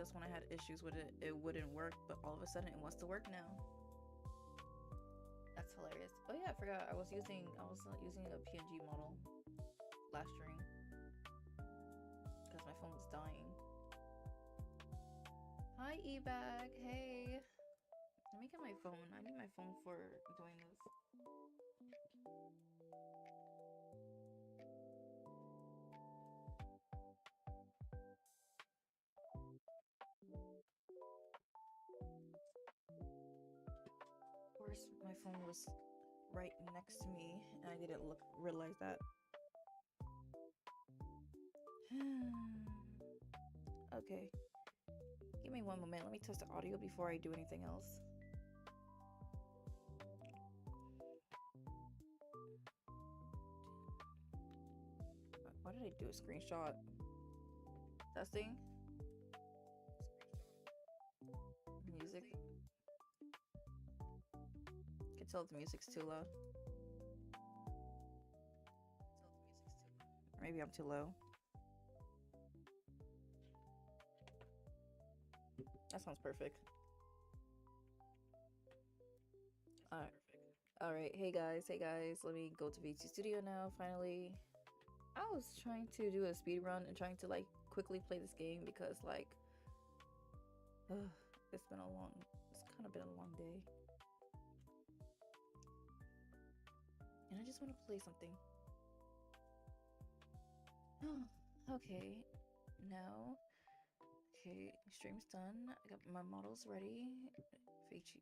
just when I had issues with it, it wouldn't work, but all of a sudden it wants to work now. That's hilarious. Oh yeah, I forgot. I was using a PNG model last stream because my phone was dying. Hi eBag. Hey. Let me get my phone. I need my phone for doing this. Of course, my phone was right next to me and I didn't realize that. Okay. Give me one moment. Let me test the audio before I do anything else. Why did I do a screenshot? Testing? Music? tell if the music's too loud. Or maybe I'm too low. That sounds perfect. Alright. Alright, hey guys, let me go to VT Studio now, finally. I was trying to do a speed run and trying to like quickly play this game because like it's kind of been a long day. And I just want to play something. Okay, now, okay, stream's done. I got my models ready. Face you,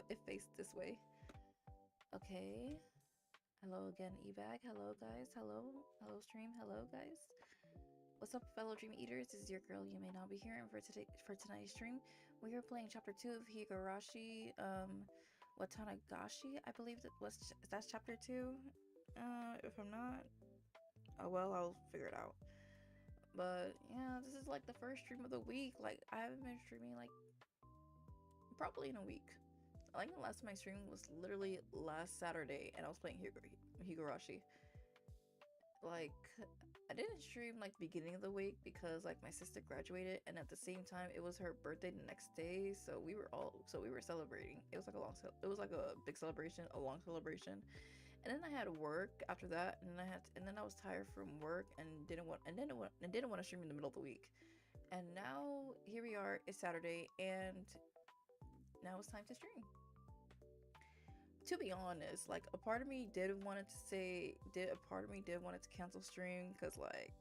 it faced this way. Okay. Hello again, eBag. Hello guys. Hello stream. Hello guys. What's up, fellow dream eaters? This is your girl Yume Nabi here, and for tonight's stream, we are playing chapter 2 of Higurashi Watanagashi. I believe that's chapter 2. If I'm not, oh well, I'll figure it out. But yeah, this is like the first stream of the week. Like I haven't been streaming like probably in a week. I think the last time I streamed was literally last Saturday, and I was playing Higurashi. Like I didn't stream like beginning of the week because like my sister graduated, and at the same time it was her birthday the next day, so we were celebrating. It was like a big celebration, a long celebration. And then I had work after that, and then I was tired from work and didn't want to stream in the middle of the week. And now here we are, it's Saturday, and now it's time to stream. To be honest, like a part of me did want to cancel stream because like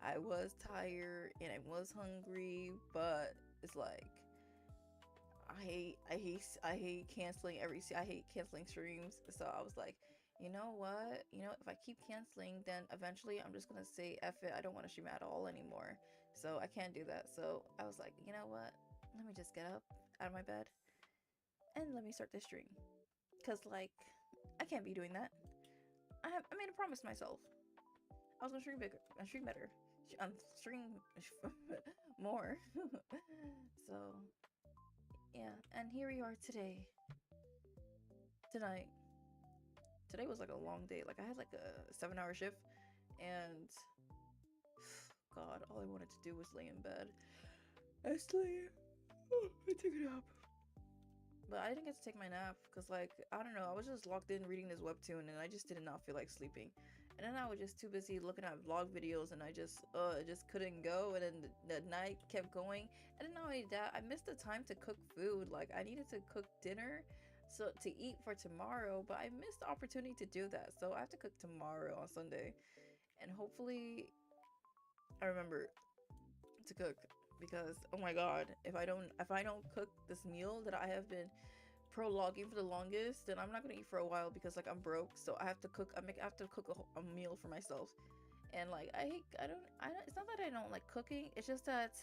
I was tired and I was hungry, but it's like I hate canceling streams. So I was like, you know what? If I keep canceling, then eventually I'm just gonna say F it. I don't want to stream at all anymore. So I can't do that. So I was like, you know what? Let me just get up out of my bed and let me start this stream. Cause like I can't be doing that. I made a promise to myself. I was gonna stream bigger, stream better, stream more. So yeah, and here we are today. Today was like a long day. Like I had like a 7-hour shift, and God, all I wanted to do was lay in bed. I sleep. I took a nap. But I didn't get to take my nap because, like, I don't know, I was just locked in reading this webtoon and I just did not feel like sleeping. And then I was just too busy looking at vlog videos, and I just couldn't go. And then the night kept going. And then not only that, I missed the time to cook food. Like, I needed to cook dinner to eat for tomorrow, but I missed the opportunity to do that. So I have to cook tomorrow on Sunday. And hopefully I remember to cook. Because oh my god, if I don't cook this meal that I have been prologuing for the longest, then I'm not gonna eat for a while because like I'm broke. So I have to cook. I have to cook a meal for myself. And like I don't. It's not that I don't like cooking. It's just that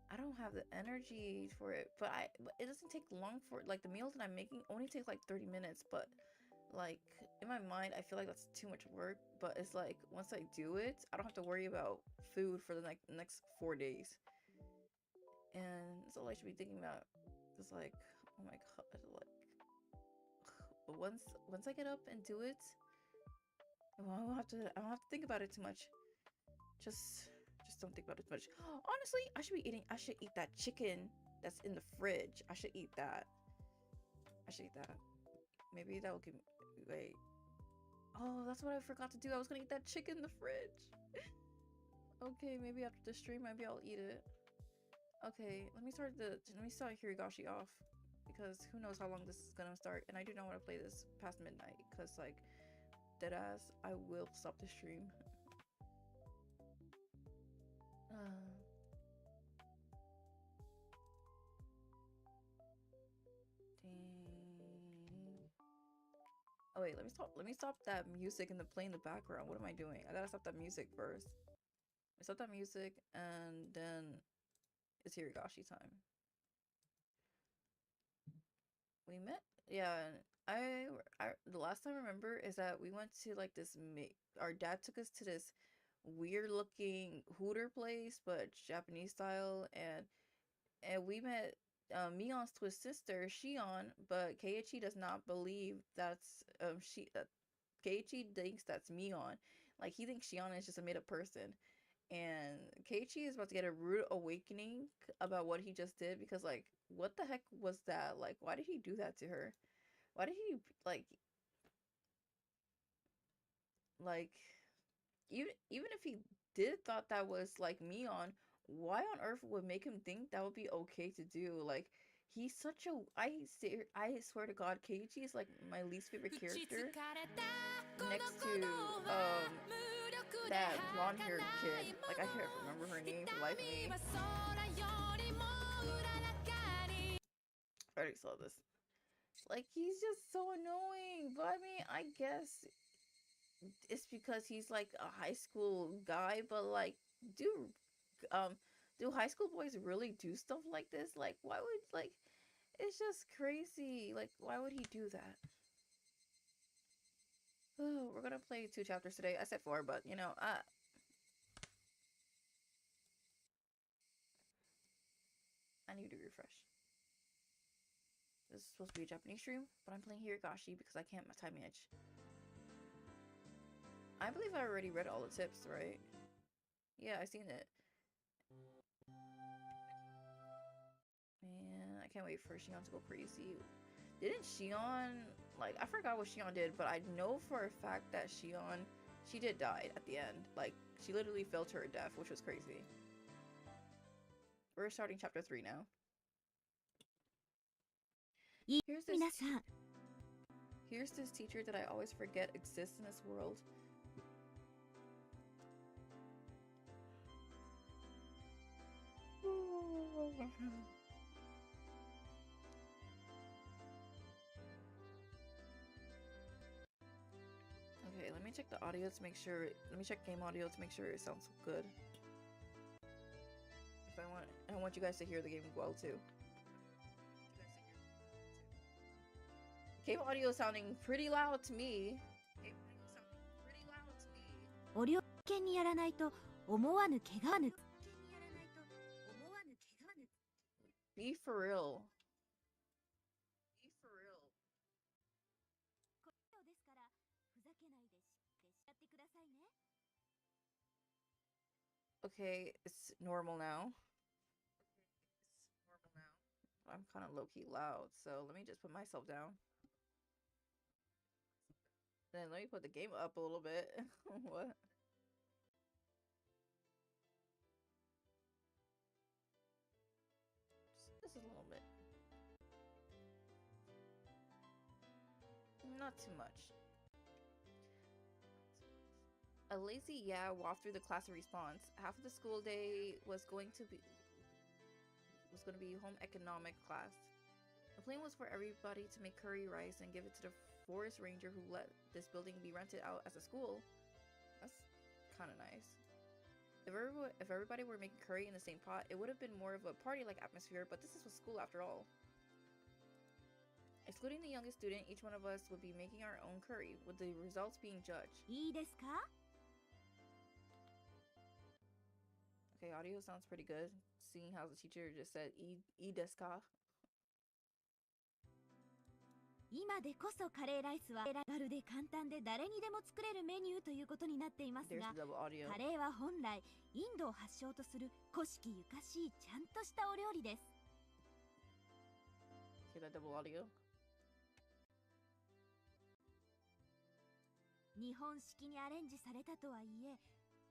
I don't have the energy for it. But it doesn't take long for like the meals that I'm making only take like 30 minutes. But like in my mind I feel like that's too much work, but it's like once I do it I don't have to worry about food for the next 4 days. And that's all I should be thinking about. It's like, oh my god, like but once I get up and do it, I don't have to think about it too much. Just don't think about it too much. Honestly, I should eat that chicken that's in the fridge. I should eat that. Maybe that will give me, wait. Oh, that's what I forgot to do. I was gonna eat that chicken in the fridge. Okay, maybe after the stream, maybe I'll eat it. Okay, let me start Higurashi off, because who knows how long this is gonna start, and I do not want to play this past midnight, because like deadass, I will stop the stream. Oh wait, let me stop that music and the play in the background. What am I doing? I gotta stop that music first. I stop that music and then it's Higurashi time. We met, yeah. I the last time I remember is that we went to like this. Our dad took us to this weird looking Hooter place, but Japanese style, and we met Mion's twin sister, Shion, but Keiichi does not believe that's Keiichi thinks that's Mion. Like he thinks Shion is just a made up person. And Keiichi is about to get a rude awakening about what he just did because like what the heck was that? Like why did he do that to her? Why did he like even if he did thought that was like Mion, why on earth would make him think that would be okay to do? Like he's such a I swear to God, Keiichi is like my least favorite character next to that blonde haired kid. Like I can't remember her name for the life of me. I already saw this. Like he's just so annoying. But I mean, I guess it's because he's like a high school guy, but like do um do high school boys really do stuff like this? Like why would like it's just crazy. Like why would he do that? Oh, we're gonna play 2 chapters today. I said 4, but you know, I need to refresh. This is supposed to be a Japanese stream, but I'm playing Higurashi because I can't time manage. I believe I already read all the tips, right? Yeah, I seen it. Man, I can't wait for Shion to go crazy. Didn't Shion, like, I forgot what Shion did, but I know for a fact that Shion, she did die at the end. Like, she literally fell to her death, which was crazy. We're starting chapter 3 now. Here's this teacher that I always forget exists in this world. Okay, let me check the audio to make sure. Let me check game audio to make sure it sounds good. If I want you guys to hear the game well too. Game audio sounding pretty loud to me. Be for real. Okay, it's normal now. I'm kind of low-key loud, so let me just put myself down. Then let me put the game up a little bit. What? Just a little bit. Not too much. A lazy yeah walked through the class in response. Half of the school day was going to be home economic class. The plan was for everybody to make curry rice and give it to the forest ranger who let this building be rented out as a school. That's kind of nice. If everybody were making curry in the same pot, it would have been more of a party-like atmosphere, but this is a school after all. Excluding the youngest student, each one of us would be making our own curry, with the results being judged. Okay, audio sounds pretty good, seeing how the teacher just said "いいですか?" 今でこそカレーライスは手軽で簡単で誰にでも作れるメニューということになっていますが、カレーは本来インドを発祥とする古式ゆかしいちゃんとしたお料理です。Hear that double audio? 日本式にアレンジされたとはいえ、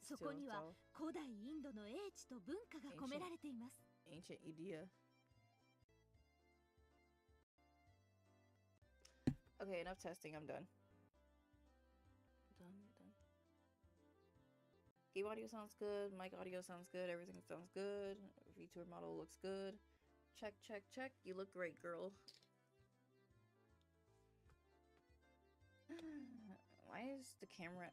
そこには古代インドの英知と文化が込められています。Ancient India. Okay, enough testing. I'm done. Done. Game audio sounds good. Mic audio sounds good. Everything sounds good. VTuber model looks good. Check, check, check. You look great, girl. Why is the camera...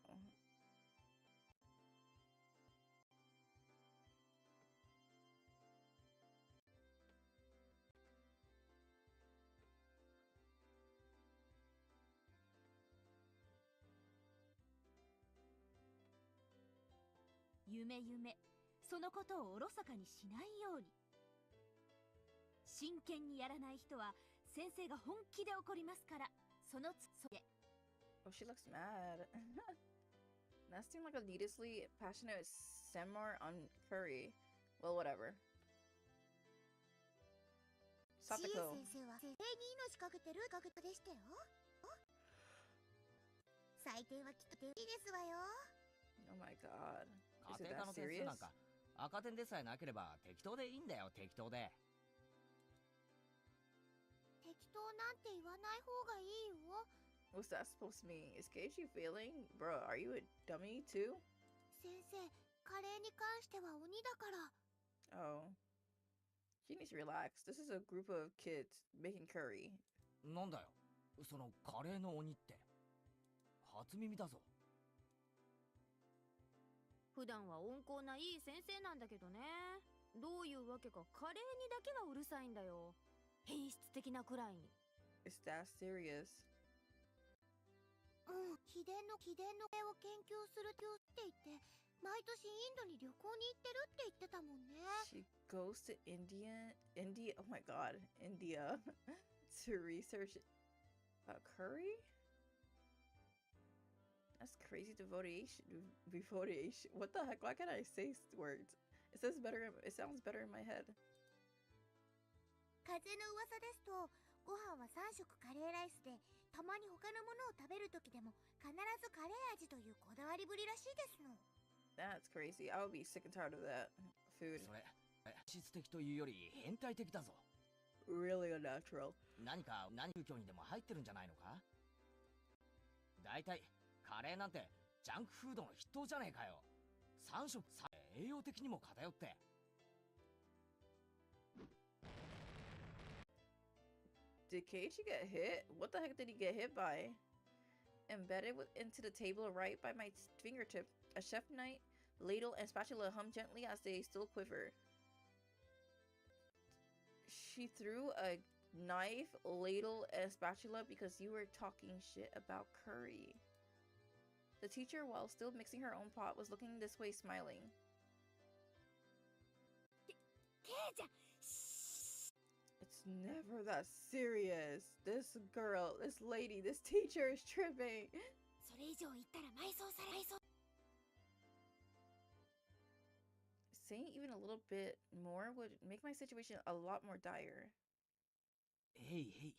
夢そのことをおろそかにしないように。真剣にやらない人は先生が本気で怒りますから。そのつで。Oh, she looks mad. That seemed like a needlessly passionate seminar on curry. Well, whatever. 千恵先生は先生に命かけてるかけでしたよ。採点はきっといいですわよ。Oh my god. 家庭科の点数なんか赤点でさえなければ適当でいいんだよ、適当で。適当なんて言わない方がいいよ。What's that supposed to mean? Is Keiichi failing? Bro, are you a dummy too? 先生、カレーに関しては鬼だから。Oh. She needs to relax. This is a group of kids making curry. なんだよ、そのカレーの鬼って。初耳だぞ。普段は温厚ないい先生なんだけどね。どういうわけかカレーにだけはうるさいんだよ。変質的なくらいに。Is that serious? 秘伝のカレーを研究するって言って、毎年インドに旅行に行ってるって言ってたもんね。She goes to India, oh my god, India, to research curry? That's crazy devotion. What the heck? Why can't I say words? It sounds better in my head. 風の噂ですと、ご飯は3食カレーライスで、たまに他のものを食べるときでも必ずカレー味というこだわりぶりらしいですの。That's crazy. I would be sick and tired of that food. それ、質的というより変態的だぞ。Really unnatural. 何宗教にでも入ってるんじゃないのか？だいたいカレーなんてジャンクフードの筆頭じゃねえかよ。3食栄養的にも偏って。Did Keiichi get hit? What the heck did he get hit by? Embedded into the table right by my fingertip, a chef knife, ladle, and spatula hum gently as they still quiver. She threw a knife, ladle, and spatula because you were talking shit about curry. The teacher, while still mixing her own pot, was looking this way, smiling. It's never that serious. This girl, this lady, this teacher is tripping. Saying even a little bit more would make my situation a lot more dire. へいへい。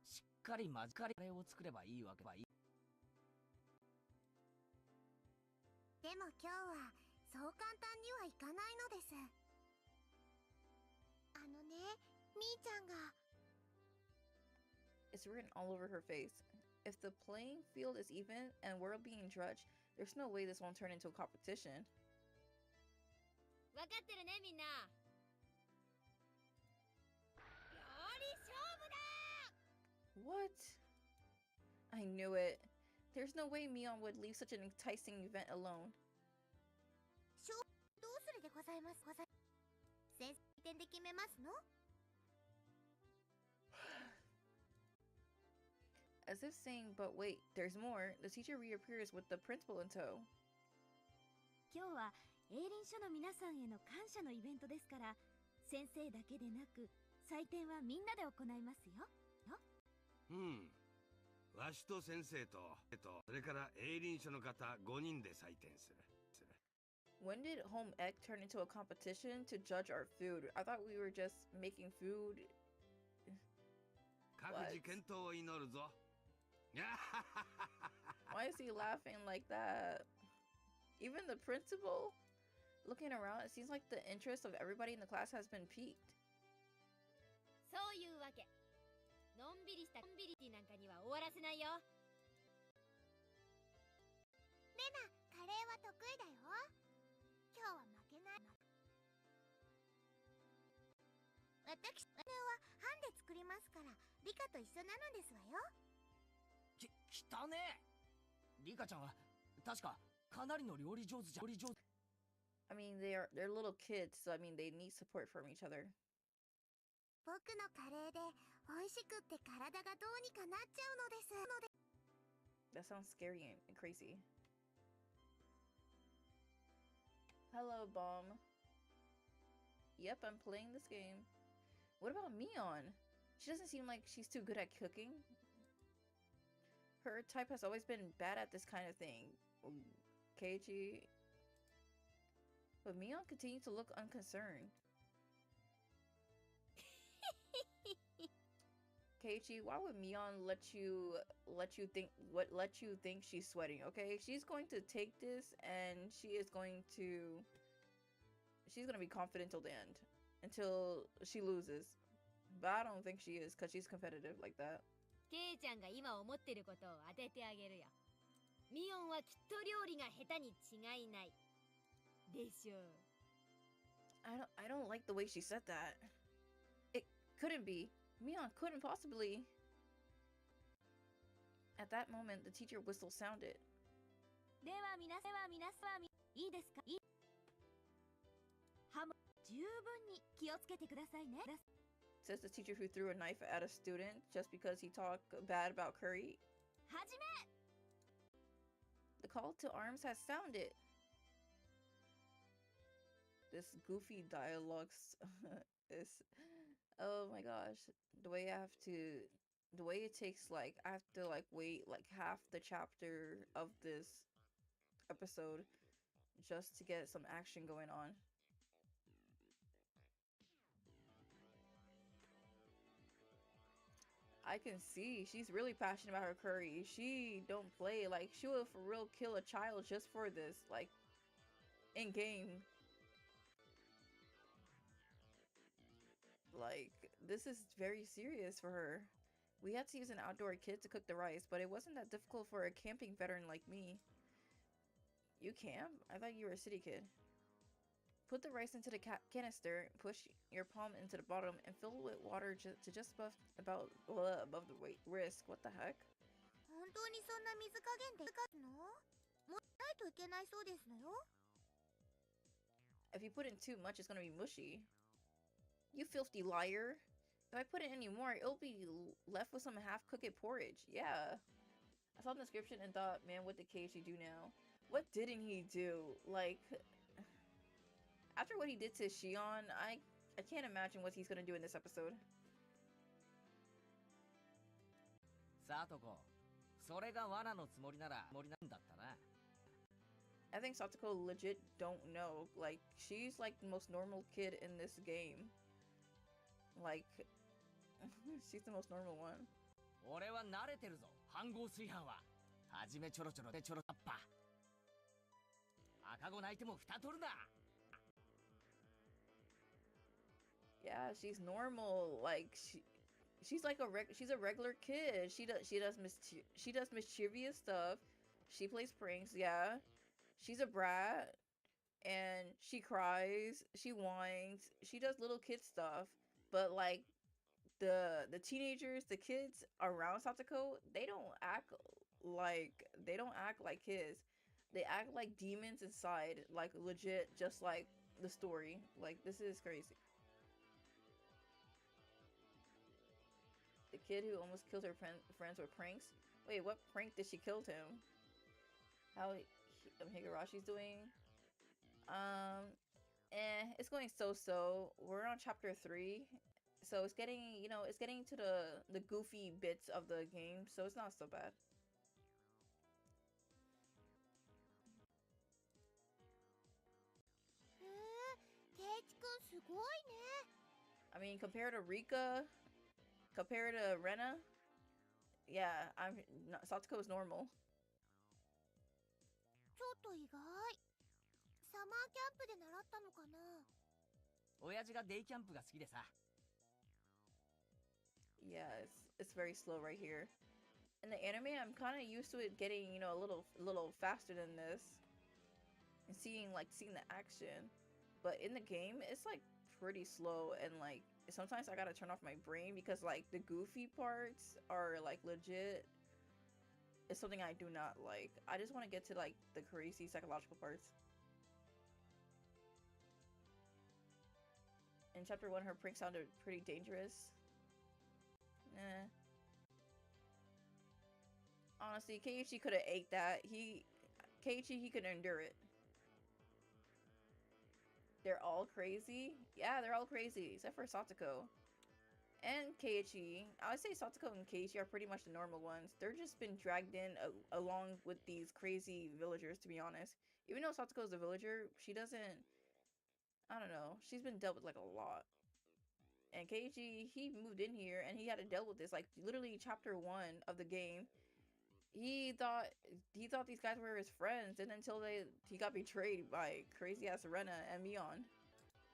しっかりカレーを作ればいいわけばいい。でも今日はそう簡単にはいかないのです。みーちゃんが。It's written all over her face. If the playing field is even and we're being judged, there's no way this won't turn into a competition. わかってるね、みんな。料理勝負だ！ What? I knew it. There's no way Mion would leave such an enticing event alone. どうするでございます先生点で決めますの？ As if saying, but wait, there's more, the teacher reappears with the principal in tow. 今日は営林署の皆さんへの感謝のイベントですから、先生だけでなく採点はみんなで行いますよ。わしと先生とそれから営林署の方5人で採点する。When did home ec turn into a competition to judge our food? I thought we were just making food. 各自健闘を祈るぞ。Why is he laughing like that? Even the principal? Looking around, it seems like the interest of everybody in the class has been piqued. そういうわけ。のんびりしたコンビリティなんかには終わらせないよ。レナ、カレーは得意だよ。今日は負けない。私はハンで作りますから、リカと一緒なのですわよ。汚ねえ。リカちゃんは確かかなりの料理上手じゃ。I mean, they're little kids, so I mean, they need support from each other. 僕のカレーで美味しくって体がどうにかなっちゃうのです。That sounds scary and crazy. Hello, Bomb. Yep, I'm playing this game. What about Mion? She doesn't seem like she's too good at cooking. Her type has always been bad at this kind of thing. Keiichi. But Mion continued to look unconcerned. Keiichi, why would Mion let you think she's sweating? Okay, she's going to take this and she's gonna be confident till the end, until she loses. But I don't think she is, because she's competitive like that. ケイちゃんが今思ってることを当ててあげるよ。ミオンはきっと料理が下手に違いない。でしょう。I don't like the way she said that. It couldn't be. Mion couldn't possibly. At that moment, the teacher whistle sounded. では皆さんいいですか？ハム十分に気をつけてくださいね。Says the teacher who threw a knife at a student just because he talked bad about curry. はじめ! The call to arms has sounded. This goofy dialogue is... Oh my gosh. The way it takes, like, I have to, like, wait, like, half the chapter of this episode just to get some action going on. I can see she's really passionate about her curry. She don't play. Like, she will for real kill a child just for this, like, in game. Like, this is very serious for her. We had to use an outdoor kid to cook the rice, but it wasn't that difficult for a camping veteran like me. You camp? I thought you were a city kid. Put the rice into the canister, push your palm into the bottom, and fill it with water to just above the wrist. What the heck? 本当にそんな水加減で使うの？もないといけないそうですのよ。If you put in too much, it's gonna be mushy. You filthy liar. If I put in any more, it'll be left with some half-cooked porridge. Yeah. I saw the description and thought, man, what did Keiichi do now? What didn't he do? Like, after what he did to Shion, I can't imagine what he's gonna do in this episode. Satoko, それが罠のつもりなんだったな。I think Satoko legit don't know. Like, she's like the most normal kid in this game. Like, she's the most normal one. 俺は慣れてるぞ、反合炊飯は。はじめちょろちょろでちょろっぱ。赤子泣いても蓋取るな。Yeah, she's normal. Like, she's like she's a regular kid. She does mischievous stuff. She plays pranks. Yeah, she's a brat, and she cries. She whines. She does little kid stuff. But like the teenagers, the kids around Satoko, they don't act like kids. They act like demons inside, like legit, just like the story. Like, this is crazy. The kid who almost killed her friends with pranks. Wait, what prank did she kill him? How Higurashi's doing? It's going so-so. We're on chapter 3, so it's getting, it's getting to the goofy bits of the game, so it's not so bad. I mean, compared to Rika, compared to Rena, yeah, Satoko is normal. ちょっと意外。サマーキャンプで習ったのかな？親父がデイキャンプが好きでさ。Yeah, it's very slow right here. In the anime, I'm kind of used to it getting, a little faster than this, and seeing the action. But in the game, it's like pretty slow, and like sometimes I gotta turn off my brain because like the goofy parts are like legit. It's something I do not like. I just want to get to like the crazy psychological parts. In chapter 1, her prank sounded pretty dangerous. Nah. Honestly, Keiichi could have ate that. Keiichi, he could endure it. They're all crazy? Yeah, they're all crazy, except for Satoko. And Keiichi. I would say Satsuko and Keiichi are pretty much the normal ones. They're just been dragged in along with these crazy villagers, to be honest. Even though Satsuko is a villager, she doesn't... I don't know. She's been dealt with, like, a lot. And Keiichi, he moved in here and he had to deal with this. Like, literally chapter 1 of the game, he thought these guys were his friends, and until he got betrayed by crazy-ass Rena and Mion.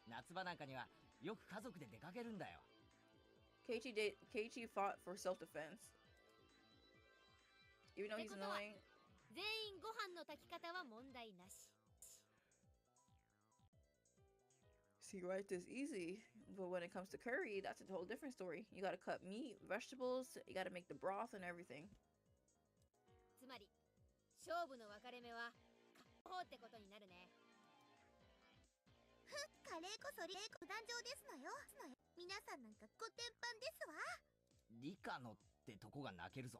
夏場なんかにはよく家族で出かけるんだよ。Keiichi fought for self-defense. Even though he's annoying. 全員ご飯の炊き方は問題なし。 See, right, this easy. But when it comes to curry, that's a whole different story. You gotta cut meat, vegetables, you gotta make the broth and everything. つまり勝負の分かれ目は方ってことになるね。カレーこそ壇上ですのよ。皆さんなんかコテンパンですわ。リカのってとこが泣けるぞ。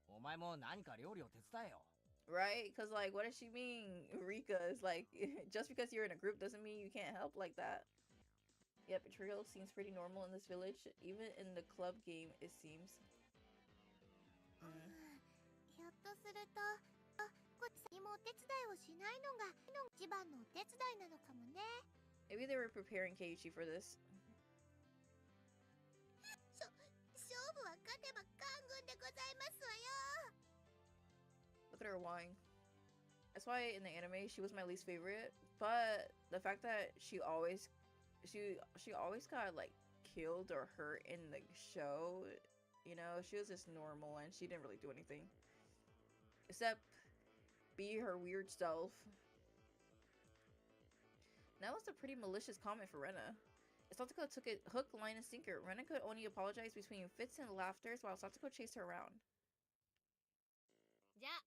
お前も何か料理を手伝えよ。Right? Because, like, what does she mean? Rika is like, just because you're in a group doesn't mean you can't help like that. Yeah, betrayal seems pretty normal in this village. Even in the club game, it seems. ひょっとすると、こっちにもお手伝いをしないのが一番のお手伝いなのかもね。Maybe they were preparing Keiichi for this. 勝負は勝てば官軍でございますわよ。 Look at her whine. That's why in the anime she was my least favorite. But the fact that she always got like killed or hurt in the show, you know, she was just normal and she didn't really do anything except be her weird self. That was a pretty malicious comment for Rena. Satsuko took it hook, line, and sinker. Rena could only apologize between fits and laughters while Satsuko chased her around. じゃあ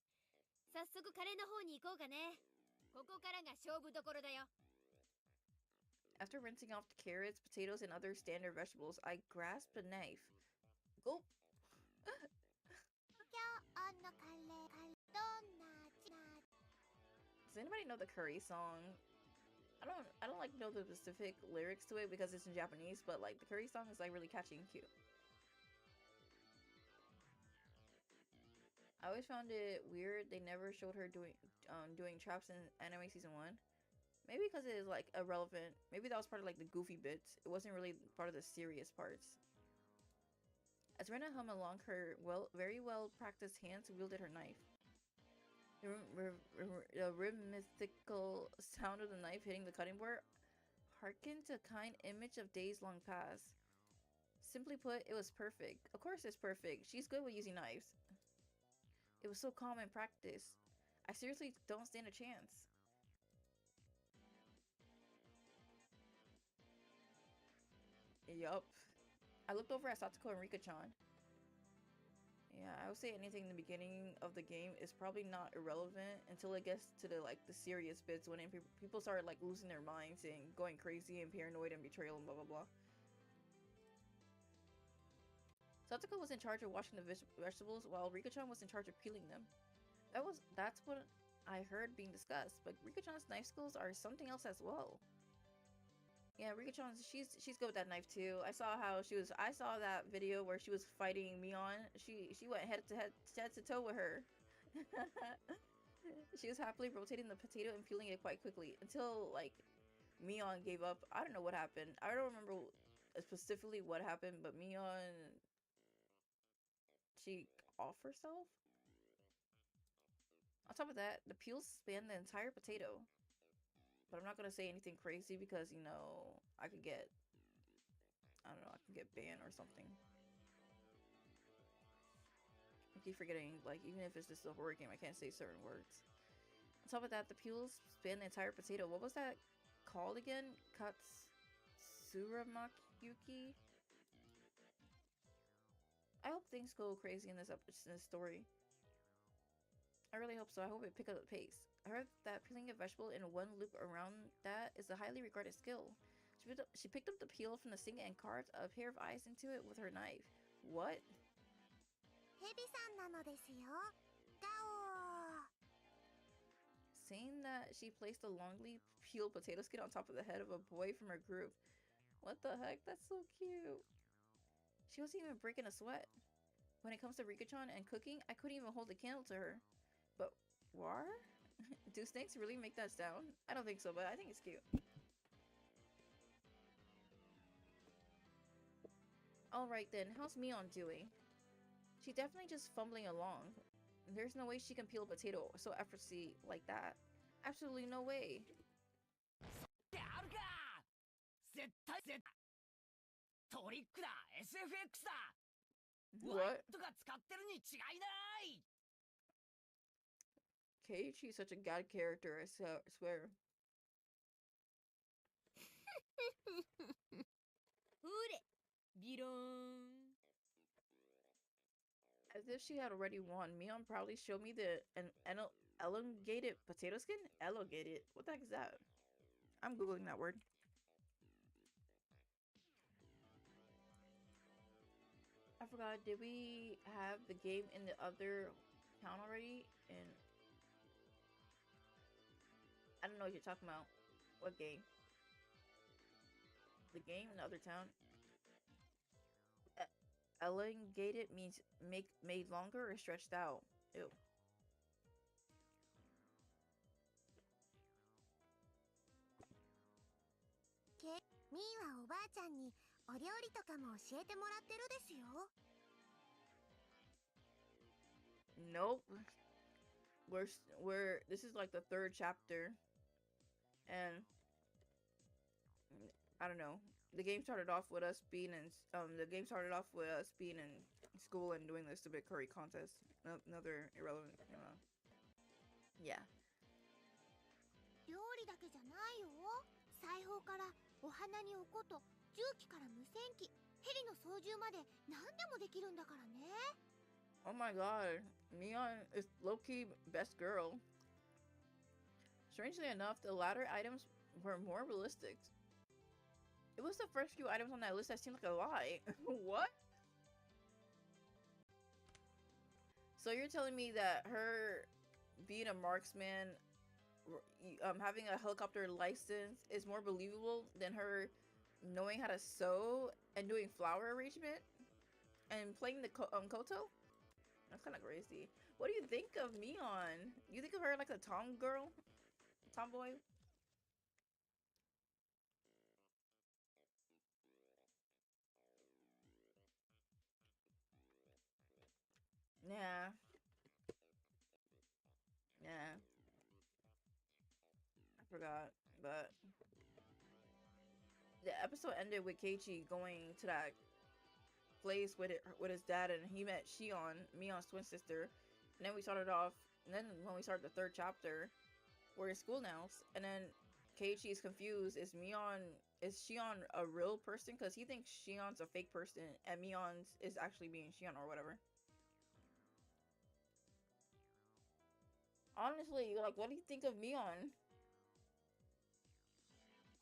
早速カレーの方に行こうかね。ここからが勝負どころだよ。 After rinsing off the carrots, potatoes, and other standard vegetables, I grasped a knife. Gulp! Does anybody know the curry song? I don't like know the specific lyrics to it because it's in Japanese, but like the curry song is like really catchy and cute. I always found it weird they never showed her doing traps in anime season 1. Maybe because it is like irrelevant. Maybe that was part of like the goofy bits. It wasn't really part of the serious parts. As Rena hummed along, her very well practiced hands wielded her knife. The rhythmical sound of the knife hitting the cutting board harkened to a kind image of days long past. Simply put, it was perfect. Of course it's perfect. She's good with using knives. It was so calm and practiced. I seriously don't stand a chance. Yup. I looked over at Satsuko and Rika-chan. Yeah, I would say anything in the beginning of the game is probably not irrelevant until it gets to the like the serious bits when people start like losing their minds and going crazy and paranoid and betrayal and blah blah blah. Satsuko was in charge of washing the vegetables while Rika-chan was in charge of peeling them. That's what I heard being discussed, but Rika-chan's knife skills are something else as well. Yeah, Rika-chan, she's good with that knife too. I saw that video where she was fighting Mion. She went head to toe with her. She was happily rotating the potato and peeling it quite quickly until like Mion gave up. I don't know what happened. I don't remember specifically what happened, but Mion, she off herself. On top of that, the peels span the entire potato. But I'm not gonna say anything crazy because, you know, I could get banned or something. I keep forgetting, like, even if it's just a horror game, I can't say certain words. On top of that, the peels span the entire potato. What was that called again? Katsuramaki? I hope things go crazy in this story. I really hope so. I hope it picks up the pace. I heard that peeling a vegetable in one loop around that is a highly regarded skill. She picked up the peel from the sink and carved a pair of eyes into it with her knife. What? Saying that she placed a longly peeled potato skin on top of the head of a boy from her group. What the heck? That's so cute. She wasn't even breaking a sweat. When it comes to Rika-chan and cooking, I couldn't even hold a candle to her. But, war? Do snakes really make that sound? I don't think so, but I think it's cute. Alright then, how's Mion doing? She's definitely just fumbling along. There's no way she can peel a potato so effortlessly like that. Absolutely no way. What? Keiichi is such a god character, I swear. As if she had already won, Mion proudly showed me an elongated potato skin? Elongated? What the heck is that? I'm googling that word. I forgot, did we have the game in the other town already? And I don't know what you're talking about. What game? The game in the other town? Elongated means made longer or stretched out. Ew. Nope. This is like the 3rd chapter, and I don't know. The game started off with us being in school and doing the stupid curry contest. Another irrelevant, you know. Yeah. 料理だけじゃないよ。裁縫からお花におこと重機から無線機ヘリの操縦まで何でもできるんだからね。 Oh my god, Mion is low-key best girl. Strangely enough, the latter items were more realistic. It was the first few items on that list that seemed like a lie. What? So you're telling me that her being a marksman, having a helicopter license is more believable than her knowing how to sew and doing flower arrangement and playing the koto? That's kind of crazy. What do you think of Mion? You think of her like a tomboy? Yeah. Yeah. I forgot, but the episode ended with Keiichi going to that place with his dad, and he met Shion, Mion's twin sister. And then we started off, and then when we started the 3rd chapter, we're in school now, and then Keiichi is confused. Is Shion a real person? Because he thinks Shion's a fake person, and Mion's is actually being Shion or whatever. Honestly, like, what do you think of Mion?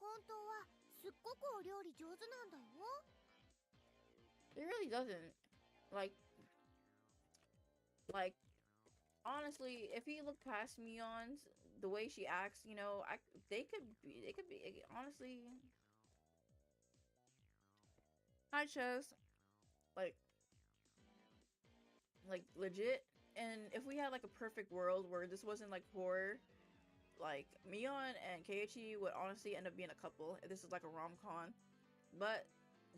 本当はすっごくお料理上手なんだよ。 It really doesn't. Like, honestly, if you look past Mion's, the way she acts, you know, they could be, honestly. Hi, Chess. Like, legit. And if we had, like, a perfect world where this wasn't, like, horror, like, Mion and Keiichi would honestly end up being a couple if this is, like, a rom-com. But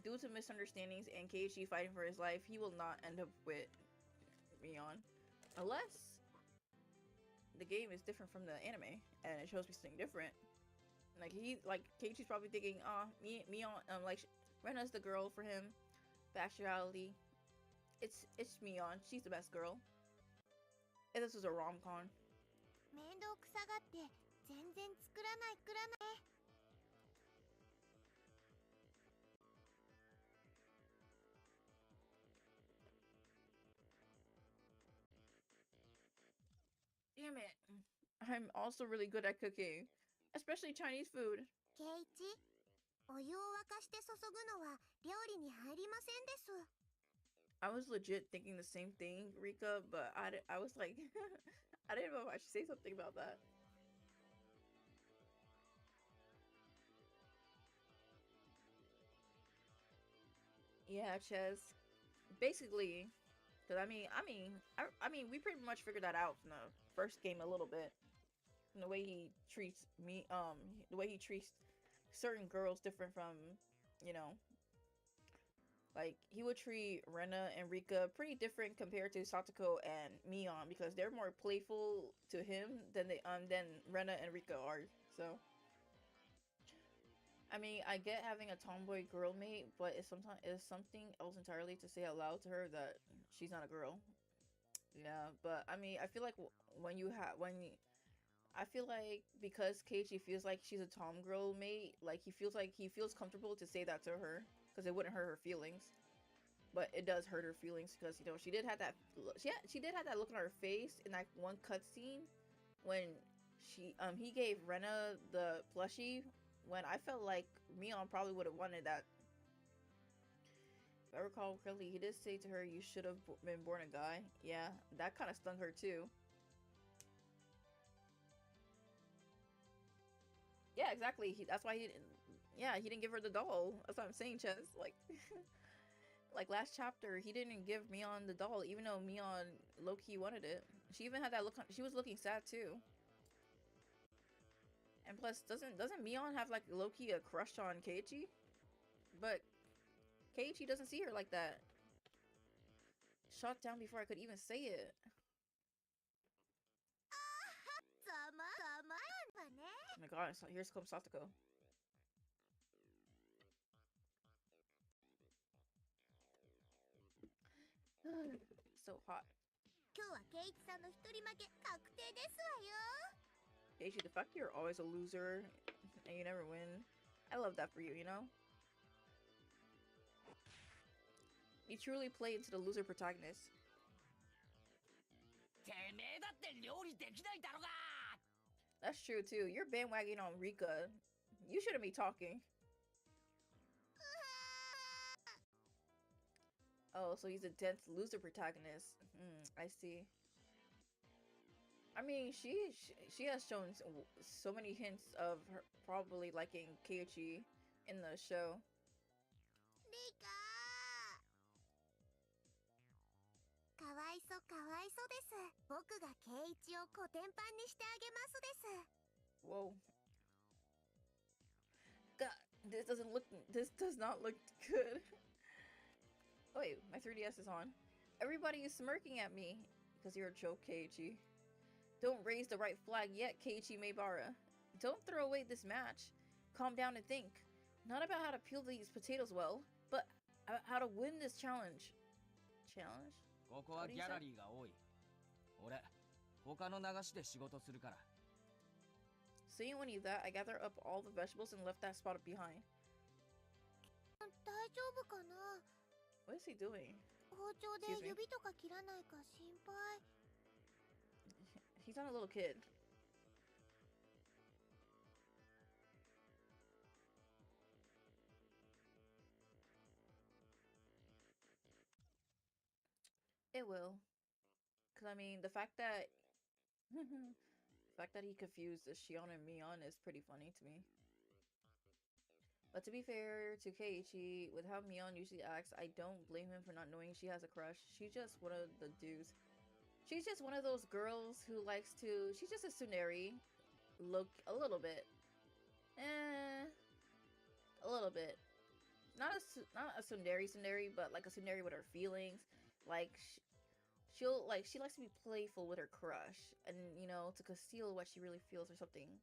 due to misunderstandings and Keiichi fighting for his life, he will not end up with Mion. Unless the game is different from the anime and it shows me something different. Like, Keiichi's probably thinking, Mion, like, Rena's the girl for him. But actuality, it's Mion. She's the best girl. If this was a rom-com. 面倒くさがって全然作らない。 Damn it. I'm also really good at cooking, especially Chinese food. ケイイチ、お湯を沸かして注ぐのは料理に入りませんです。 I was legit thinking the same thing, Rika, but I was like, I didn't know if I should say something about that. Yeah, Ches. Basically, because I mean, we pretty much figured that out from the first game a little bit. From the way he treats me, the way he treats certain girls different from, you know, like he would treat Rena and Rika pretty different compared to Satoko and Mion because they're more playful to him than Rena and Rika are. So. I mean, I get having a tomboy girl mate, but it's something else entirely to say out loud to her that she's not a girl. Yeah, but I mean, I feel like when you have when you, I feel like because Keiichi feels like she's a tom girl mate, like he feels comfortable to say that to her because it wouldn't hurt her feelings. But it does hurt her feelings because she did have that she did have that look on her face in that one cutscene when he gave Rena the plushie when I felt like Mion probably would have wanted that. If I recall correctly, he did say to her, "You should have been born a guy." Yeah, that kind of stung her too. Yeah, exactly. That's why he didn't. Yeah, he didn't give her the doll. That's what I'm saying, Ches. Like, like last chapter, he didn't give Mion the doll, even though Mion low key wanted it. She even had that look. She was looking sad too. And plus, doesn't Mion have like low key a crush on Keiichi? But Keiichi doesn't see her like that. Shot down before I could even say it. Oh my god, so here's comes Satoko. So hot. Keiichi, the fact that you're always a loser and you never win, I love that for you, you know? You truly play into the loser protagonist. That's true too. You're bandwagoning on Rika. You shouldn't be talking. Oh, so he's a dense loser protagonist. I see. I mean, she has shown so many hints of her probably liking Keiichi in the show. Whoa. God, this does not look good. Oh wait, my 3DS is on. Everybody is smirking at me because you're a joke, Keiichi. Don't raise the right flag yet, Keiichi Maebara. Don't throw away this match. Calm down and think. Not about how to peel these potatoes well, but how to win this challenge. Challenge? ここはギャラリーが多い。俺、他の流しで仕事するから。Seeing when you that, I gather up all the vegetables and left that spot behind. What is he doing? He's not a little kid. It will. Cause I mean, the fact that he confused the Shion and Mion is pretty funny to me. But to be fair to Keiichi, with how Mion usually acts, I don't blame him for not knowing she has a crush. She's just one of the dudes. She's just one of those girls who likes to... She's just a Tsuneri. Look, a little bit. A little bit. Not a Tsundere, but like a Tsundere with her feelings. Like, she likes to be playful with her crush. And, you know, to conceal what she really feels or something.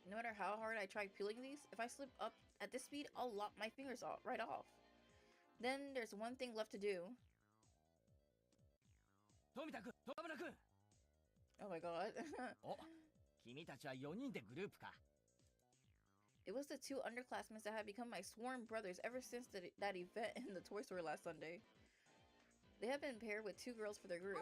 No matter how hard I try peeling these, if I slip up at this speed, I'll lop my fingers right off. Then there's one thing left to do. Oh my god. It was the two underclassmen that had become my sworn brothers ever since that event in the toy store last Sunday. They have been paired with two girls for their group.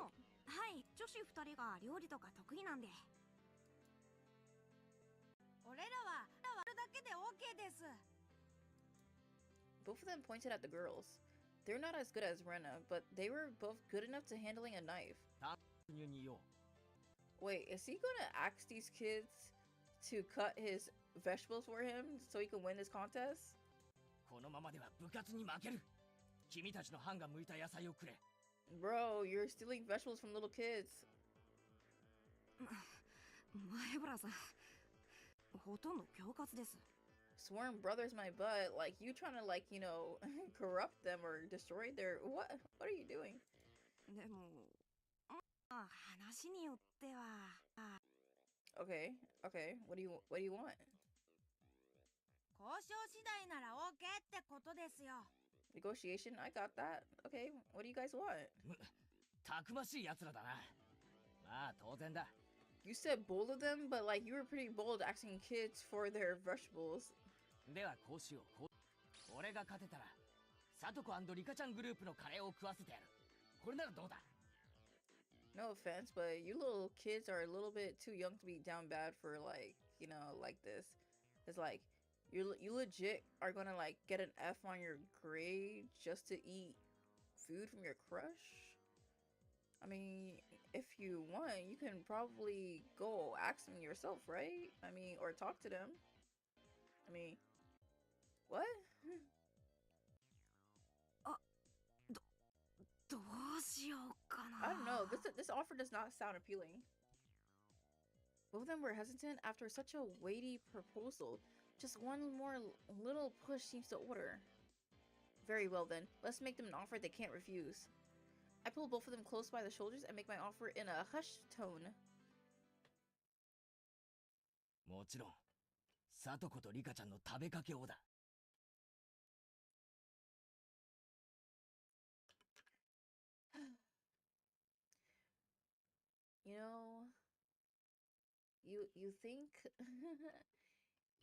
Both of them pointed at the girls. They're not as good as Rena, but they were both good enough to handling a knife. Wait, is he gonna ask these kids to cut his vegetables for him so he can win this contest? このままでは部活に負ける。君たちの班が剥いた野菜をくれ。 Bro, you're stealing vegetables from little kids. 前原さん、ほとんど恐喝です。 Sworn brother's my butt. Like, you trying to, like, you know, corrupt them or destroy their... What are you doing? でも、話によっては。Okay, what do you want? 交渉次第なら OK ってことですよ。 Negotiation? I got that. Okay, what do you guys want? たくましい奴らだな。まあ当然だ。 You said bold of them, but like you were pretty bold asking kids for their vegetables. ではこうしよう。俺が勝てたら、サトコ&リカちゃんグループのカレーを食わせてやる。これならどうだ? No offense, but you little kids are a little bit too young to be down bad for like, you know, like this. It's like you legit are gonna like get an F on your grade just to eat food from your crush? I mean, if you want, you can probably go ask them yourself, right? I mean, or talk to them. I mean, what? どうしようかな。 I don't know. This offer does not sound appealing. Both of them were hesitant after such a weighty proposal. Just one more little push seems to order. Very well then, let's make them an offer they can't refuse. I pull both of them close by the shoulders and make my offer in a hushed tone. もちろん、サトコとリカちゃんの食べかけをだ。You know, you think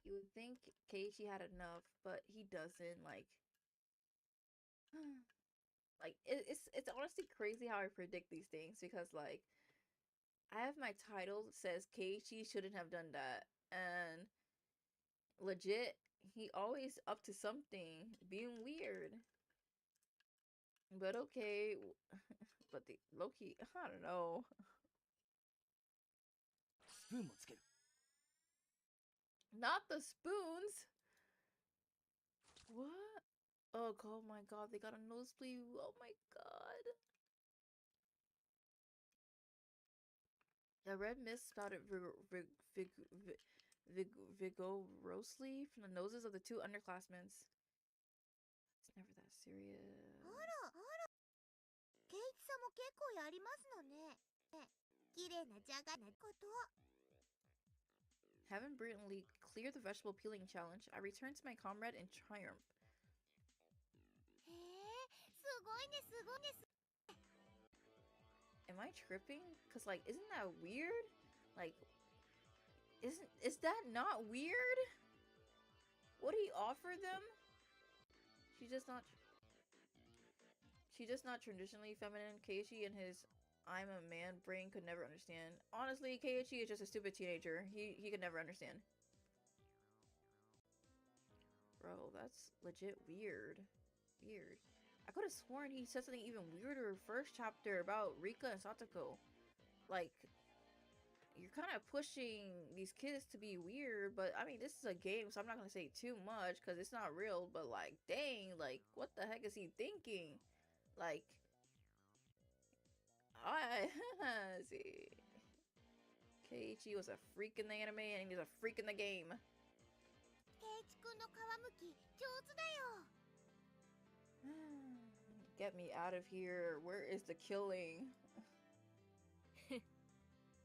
you would think Keiichi had enough, but he doesn't. Like it's honestly crazy how I predict these things because like I have my title says Keiichi shouldn't have done that, and legit he always up to something being weird. But okay, but the Loki, I don't know. スプーンもつける。 Not the spoons. What? Oh my god, they got a nosebleed. Oh my god. The red mist spouted vigorously from the noses of the two underclassmen. It's never that serious. ケイチさんも結構やりますのね。綺麗なじゃがなこと。 Having brilliantly cleared the vegetable peeling challenge, I return to my comrade in triumph. へえ、すごいね、すごいね。 Am I tripping? Cause like, isn't that weird? Like, is that not weird? What he offered them? She's just not traditionally feminine. Keiichi and his I'm a man brain could never understand. Honestly, Keiichi is just a stupid teenager. He could never understand. Bro, that's legit weird. Weird. I could have sworn he said something even weirder first chapter about Rika and Satoko. Like, you're kind of pushing these kids to be weird, but I mean, this is a game, so I'm not gonna say too much because it's not real. But like, dang, like, what the heck is he thinking? Like, I see. Keiichi was a freak in the anime, and he's a freak in the game. ケイチくんの皮むき上手だよ。 Get me out of here. Where is the killing?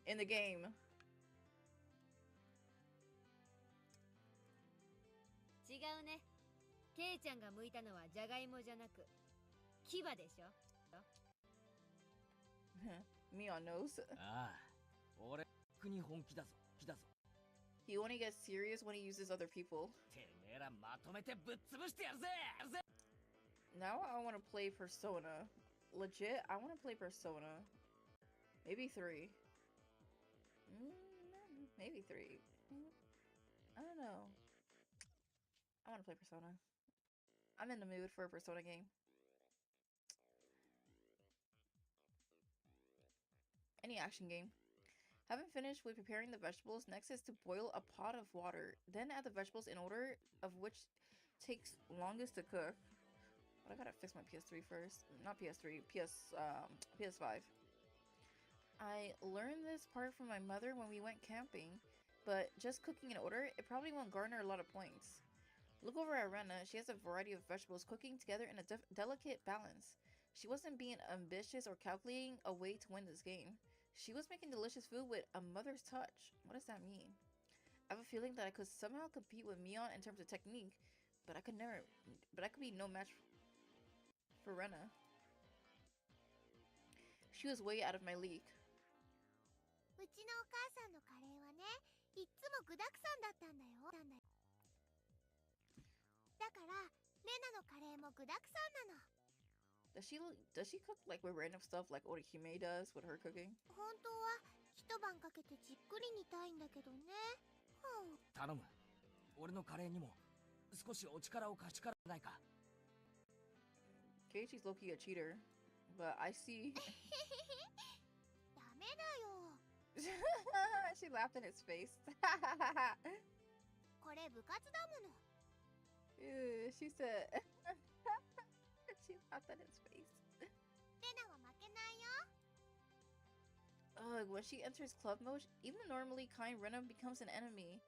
In the game. 違うね。ケイちゃんが剥いたのはジャガイモじゃなく牙でしょ。 Mion knows. ああ、俺、に本気だぞ、気だぞ。 He only gets serious when he uses other people. てめえらまとめてぶっ潰してやるぜ。 Now I want to play Persona. Legit, I want to play Persona. Maybe 3. Maybe 3. I don't know. I want to play Persona. I'm in the mood for a Persona game. Any action game. Haven't finished with preparing the vegetables. Next is to boil a pot of water. Then add the vegetables in order of which takes longest to cook. But I gotta fix my PS3 first. Not PS3, PS5. I learned this part from my mother when we went camping, but just cooking in order, it probably won't garner a lot of points. Look over at Rena. She has a variety of vegetables cooking together in a delicate balance. She wasn't being ambitious or calculating a way to win this game. She was making delicious food with a mother's touch. What does that mean? I have a feeling that I could somehow compete with Mion in terms of technique, but I could be no match for Rena. She was way out of my league. うちのお母さんのカレーはね、いっつも具沢山だったんだよ。だから、レナのカレーも具沢山なの。Does she cook like with random stuff like what Yume does with her cooking? 本当は一晩かけてじっくり煮たいんだけどね。頼む。俺のカレーにも少しお力を貸してからないか。Keiichi's low-key a cheater, but I see. ダメだよ。She laughed in his face. これ部活だもの。She said. She laughed at his face. レナは負けないよ。Ugh, when she enters club mode, even the normally kind Rena becomes an enemy.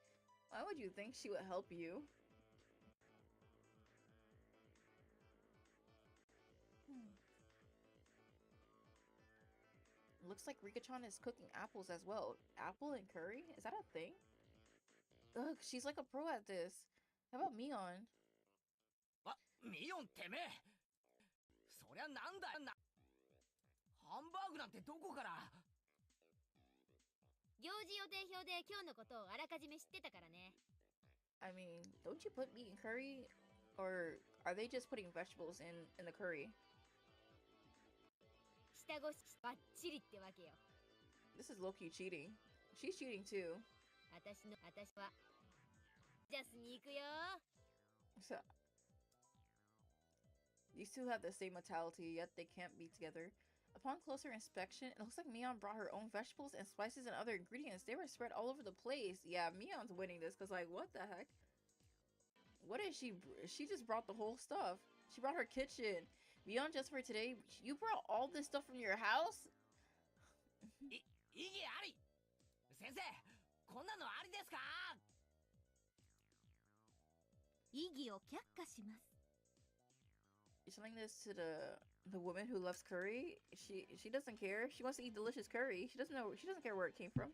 Why would you think she would help you? Looks like Rika-chan is cooking apples as well. Apple and curry? Is that a thing? Ugh, she's like a pro at this. How about Mion? What? Mion, てめえ。そりゃなんだよな。ハンバーグなんてどこから。行事予定表で今日のことをあらかじめ知ってたからね。I mean, don't you put meat in curry? Or are they just putting vegetables in the curry? 下ごしばっちりってわけよ。This is low-key cheating. She's cheating too. 私はジャスに行くよ。So, these two have the same mentality, yet they can't be together. Upon closer inspection, it looks like Mion brought her own vegetables and spices and other ingredients. They were spread all over the place. Yeah, Mion's winning this because, like, what the heck? What is she? She just brought the whole stuff. She brought her kitchen. Mion, just for today, you brought all this stuff from your house? 意義あり。先生、こんなのありですか？異議を却下します。You're telling this to the woman who loves curry? She doesn't care. She wants to eat delicious curry. She doesn't care where it came from.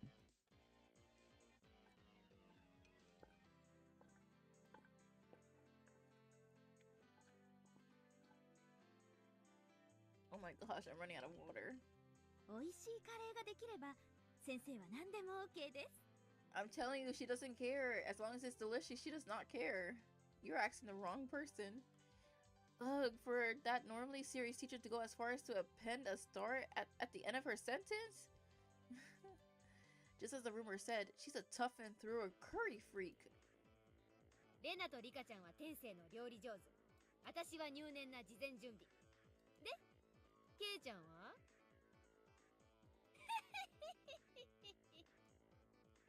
Oh my gosh, I'm running out of water. 美味しいカレーができれば先生は何でも OK です。I'm telling you, she doesn't care. As long as it's delicious, she does not care. You're asking the wrong person. Ugh, for that normally serious teacher to go as far as to append a star at the end of her sentence? Just as the rumor said, she's a tough and through a curry freak. レナとリカちゃんは天性の料理上手。私は入念な事前準備。で、ケイちゃんは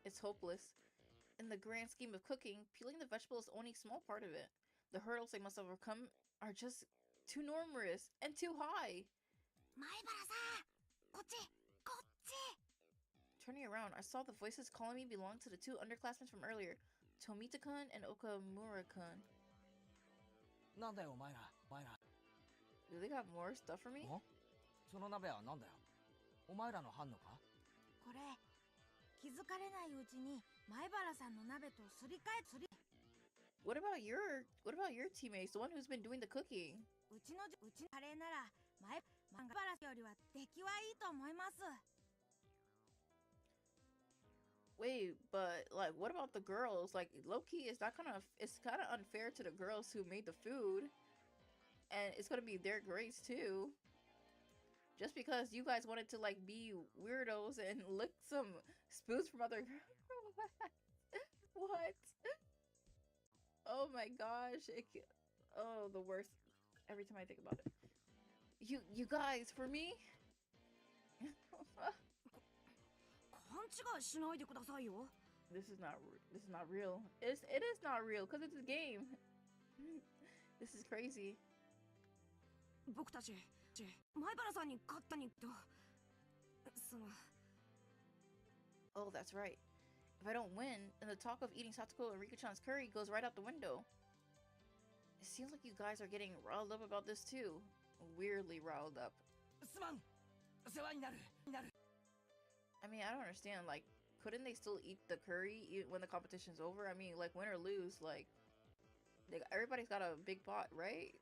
It's hopeless. In the grand scheme of cooking, peeling the vegetable is only a small part of it. The hurdles they must overcome are just too numerous and too high. 前原さん、こっち。 Turning around, I saw the voices calling me belonged to the two underclassmen from earlier, Tomita-kun and Okamura-kun. なんだよお前ら。 Do they got more stuff for me? その鍋はなんだよ。お前らの班のか？これ気づかれないうちに前原さんの鍋とすり替え。 What about your teammates, the one who's been doing the cooking? うちのカレーなら前原さんよりは出来はいいと思います。 Wait, but like, what about the girls? Like, low-key, it's kind of unfair to the girls who made the food, and it's gonna be their grades too. Just because you guys wanted to like be weirdos and lick some spoons from other girls. What? Oh my gosh! Oh, the worst. Every time I think about it. You guys, for me. こん This is not real. It is not real because it's a game. This is crazy. Oh, that's right. If I don't win, then the talk of eating Satoko and Rika-chan's curry goes right out the window. It seems like you guys are getting riled up about this too. Weirdly riled up. I mean, I don't understand. Like, couldn't they still eat the curry when the competition's over? I mean, like, win or lose, like, everybody's got a big pot, right?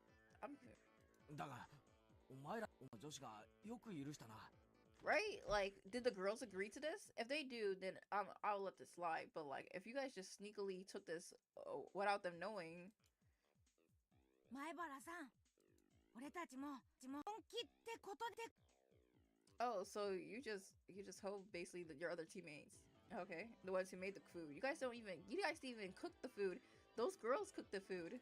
Right? Like, did the girls agree to this? If they do, then I'll let this slide. But, like, if you guys just sneakily took this without them knowing... Oh, so you just hope basically that your other teammates, okay, the ones who made the food. You guys didn't even cook the food. Those girls cooked the food.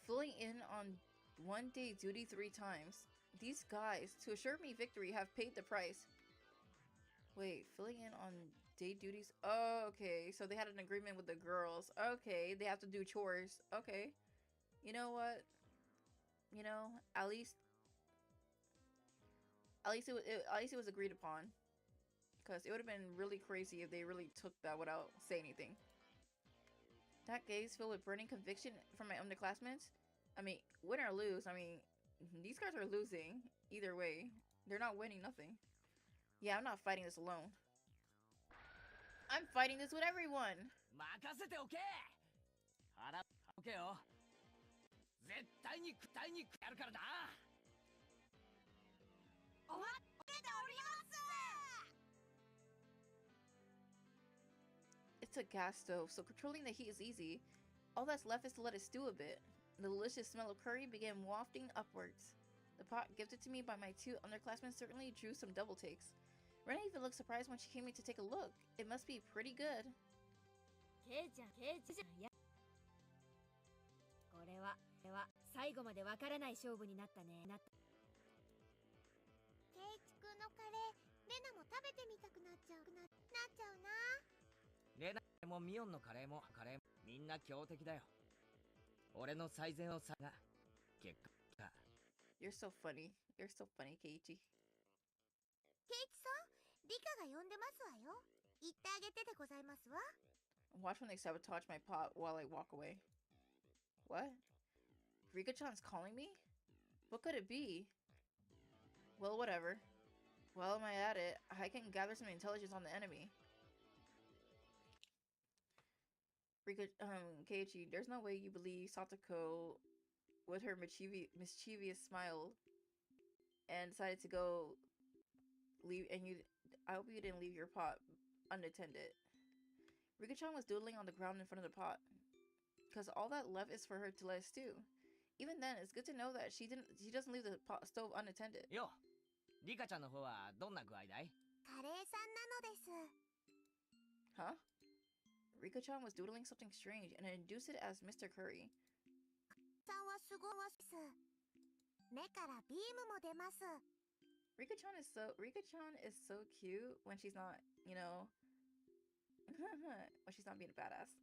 Filling in on one day duty 3 times. These guys, to assure me victory, have paid the price. Wait, filling in on day duties? Oh, okay, so they had an agreement with the girls. Okay, they have to do chores. Okay, you know what? You know, at least it was agreed upon. Because it would have been really crazy if they really took that without saying anything. That gaze filled with burning conviction from my underclassmates. I mean, win or lose, I mean, these guys are losing. Either way. They're not winning nothing. Yeah, I'm not fighting this alone. I'm fighting this with everyone! It's a gas stove, so controlling the heat is easy. All that's left is to let it stew a bit. The delicious smell of curry began wafting upwards. The pot gifted to me by my 2 underclassmen certainly drew some double takes. Rena even looked surprised when she came in to take a look. It must be pretty good. Rena and Mionのカレーもみんな強敵だよ。俺の最善をさが結果。You're so funny. You're so funny, Keiichi. ケイチさん、リカが呼んでますわよ。言ってあげてでございますわ。Watch when they sabotage my pot while I walk away. What? Rika-chan's calling me? What could it be? Well, whatever. While am I at it, I can gather some intelligence on the enemy. Keiichi, there's no way you believe Satoko with her mischievous smile and decided to go leave, and I hope you didn't leave your pot unattended. Rika-chan was doodling on the ground in front of the pot, because all that left is for her to let it stew. Even then, it's good to know that she doesn't leave the stove unattended. Yo, Rika-chan の方はどんな具合だい？カレーさんなのです。Huh? Rika-chan was doodling something strange and induced it as Mr. Curry. さんはすごいです。目からビームも出ます。Rika-chan is so cute when she's not, you know, when she's not being a badass.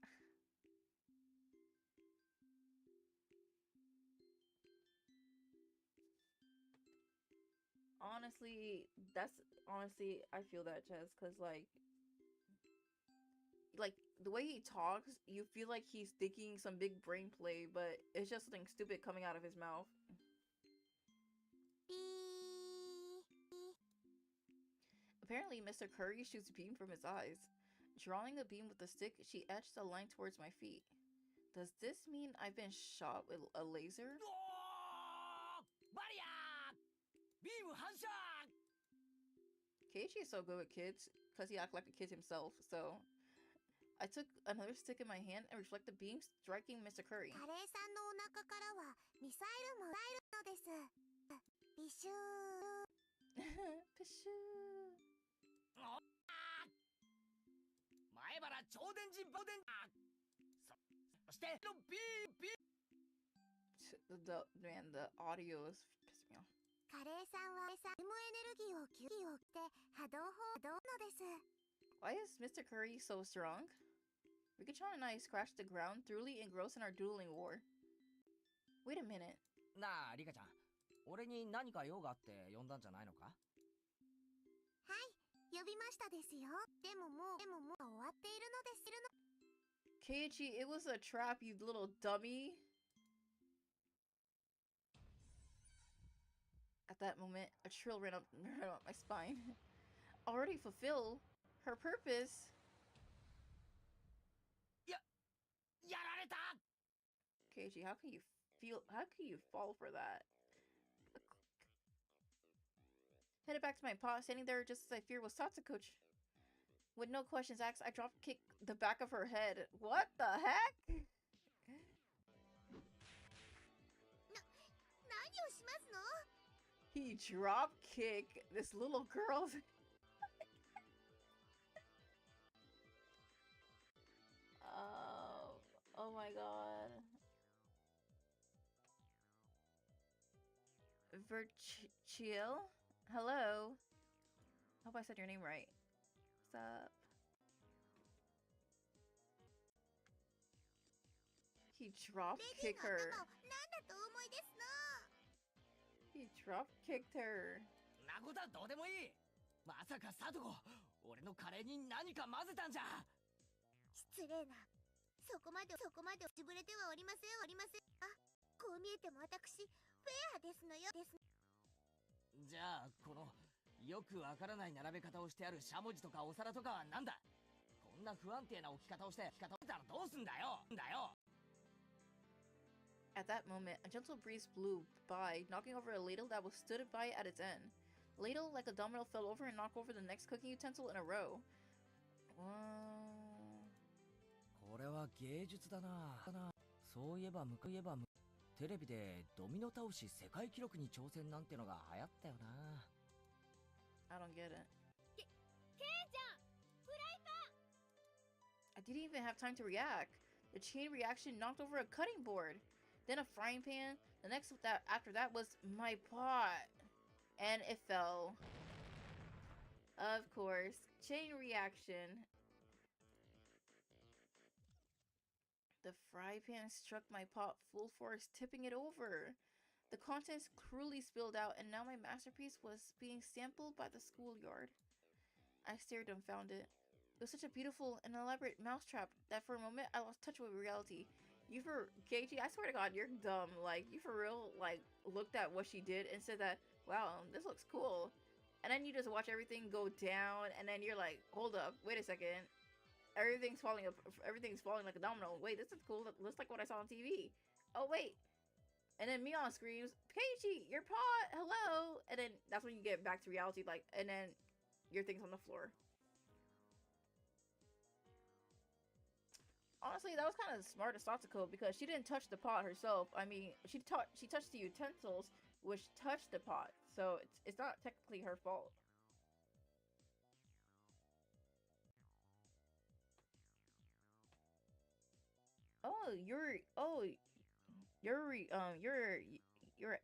Honestly, I feel that, Chess, because, like, the way he talks, you feel like he's thinking some big brain play, but it's just something stupid coming out of his mouth. Apparently, Mr. Curry shoots beam from his eyes. Drawing a beam with the stick, she etched a line towards my feet. Does this mean I've been shot with a laser? Keiichi is so good with kids, because he acts like a kid himself, so... I took another stick in my hand and reflected the beam, striking Mr. Curry. カレーさんのお腹からはミサイルも入るのです。ビシュー。ピシュー。前原超電磁爆電。そしてthe audio is pissing me off. カレーさんはエムエネルギーを吸って波動砲のです。Why is Mr. Curry so strong? Rika-chan and I scratched the ground thoroughly engrossed in our dueling war. Wait a minute. なあリカちゃん、俺に何か用があって呼んだんじゃないのか？はい、呼びましたですよ。でももう終わっているのです。Keiichi, it was a trap, you little dummy. At that moment, a chill ran up my spine. Already fulfilled her purpose. やられた! Keiichi, how can you fall for that? Headed back to my pot, standing there just as I feared was Satsuko. With no questions asked, I drop kicked the back of her head. What the heck? He drop kicked this little girl's. Oh my god. Virchiel? Hello? Hope I said your name right. What's up? He drop kicked her. He drop kicked her. なことはどうでもいい。まさかサトコ、俺のカレーに何か混ぜたんじゃ。失礼な。そこまで潰れてはおりません。あ、こう見えても私フェアですのよ。じゃあこのよくわからない並べ方をしてあるしゃもじとかお皿とかはなんだ。こんな不安定な置き方をしたらどうすんだよ。At that moment, a gentle breeze blew by, knocking over a ladle that was stood by at its end. The ladle, like a domino, fell over and knocked over the next cooking utensil in a row. これは芸術だな。そういえばテレビでドミノ倒し世界記録に挑戦なんてのが流行ったよな。I don't get it. ケイちゃん、フライパン! I didn't even have time to react. The chain reaction knocked over a cutting board. Then a frying pan. The next after that was my pot. And it fell. Of course. Chain reaction. The fry pan struck my pot full force, tipping it over. The contents cruelly spilled out, and now my masterpiece was being sampled by the schoolyard. I stared dumbfounded. It was such a beautiful and elaborate mousetrap that for a moment I lost touch with reality. Keiichi, I swear to God, you're dumb. Like, you for real, like, looked at what she did and said that, wow, this looks cool. And then you just watch everything go down, and then you're like, hold up, wait a second. Everything's falling like a domino. Wait, this is cool. Looks like what I saw on TV. Oh, wait. And then Mion screams, Keiichi, your pot, hello. And then that's when you get back to reality, like, and then your thing's on the floor. Honestly, that was kind of smart of Satsuko because she didn't touch the pot herself. I mean, she touched the utensils, which touched the pot, so it's not technically her fault. You're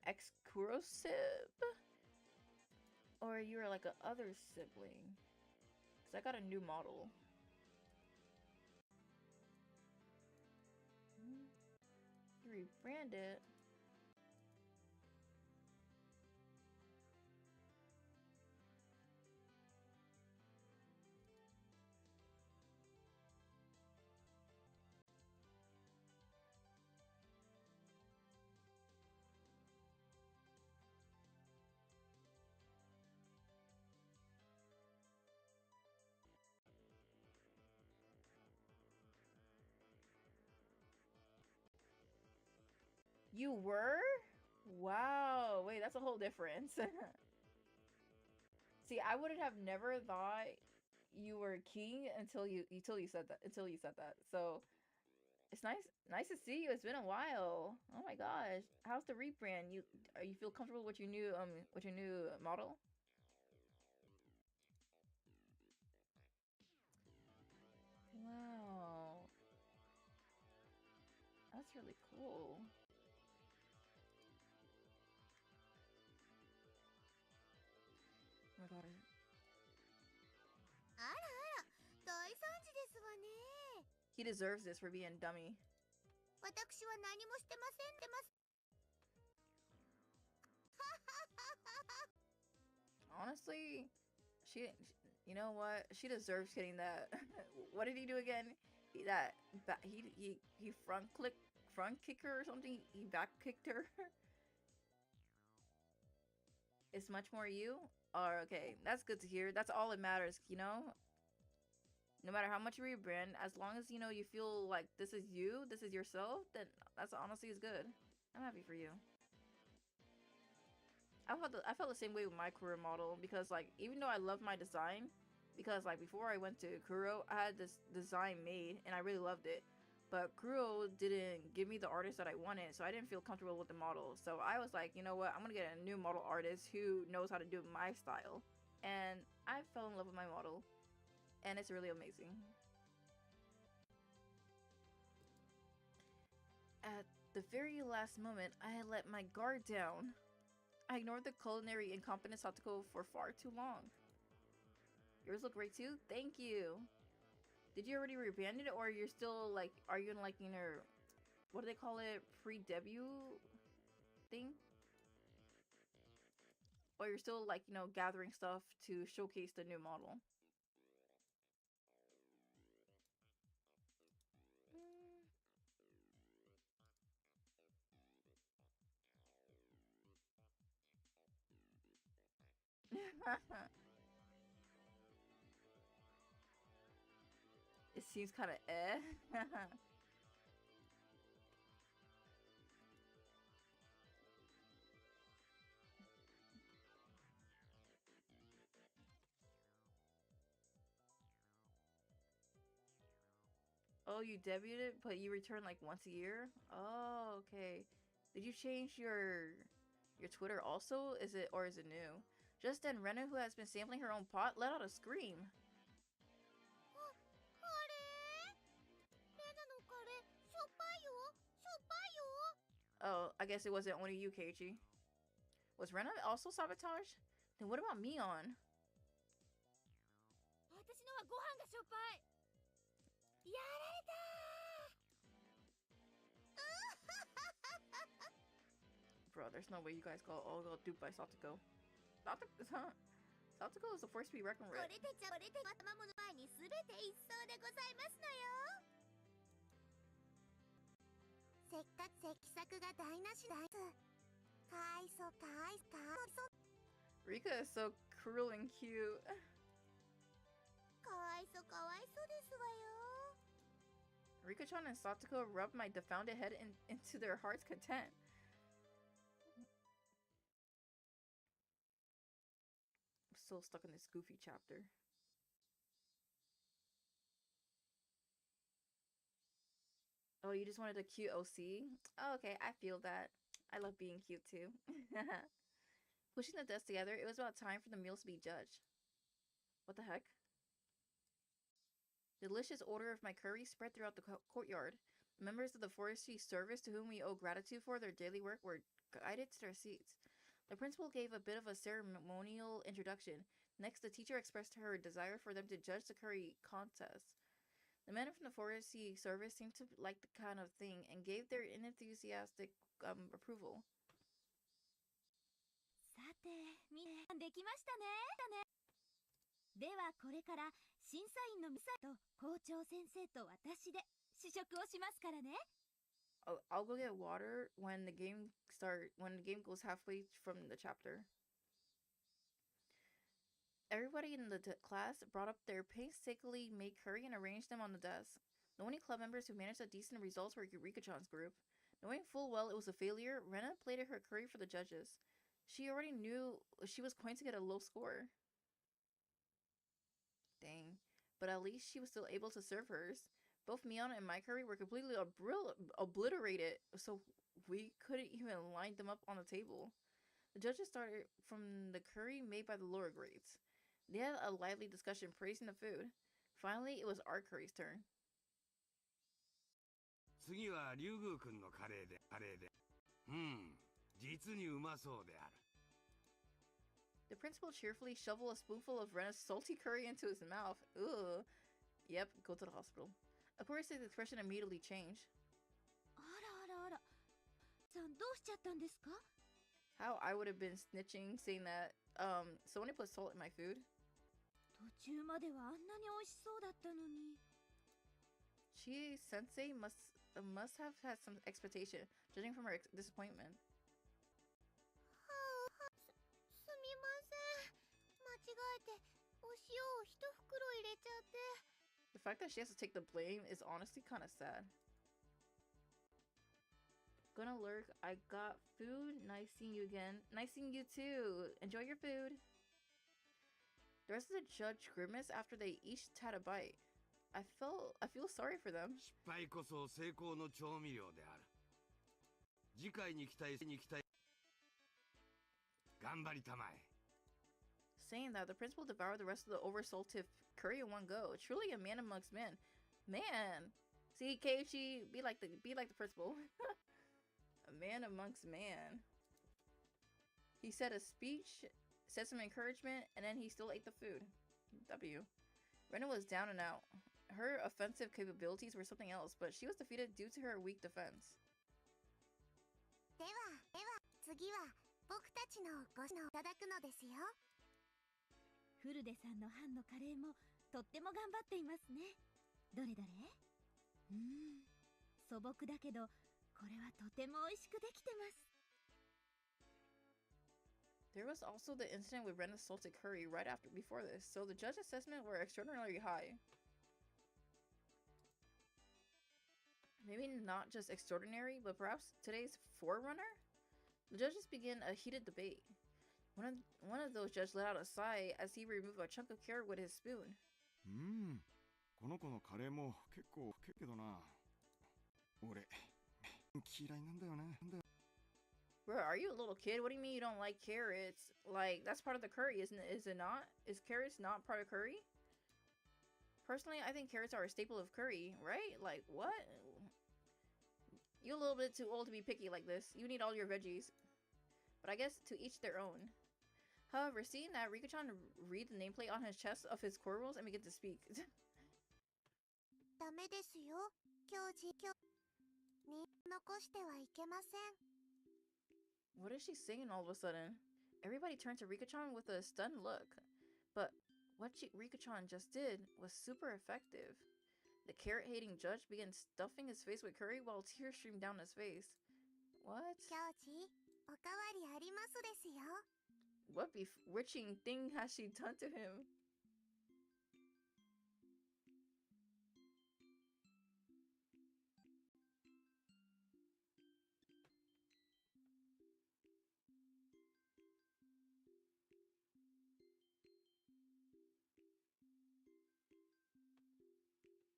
exclusive, or you're like a other sibling? 'Cause I got a new model. You rebranded. You were? Wow. Wait, that's a whole difference. See, I would have never thought you were king until you said that. So it's nice to see you. It's been a while. Oh my gosh. How's the rebrand? You feel comfortable with your new model? Wow. That's really cool. Oh my god. He deserves this for being dummy. 私は何もしてませんってます。Honestly, you know what? She deserves getting that. What did he do again? He front kicked her or something. He back kicked her. It's much more you. Oh, okay, that's good to hear. That's all that matters, you know. No matter how much you rebrand, as long as you know you feel like this is you, this is yourself, then that's honestly is good. I'm happy for you. I felt the same way with my career model because like even though I love my design, because like before I went to Kuro, I had this design made and I really loved it. But Kuro didn't give me the artist that I wanted, so I didn't feel comfortable with the model. So I was like, you know what, I'm gonna get a new model artist who knows how to do my style. And I fell in love with my model. And it's really amazing. At the very last moment, I had let my guard down. I ignored the culinary incompetence Satoko for far too long. Yours look great too? Thank you. Did you already rebrand it, or you're still like, are you in like, you know, what do they call it, pre-debut thing? Or you're still like, you know, gathering stuff to showcase the new model? It seems kind of eh. Oh, you debuted, but you return like once a year? Oh, okay. Did you change your Twitter also? Is it new? Just then, Rena, who has been sampling her own pot, let out a scream. Oh, I guess it wasn't only you, Keiichi. Was Rena also sabotaged? Then what about Mion? Bro, there's no way you guys all got duped by Satoko. Satoko is the force to be reckoned with. Rika is so cruel and cute. Rika-chan and Satoko rubbed my defounded head into their heart's content. I'm still stuck in this goofy chapter. Oh, you just wanted a cute OC? Oh, okay, I feel that. I love being cute too. Pushing the desk together, it was about time for the meals to be judged. What the heck? The delicious odor of my curry spread throughout the courtyard. The members of the forestry service to whom we owe gratitude for their daily work were guided to their seats. The principal gave a bit of a ceremonial introduction. Next, the teacher expressed her desire for them to judge the curry contest. The men from the forestry service seemed to like the kind of thing and gave their enthusiastic approval. さて、できましたね。ではこれから審査員の皆さんと校長先生と私で試食をしますからね。I'll go get water when the game goes halfway from the chapter. Everybody in the class brought up their painstakingly made curry and arranged them on the desk. The only club members who managed a decent results were Eureka-chan's group. Knowing full well it was a failure, Rena plated her curry for the judges. She already knew she was going to get a low score. Dang. But at least she was still able to serve hers. Both Mion and my curry were completely obliterated, so we couldn't even line them up on the table. The judges started from the curry made by the lower grades. They had a lively discussion praising the food. Finally, it was our curry's turn. 次は竜宮君のカレーで。実にうまそうである。The principal cheerfully shoveled a spoonful of Rena's salty curry into his mouth. Ugh. Yep, go to the hospital. Of course, his expression immediately changed. あらあらあら。さんどうしちゃったんですか? How I would have been snitching, saying that, someone put salt in my food. 途中まではあんなに美味しそうだったのに。She sensei must have had some expectation, judging from her disappointment. すみません。間違えてお塩を一袋入れちゃって。The fact that she has to take the blame is honestly kind of sad. Gonna lurk. I got food. Nice seeing you again. Nice seeing you too. Enjoy your food. The rest of the judge grimace after they each had a bite. I feel sorry for them. 失敗こそ成功の調味料である。次回に期待頑張りたまえ。Saying that, the principal devoured the rest of the oversalted curry in one go. Truly a man amongst men. Man! See, Keiichi, be like the principal. A man amongst man. He said a speech, said some encouragement, and then he still ate the food. W. Rena was down and out. Her offensive capabilities were something else, but she was defeated due to her weak defense. では次は僕たちのご指導いただくのですよ。フルデさんの班のカレーもとっても頑張っていますね。どれどれ？素朴だけどこれはとても美味しくできてます。There was also the incident with Rena's salted curry right before this, so the judge assessment were extraordinarily high. Maybe not just extraordinary, but perhaps today's forerunner? The judges began a heated debate. One of those judges let out a sigh as he removed a chunk of carrot with his spoon. この子のカレーも結構けどな。俺嫌いなんだよね。Bro, are you a little kid? What do you mean you don't like carrots? Like, that's part of the curry, isn't it? Is it not? Is carrots not part of curry? Personally, I think carrots are a staple of curry, right? Like, what? You're a little bit too old to be picky like this. You need all your veggies. But I guess to each their own. However, seeing that, Rika-chan read the nameplate on his chest of his core rules and begin to speak. ダメですよ。今日に残してはいけません。 What is she saying all of a sudden? Everybody turned to Rika-chan with a stunned look. But what Rika-chan just did was super effective. The carrot-hating judge began stuffing his face with curry while tears streamed down his face. What? 教師、おかわりありますですよ。 What bewitching thing has she done to him?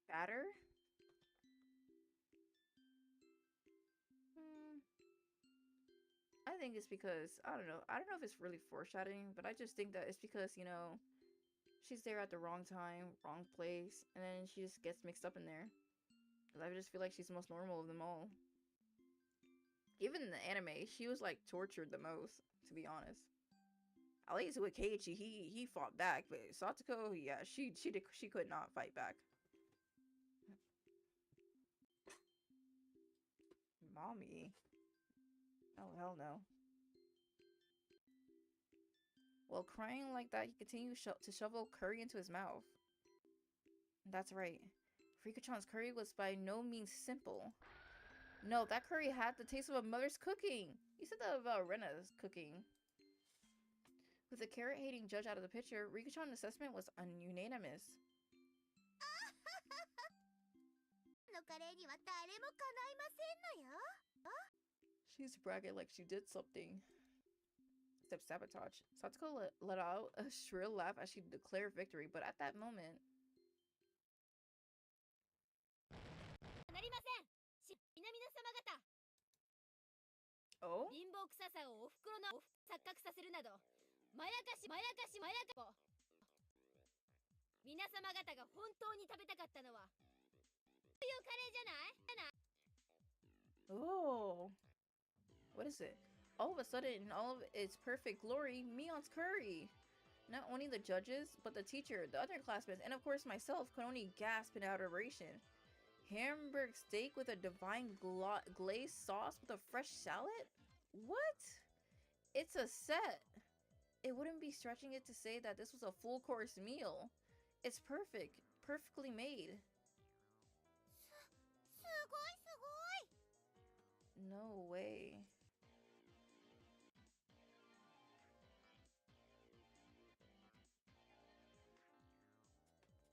Batter? I think it's because, I don't know if it's really foreshadowing, but I just think that it's because, you know, she's there at the wrong time, wrong place, and then she just gets mixed up in there. Because I just feel like she's the most normal of them all. Even in the anime, she was like tortured the most, to be honest. At least with Keiichi, he fought back, but Satoko, yeah, she could not fight back. Mommy. Oh, hell no. While crying like that, he continued to shovel curry into his mouth. That's right. Rika-chan's curry was by no means simple. No, that curry had the taste of a mother's cooking. You said that about Rena's cooking. With the carrot-hating judge out of the picture, Rika-chan's assessment was ununanimous. She's bragging like she did something. Except sabotage. Satoko let out a shrill laugh as she declared victory, but at that moment... Oh? 貧乏臭さをおふくろの錯覚させるなどまやかし皆様方が本当に食べたかったのはこういうカレーじゃない？ Oh. What is it? All of a sudden, in all of its perfect glory, Mion's curry. Not only the judges, but the teacher, the other classmates, and of course myself could only gasp in adoration. Hamburg steak with a divine glazed sauce with a fresh salad? What? It's a set. It wouldn't be stretching it to say that this was a full course meal. It's perfect. Perfectly made. No way.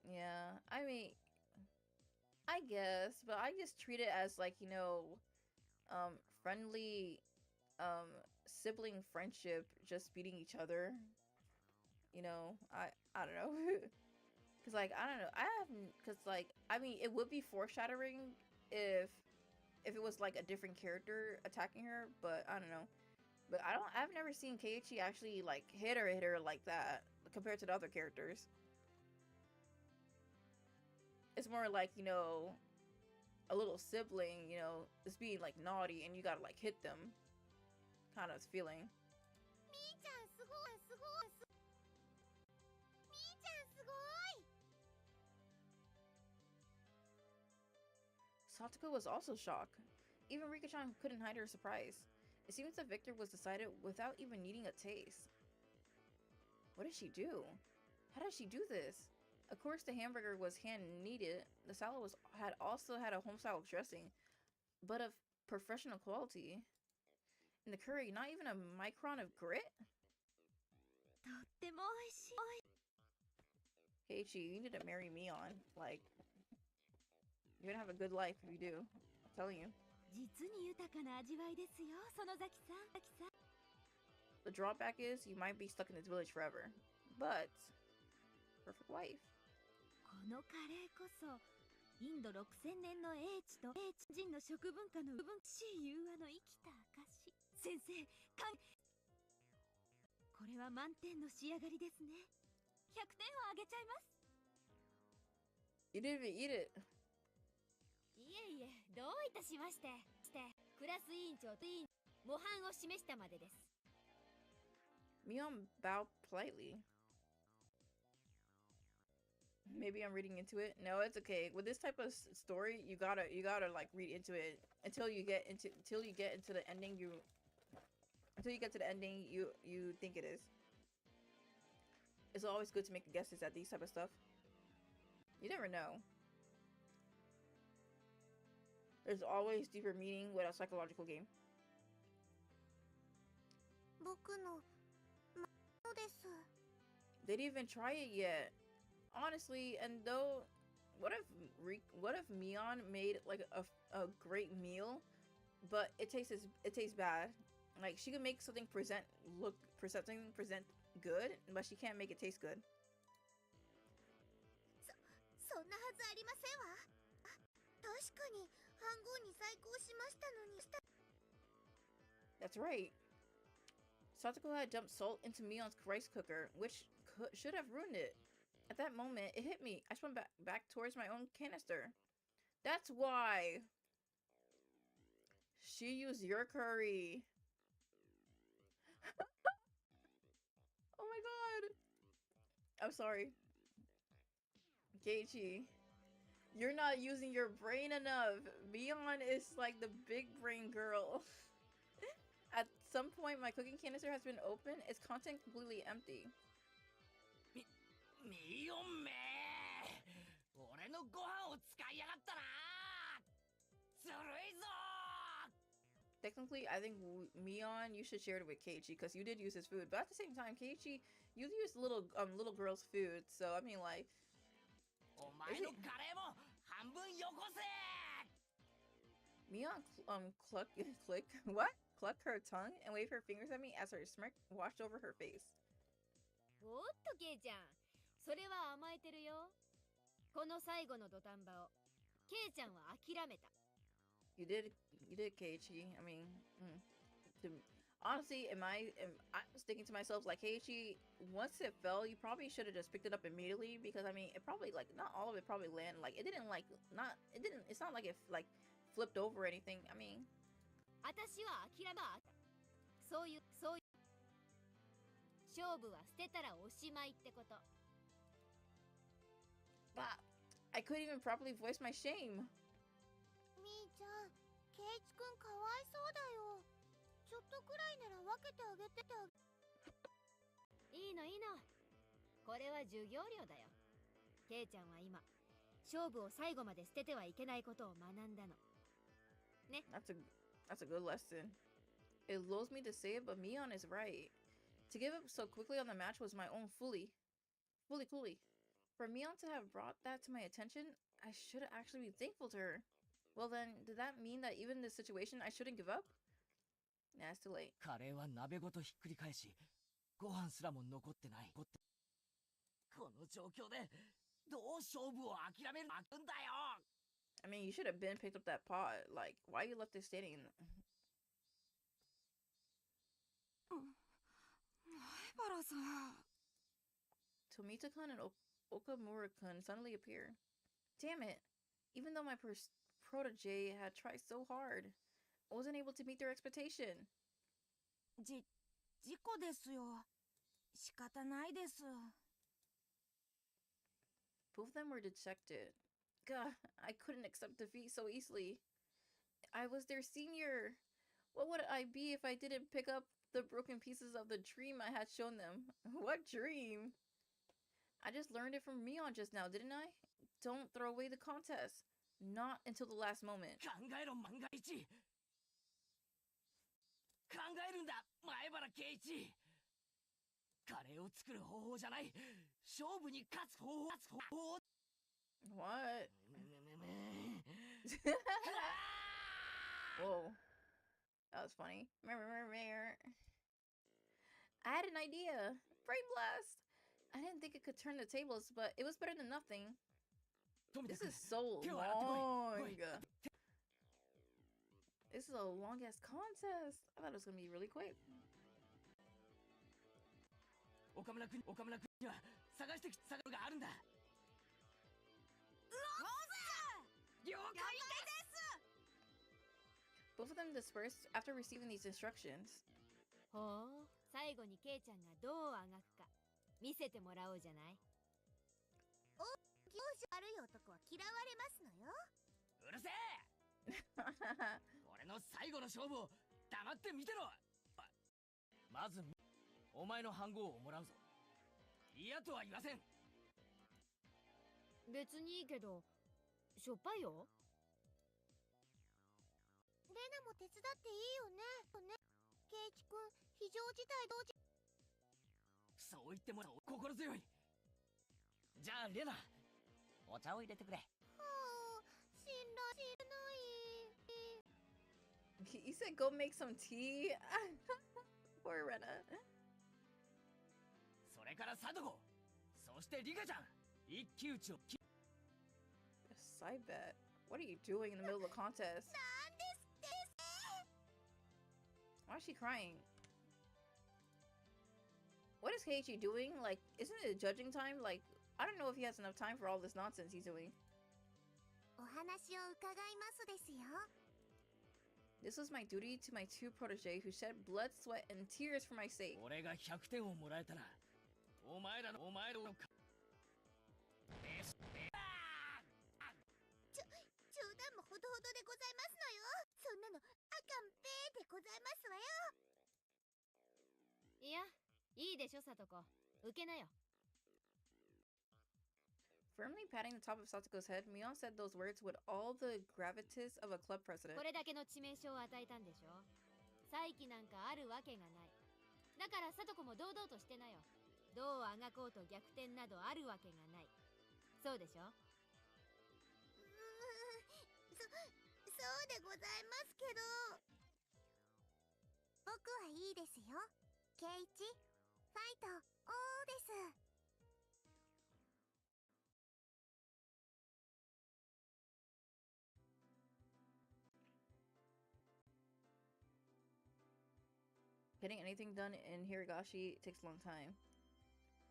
Yeah, I mean, I guess, but I just treat it as like, you know, friendly, sibling friendship, just beating each other. You know, I don't know. Cause like, I don't know, cause like, I mean, it would be foreshadowing if it was like a different character attacking her, but I don't know. But I've never seen Keiichi actually like hit her like that compared to the other characters. It's more like, you know, a little sibling, you know, is being like naughty and you gotta like hit them kind of feeling. Satoko was also shocked. Even Rika-chan couldn't hide her surprise. It seems the victor was decided without even needing a taste. What did she do? How did she do this? Of course, the hamburger was hand-kneaded. The salad also had a home-style dressing, but of professional quality. And the curry, not even a micron of grit? Keiichi, you need to marry Mion. Like, you're gonna have a good life if you do. I'm telling you. The drawback is you might be stuck in this village forever. But, perfect wife. このカレーこそインド6000年の英知と英知人の食文化のしい融和の生きた証。先生、これは満点の仕上がりですね。100点をあげちゃいます。You didn't even eat it. いえいえ、どういたしまして。クラス委員長と模範を示したまでです。Mion bowed politely. Maybe I'm reading into it. No, it's okay. With this type of story, you gotta like read into it until you get into the ending. Until you get to the ending, you think it is. It's always good to make guesses at these type of stuff. You never know. There's always deeper meaning with a psychological game. They didn't even try it yet. Honestly, and though, what if Mion made like a great meal, but it tastes bad? Like she could make something present good, but she can't make it taste good. That's right. Satoko had dumped salt into Mion's rice cooker, which should have ruined it. At that moment, it hit me. I spun back towards my own canister. That's why. She used your curry. Oh my god. I'm sorry. Keiichi, you're not using your brain enough. Mion is like the big brain girl. At some point, my cooking canister has been opened. Its content completely empty. Technically, I think Mion, you should share it with Keiichi because you did use his food. But at the same time, Keiichi, you used little girl's food. So I mean, like, Mion cluck her tongue and wave her fingers at me as her smirk washed over her face. おっとケイちゃん、それは甘えてるよ。この最後の土壇場をケイちゃんは諦めた。You did, Keiichi. I mean, honestly, I'm thinking to myself like, Keiichi, once it fell, you probably should have just picked it up immediately because I mean, it probably like not all of it probably landed. Like it didn't like It's not like it like flipped over or anything. I mean. 私は諦めた。そういう勝負は捨てたらおしまいってこと。But I couldn't even properly voice my shame. イチくんかわいそうだよ。ちょっとくらいなら分けてあげていいのいいの。これは授業料だよ。ケイちゃんは今勝負を最後まで捨ててはいけないことを学んだのね。 That's a good lesson. It lulls me to say it, but Mion is right. To give up so quickly on the match was my own fully. For Mion to have brought that to my attention, I should actually be thankful to her. Well then, did that mean that even in this situation I shouldn't give up? Nah, it's too late. カレーは鍋ごとひっくり返し、ご飯すらも残ってない。この状況でどう勝負を諦めるんだよ。 I mean, you should have been picked up that pot. Like, why you left it standing? Tomita-kun and Okamura-kun suddenly appear. Damn it! Even though my protege had tried so hard, I wasn't able to meet their expectation. 事故ですよ。仕方ないです。Both of them were dejected. Gah, I couldn't accept defeat so easily. I was their senior. What would I be if I didn't pick up the broken pieces of the dream I had shown them? What dream? I just learned it from Mion just now, didn't I? Don't throw away the contest. Not until the last moment. 考えろ万が一。考えるんだ前原圭一。カレーを作る方法じゃない。勝負に勝つ方法。 What? Whoa. That was funny. I had an idea. Brain blast. I didn't think it could turn the tables, but it was better than nothing. This is so long. This is a long-ass contest. I thought it was gonna be really quick. 岡村君には探してきたがあるんだ。了解です。 Both of them dispersed after receiving these instructions. ほう、最後にケイちゃんがどうあがくか見せてもらおうじゃない。お、教師悪い男は嫌われますのよ。うるせえ。俺の最後の勝負を黙って見てろ。まずお前の飯盒をもらうぞ。嫌とは言わせん。別にいいけど、しょっぱいよ。レナも手伝っていいよね。ケイチくん、非常事態同時。そう言ってもらおう。心強い。じゃあレナ、お茶を入れてくれ。はあ、信頼しない。You said go make some tea? Poor Rena. それからサドゴ、そしてリカちゃん、一騎打ちを。I bet. What are you doing in the middle of the contest? Why is she crying? What is Keiichi doing? Like, isn't it judging time? Like, I don't know if he has enough time for all this nonsense he's doing. お話を伺いますですよ。 This was my duty to my two protege who shed blood, sweat, and tears for my sake. 俺が100点をもらえたら、お前らの冗談もほどほどでございますのよ。そんなのあかんぺーでございますわよ。いや、いいでしょサトコ、受けなよ。Firmly patting the top of Satoko's head, Mion said those words with all the gravitas of a club president. これだけの致命傷を与えたんでしょ。再起なんかあるわけがない。だからサトコも堂々としてなよ。どうあがこうと逆転などあるわけがない。そうでしょ。そうでございますけど。僕はいいですよ。ケイチ、ファイト、おーです。Getting anything done in Higurashi takes a long time.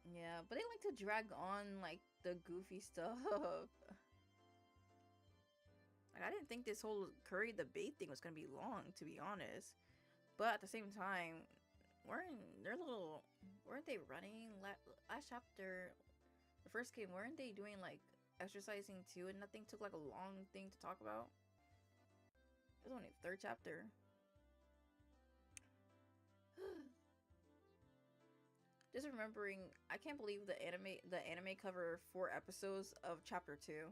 Yeah, but they like to drag on like the goofy stuff. Like, I didn't think this whole curry debate thing was gonna be long, to be honest. But at the same time, weren't they running last chapter? The first game, weren't they doing like exercising too, and nothing took like a long thing to talk about? It's only the third chapter. Just remembering, I can't believe the anime cover 4 episodes of chapter 2.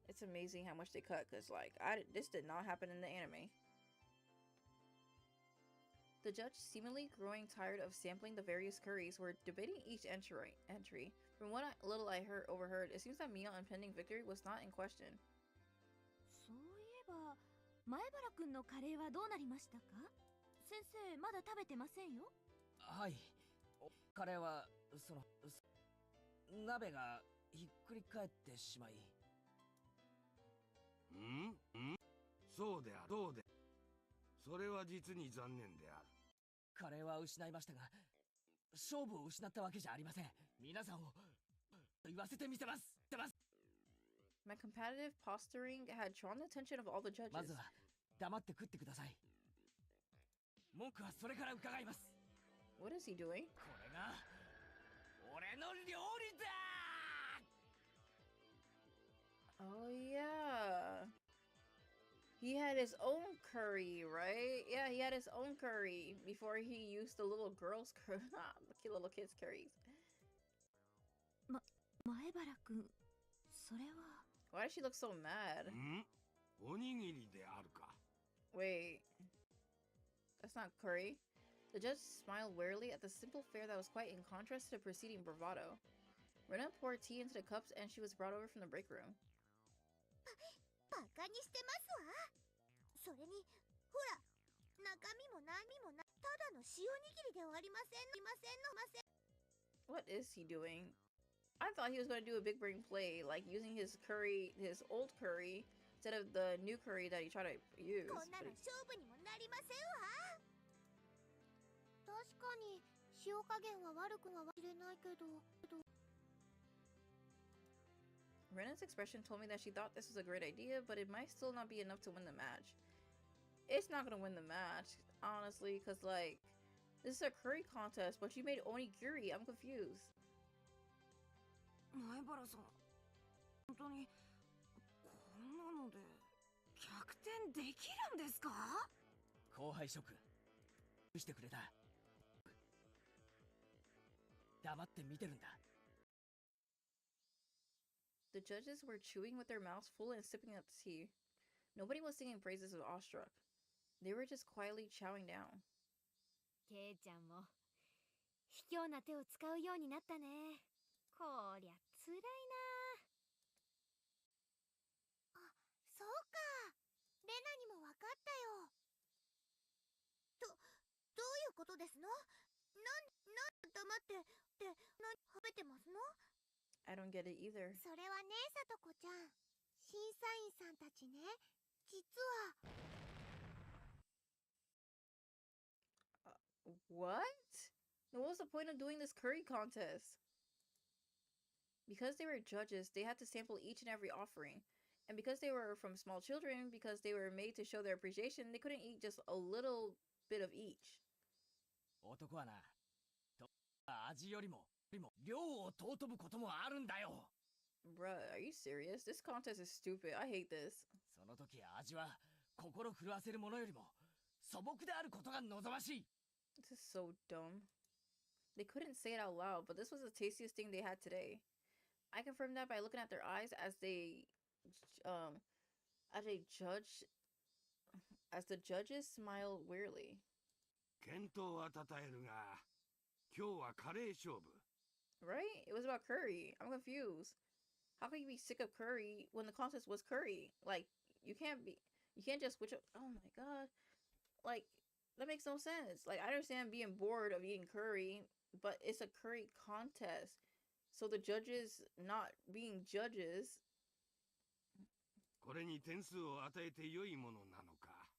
It's amazing how much they cut, because like this did not happen in the anime. The judge, seemingly growing tired of sampling the various curries, were debating each entry. From what little I overheard, it seems that Mion impending victory was not in question. そういえば、前原くんのカレーはどうなりましたか？先生、まだ食べてませんよ。はい。カレーは鍋がひっくり返ってしまい。そうである。そうで。それは実に残念である。カレーは失いましたが、勝負を失ったわけじゃありません。皆さんを言わせてみせます。My competitive posturing had drawn the attention of all the judges. まずは黙って食ってください。文句はそれから伺います。What is he doing? これが俺の料理だ。Oh yeah. He had his own curry, right? Yeah, he had his own curry before he used the little girl's curry. The little kid's curries. 前原くん、それは。Why does she look so mad? おにぎりであるか。Wait. That's not curry. The judge smiled wearily at the simple fare that was quite in contrast to the preceding bravado. Rena poured tea into the cups and she was brought over from the break room. バカにしてますわ。それにほら、中身も何もな、ただの塩にぎりではありません。What is he doing? I thought he was going to do a big brain play, like using his curry, his old curry, instead of the new curry that he tried to use. こんなの勝負にもなりませんわ。確かに塩加減は悪くはしれないけど。Rena's expression told me that she thought this was a great idea, but it might still not be enough to win the match. It's not gonna win the match, honestly, because, like, this is a curry contest, but you made onigiri. I'm confused. 前原さん、本当にこんなので逆転できるんですか？後輩諸君、許してくれた。黙って見てるんだ。The judges were chewing with their mouths full and sipping at the tea. Nobody was singing praises of awestruck. They were just quietly chowing down. ケイちゃんも卑怯な手を使うようになったね。こりゃつらいな。あ、そうか。レナにもわかったよ。どういうことですの？黙って食べてますの？ I don't get it either. それはね、さとこちゃん。審査員さんたちね、実は。What? What was the point of doing this curry contest? Because they were judges, they had to sample each and every offering. And because they were from small children, because they were made to show their appreciation, they couldn't eat just a little bit of each. 男はな、味よりも量を尊ぶこともあるんだよ。Bruh, are you serious? This contest is stupid. I hate this. その時味は心震わせるものよりも素朴であることが望ましい。This is so dumb. They couldn't say it out loud, but this was the tastiest thing they had today. I confirmed that by looking at their eyes as the judges smiled wearily. 健闘はたたえるが、今日はカレー勝負。Right? It was about curry. I'm confused. How can you be sick of curry when the contest was curry? Like, you can't just switch up. Oh my god. Like, that makes no sense. Like, I understand being bored of eating curry, but it's a curry contest. So the judges not being judges. これに点数を与えて良いものなのか。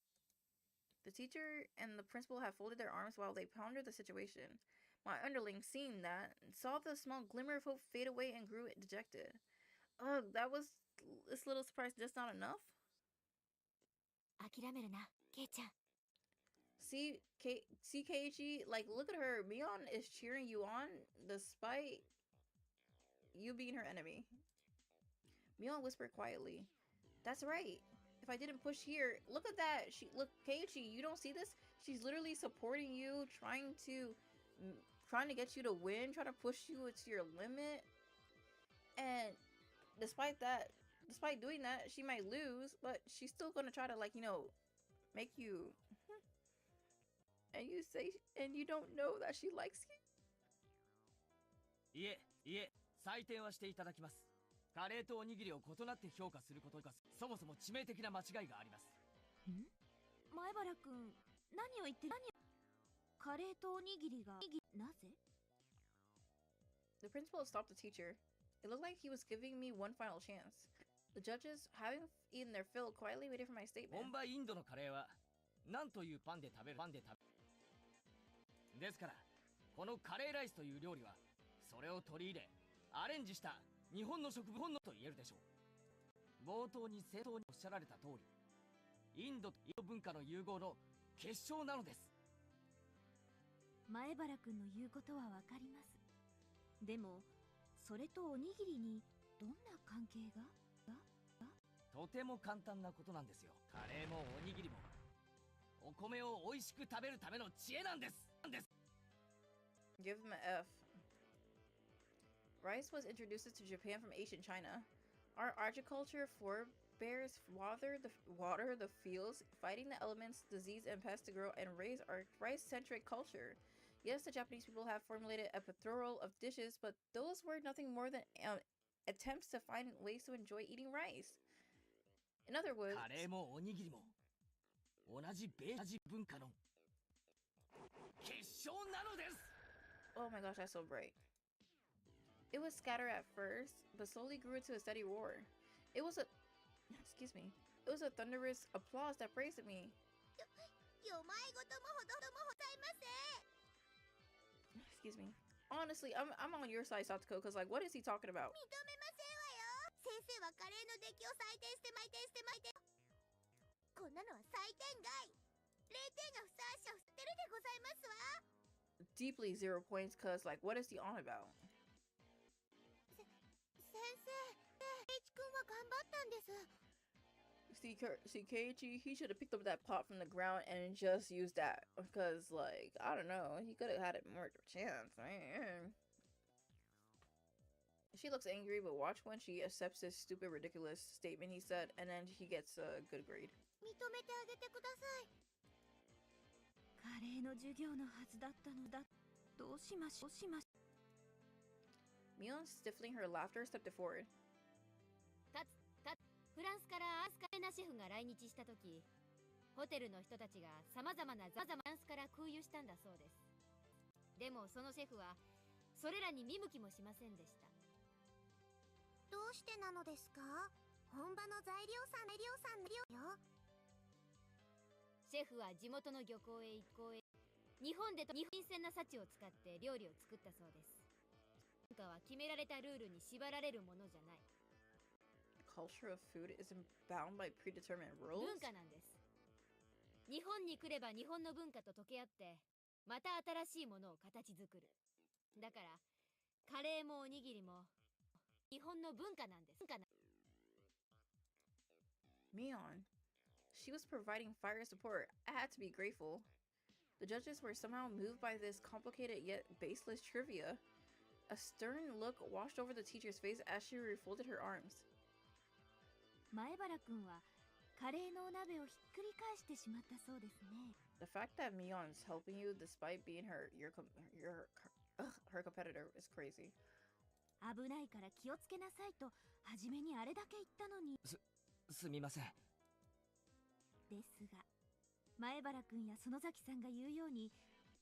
The teacher and the principal had folded their arms while they pondered the situation. My underling, seeing that, saw the small glimmer of hope fade away and grew dejected. Ugh, that was this little surprise just not enough? 諦めるな、ケイちゃん。See, Keiichi, like, look at her. Mion is cheering you on despite you being her enemy. Mion whispered quietly. That's right. If I didn't push here, look at that. Look, Keiichi, you don't see this? She's literally supporting you, trying to get you to win, trying to push you to your limit. And despite doing that, she might lose, but she's still gonna try to, like, make you. And you don't know that she likes you? いえ、採点はしていただきます。カレーとおにぎりを異なって評価することがそもそも致命的な間違いがあります。前原くん、何を言ってる？カレーとおにぎりがなぜ？ The principal stopped the teacher. It looked like he was giving me one final chance. The judges, having eaten their fill, quietly waited for my statement. 本場インドのカレーは何というパンで食べるですから、このカレーライスという料理はそれを取り入れアレンジした日本の食文と言えるでしょう。冒頭におっしゃられた通り、インドと文化の融合の結晶なのです。前原くんの言うことはわかります。でもそれとおにぎりにどんな関係が？とても簡単なことなんですよ。カレーもおにぎりもお米を美味しく食べるための知恵なんです。Give him an F. Rice was introduced to Japan from ancient China. Our agriculture forebears water the fields, fighting the elements, disease, and pests to grow and raise our rice-centric culture. Yes, the Japanese people have formulated a plethora of dishes, but those were nothing more than attempts to find ways to enjoy eating rice. In other words, カレーもおにぎりも同じ文化の結晶なのです。Oh my gosh, that's so bright. It was scattered at first, but slowly grew into a steady roar. It was a thunderous applause that praised me. Excuse me. Honestly, I'm on your side, Satoko, because, like, what is he talking about? Deeply 0 points, cause, like, what is he on about? See, Keiichi, he should have picked up that pot from the ground and just used that, because, like, I don't know, he could have had it more chance. She looks angry, but watch when she accepts this stupid, ridiculous statement he said, and then he gets a good grade. カレーの授業のはずだったのだ。どうしましょう。Mion, stifling her laughter, stepped forward. フランスからアスカレナシェフが来日した時、ホテルの人たちが様々なフランスから空輸したんだそうです。でもそのシェフはそれらに見向きもしませんでした。どうしてなのですか？本場の材料さんよ。シェフは地元の漁港へ日本で新鮮な幸を使って料理を作ったそうです。文化は決められたルールに縛られるものじゃない。Culture of food isn't bound by predetermined rules? 文化なんです。日本に来れば日本の文化と溶け合って、また新しいものを形作る。だから、カレーもおにぎりも日本の文化なんです。Mion. She was providing fire support. I had to be grateful. The judges were somehow moved by this complicated yet baseless trivia. A stern look washed over the teacher's face as she refolded her arms. 前原くんはカレーのお鍋をひっくり返してしまったそうですね。The fact that Mion's helping you despite being her competitor is crazy. 危ないから気をつけなさいと初めにあれだけ言ったのに。すみません。ですが、前原くんや園崎さんが言うように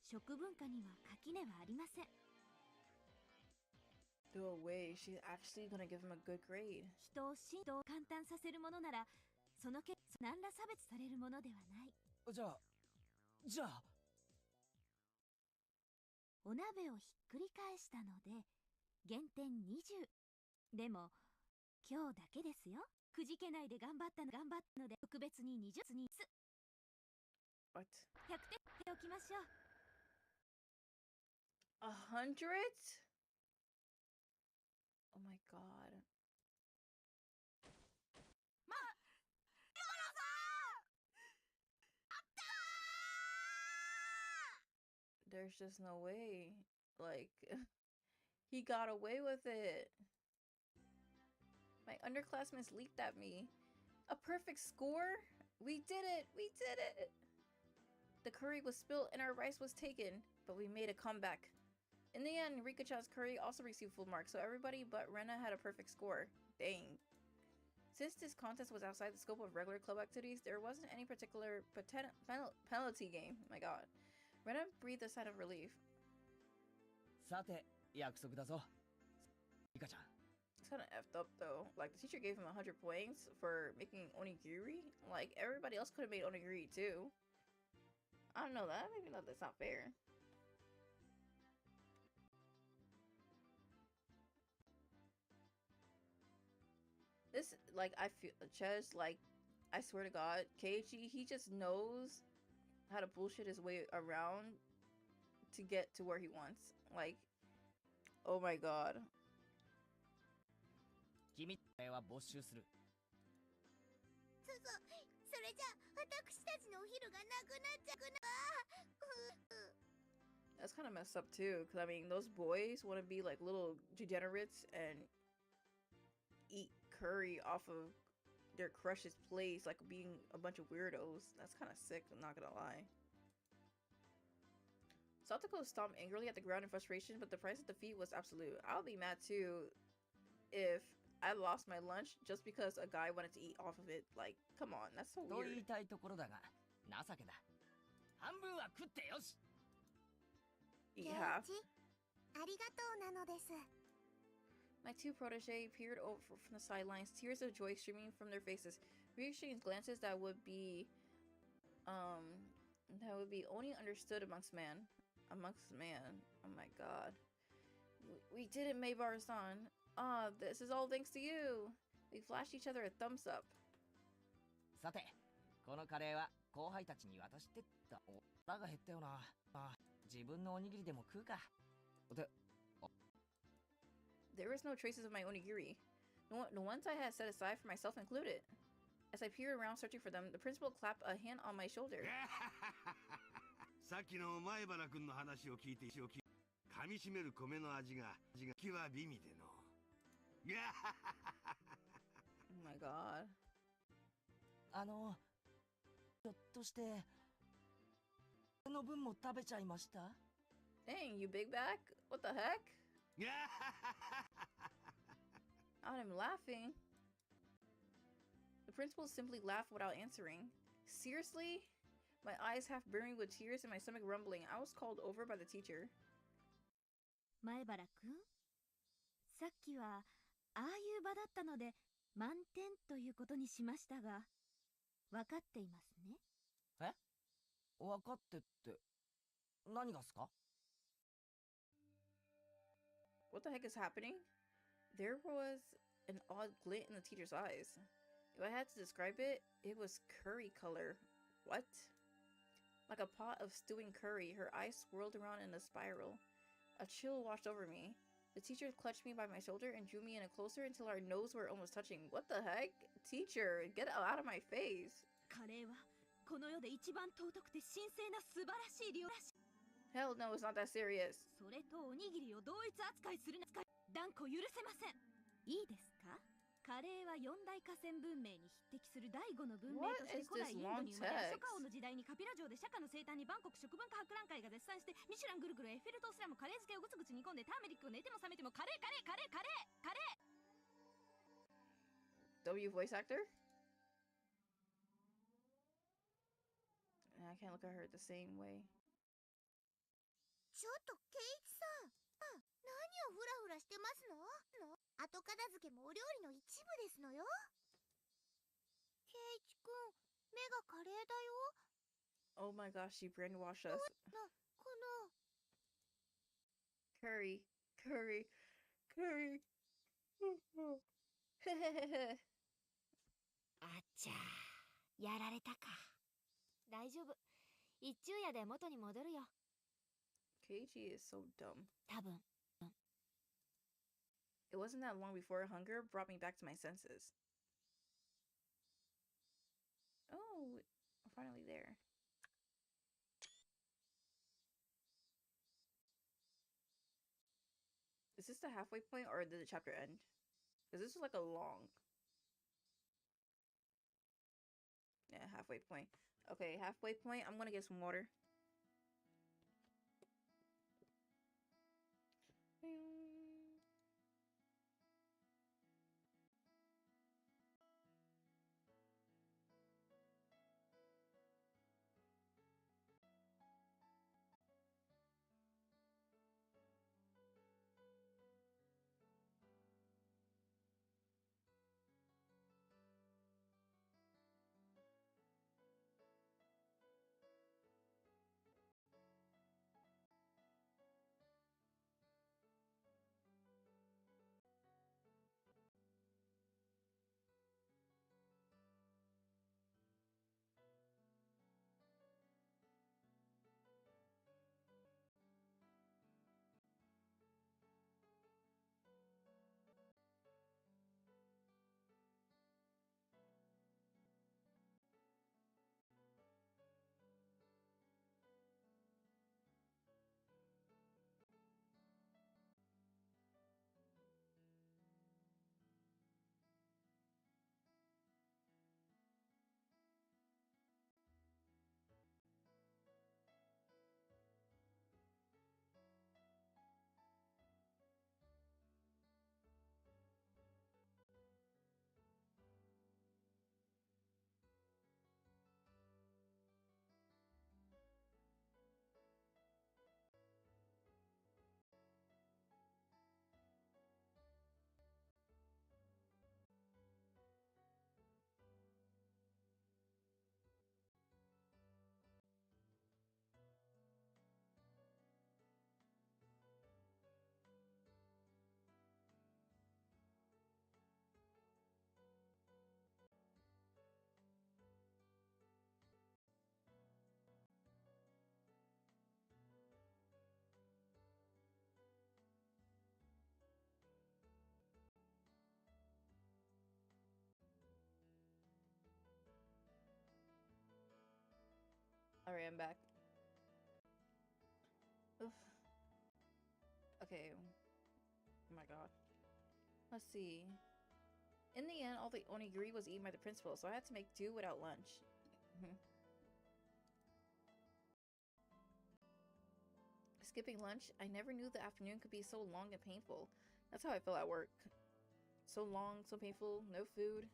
食文化には垣根はありません。No way, she's actually gonna give him a good grade. 人を簡単させるものなら、その結果何ら差別されるものではない。じゃあ。お鍋をひっくり返したので、減点20。でも、今日だけですよ。くじけないで頑張ったので、特別に20に100 What? 点しておきましょう。100? Oh my god. There's just no way. Like, he got away with it. My underclassmen leaped at me. A perfect score? We did it! We did it! The curry was spilled and our rice was taken, but we made a comeback. In the end, Rika-chan's curry also received full marks, so everybody but Rena had a perfect score. Dang. Since this contest was outside the scope of regular club activities, there wasn't any particular penalty game. Oh my god. Rena breathed a sigh of relief. さて、約束だぞ。リカちゃん。 It's kind of effed up though. Like, the teacher gave him 100 points for making onigiri. Like, everybody else could have made onigiri too. I don't know, that maybe that's not fair. This, like, I feel, Ches, like, I swear to God, Keiichi, he just knows how to bullshit his way around to get to where he wants. Like, oh my god. 君は没収する。それじゃ私たちのお昼がなくなっちゃうな。That's kind of messed up too, because I mean, those boys want to be like little degenerates and eat curry off of their crush's plates, like being a bunch of weirdos. That's kind of sick, I'm not gonna lie. Satoko stomped angrily at the ground in frustration, but the price of defeat was absolute. I'll be mad too if I lost my lunch just because a guy wanted to eat off of it. Like, come on, that's so と weird. 言いたいところだが、情けだ。半分は食ってよし。 Eat half. ありがとうなのです。 My two protege peered over from the sidelines, tears of joy streaming from their faces. We exchanged glances that would be only understood amongst man. Amongst man. Oh my god. We did it, Maebara-san. Ah, this is all thanks to you. We flashed each other a thumbs up. さて、このカレーは後輩たちに渡してったお腹が減ったよな。あ、自分のおにぎりでも食うか。で、 There was no traces of my onigiri. The ones I had set aside for myself included. As I peered around searching for them, the principal clapped a hand on my shoulder. さっきの前原君の話を聞いて噛み締める米の味が際美味での。Oh my god. ひょっとして俺の分も食べちゃいました？ Dang, you big back? What the heck? I'm laughing. The principal simply laughed without answering. Seriously? My eyes half burning with tears and my stomach rumbling. I was called over by the teacher. 前原くん、さっきはああいう場だったので満点ということにしましたが、分かっていますね。え？分かってって何がっすか？ What the heck is happening? There was an odd glint in the teacher's eyes. If I had to describe it, it was curry color. What? Like a pot of stewing curry, her eyes swirled around in a spiral. A chill washed over me. The teacher clutched me by my shoulder and drew me in closer until our noses were almost touching. What the heck? Teacher, get out of my face. カレーはこの世で一番尊くて神聖な素晴らしい料理。 Hell no, it's not that serious. それとおにぎりを同一扱いするな。断固許せません。いいですか？カレーは四大河川文明に匹敵する第五の文明として古代インドに生まれ、初夏王の時代にカピラ城で釈迦の生誕に万国食文化博覧会が絶賛して、ミシュランぐるぐるエッフェル塔すらもカレー漬けをぐつぐつ煮込んで、ターメリックを寝ても覚めてもカレーカレーカレーカレーカレー。 W voice actor? I can't look at her the same way. ちょっとケイチさん、何をフラフラしてますの？後片付けもお料理の一部ですのよ。ケイチくん、目がカレーだよ。 Oh my gosh, she brainwashed us. この Curry, curry, curry. あっちゃー、やられたか。大丈夫。一昼夜で元に戻るよ。 Keiichi is so dumb. 多分。 It wasn't that long before hunger brought me back to my senses. Oh, we're finally there. Is this the halfway point or did the chapter end? Because this is like a long. Yeah, halfway point. Okay, halfway point. I'm gonna get some water. Alright, I'm back. Oof. Okay. Oh my god. Let's see. In the end, all the onigiri was eaten by the principal, so I had to make do without lunch. Skipping lunch, I never knew the afternoon could be so long and painful. That's how I felt at work. So long, so painful, no food.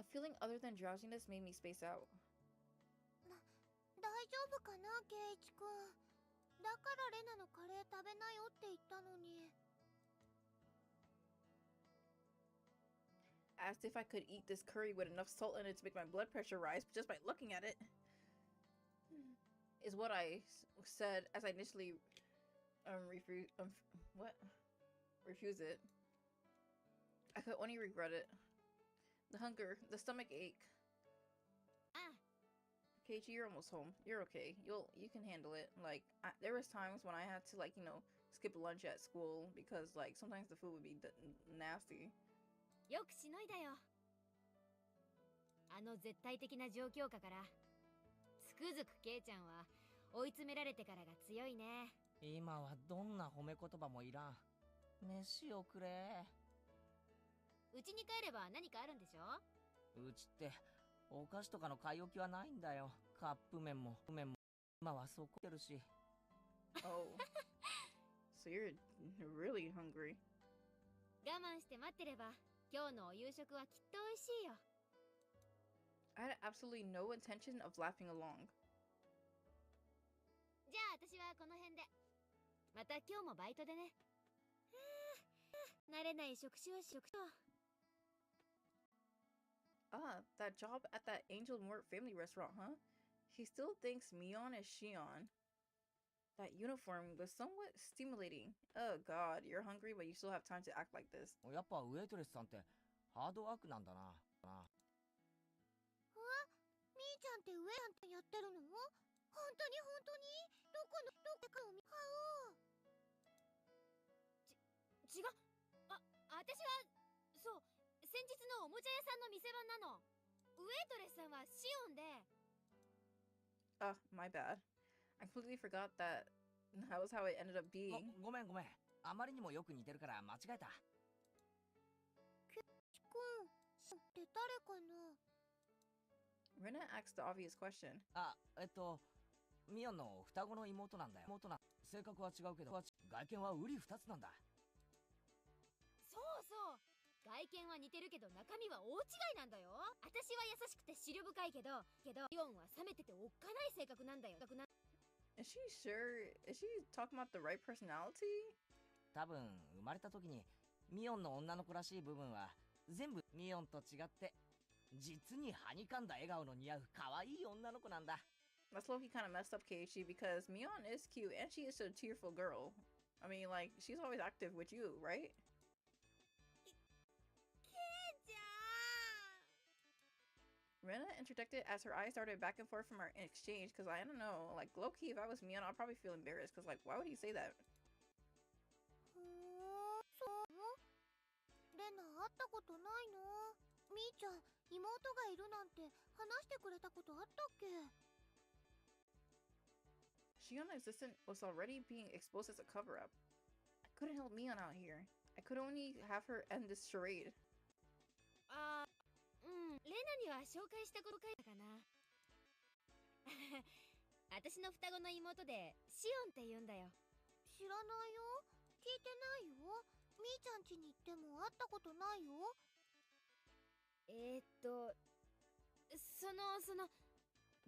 A feeling other than drowsiness made me space out. 大丈夫かな、ケイイチ君。だからレナのカレー食べなよって言ったのに。Asked if I could eat this curry with enough salt in it to make my blood pressure rise just by looking at it. Is what I said as I initially refuse it. I could only regret it. The hunger, the stomach ache. Keiichi, you're almost home. You're okay. You can handle it. Like, there was times when I had to, like, you know, skip lunch at school because, like, sometimes the food would be nasty. よくしのいだよ。あの絶対的な状況下からつくづくケイちゃんは追い詰められてからが強いね。今はどんな褒め言葉もいらん。飯をくれ。うちに帰れば何かあるんでしょ？うちってお菓子とかの買い置きはないんだよ。カップ麺も今はそこてるし。Oh, so you're really hungry. 我慢して待ってれば今日のお夕食はきっと美味しいよ。I had absolutely no intention of laughing along. じゃあ私はこの辺で。また今日もバイトでね。慣れない職種は職種。Ah, that job at that Angel Mort family restaurant, huh? He still thinks Mion is Shion. That uniform was somewhat stimulating. Oh god, you're hungry but you still have time to act like this. やっぱウェイトレスさんってハードワークなんだな。みーちゃんって上やんってやってるの？本当にどこかを買おう。違う。私はそう先日のおもちゃ屋さんの店番なの。ウェイトレスさんはシオンで。My bad. I completely forgot that That was how it ended up being. ごめん。あまりにもよく似てるから間違えた。ケイチ君って誰かな？ Rena asked the obvious question. ミオンの双子の妹なんだよ。性格は違うけど、外見は瓜二つなんだ。そう。外見は似てるけど中身は大違いなんだよ。私は優しくて思慮深いけどミオンは冷めてておっかない性格なんだよ。Is she sure? Is she talking about the right personality? 多分生まれた時にミオンの女の子らしい部分は全部ミオンと違って実にはにかんだ笑顔の似合う可愛い女の子なんだ。That's low-key kind of messed up, Keiichi, because Mion is cute and she is a tearful girl. I mean, like, she's always active with you, right? Rena interjected as her eyes darted back and forth from our exchange, because I don't know, like, low-key, if I was Mion, I'd probably feel embarrassed, because, like, why would he say that? レナ会ったことないの？みーちゃん、妹がいるなんて話してくれたことあったっけ？ Shion's existence was already being exposed as a cover-up. I couldn't help Mion out here. I could only have her end this charade. レナには紹介したことかな。私の双子の妹でシオンって言うんだよ。知らないよ。聞いてないよ。みーちゃん家に行っても会ったことないよ。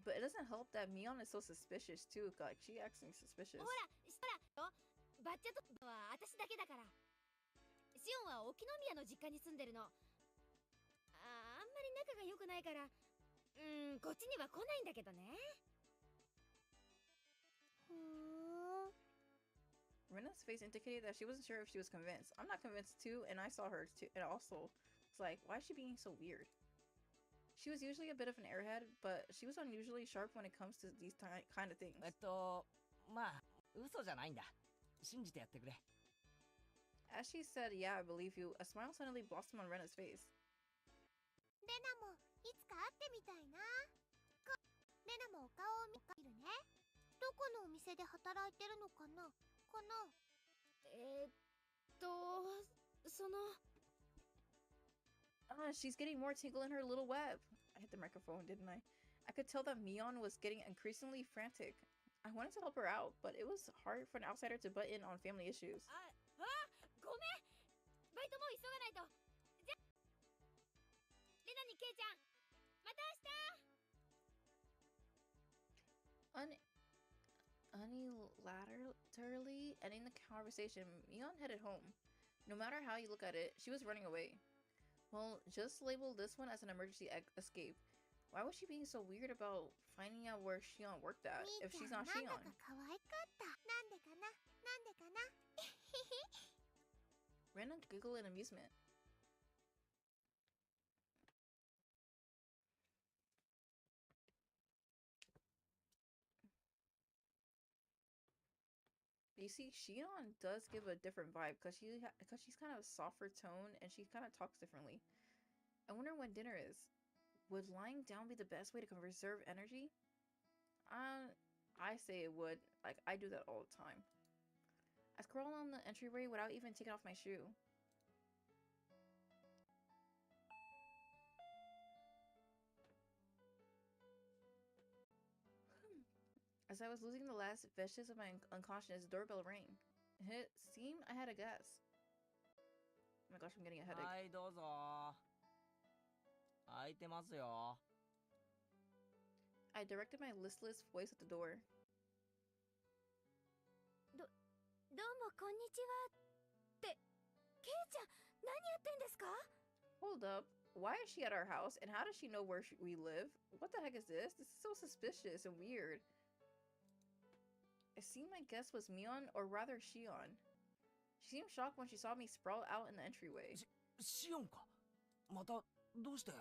But it doesn't help that Mion is so suspicious too. Like, she acting suspicious. ほら、バッチャとは私だけだから。シオンは沖宮の実家に住んでるの。あんまり仲が良くないから、こっちには来ないんだけどね。Rena's face indicated that she wasn't sure if she was convinced. I'm not convinced too, and I saw her too. And also, it's like, why is she being so weird? She was usually a bit of an airhead, but she was unusually sharp when it comes to these kind of things. まあ、嘘じゃないんだ。信じてやってくれ。As she said, yeah, I believe you, a smile suddenly blossomed on Rena's face. レナもいつか会ってみたいな。レナもお顔を見るね。どこのお店で働いてるのかな？She's getting more tingle in her little web. I hit the microphone, didn't I? I could tell that Mion was getting increasingly frantic. I wanted to help her out, but it was hard for an outsider to butt in on family issues. ごめん。バイトも急がないと。じゃ、レナにケイちゃん、また明日。Unilaterally ending the conversation, Mion headed home. No matter how you look at it, she was running away. Well, just label this one as an emergency escape. Why was she being so weird about finding out where Shion worked at if she's not Shion? Rena giggled in amusement. You see, Shion does give a different vibe because she's kind of softer tone and she kind of talks differently. I wonder when dinner is. Would lying down be the best way to conserve energy? I say it would. Like, I do that all the time. I scroll on the entryway without even taking off my shoe. As I was losing the last vestiges of my unconsciousness, the doorbell rang. It seemed I had a guess. Oh my gosh, I'm getting a headache. はい、どうぞ。開いてますよ。I directed my listless voice at the door. どうもこんにちは。って、ケイちゃん、何やってんですか？ Hold up. Why is she at our house, and how does she know where we live? What the heck is this? This is so suspicious and weird. It seemed my guess was Mion, or rather Shion. She seemed shocked when she saw me sprawl out in the entryway. シオンか。またどうして？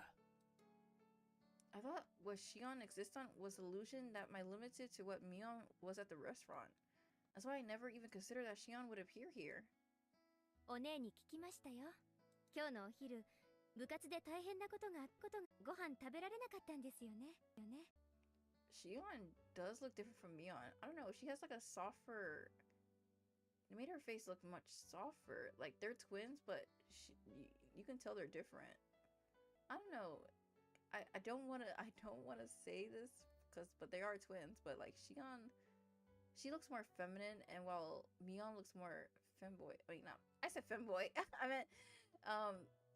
I thought what Shion existed was illusion that might limited to what Mion was at the restaurant. That's why I never even considered that Shion would appear here. お姉に聞きましたよ。今日のお昼、部活で大変なことがご飯食べられなかったんですよね。Shion does look different from Mion. I don't know. She has like a softer. It made her face look much softer. Like they're twins, but you can tell they're different. I don't know. I don't wanna say this but they are twins. But like Shion, she looks more feminine, and while Mion looks more femboy. I mean, no, I said femboy. I meant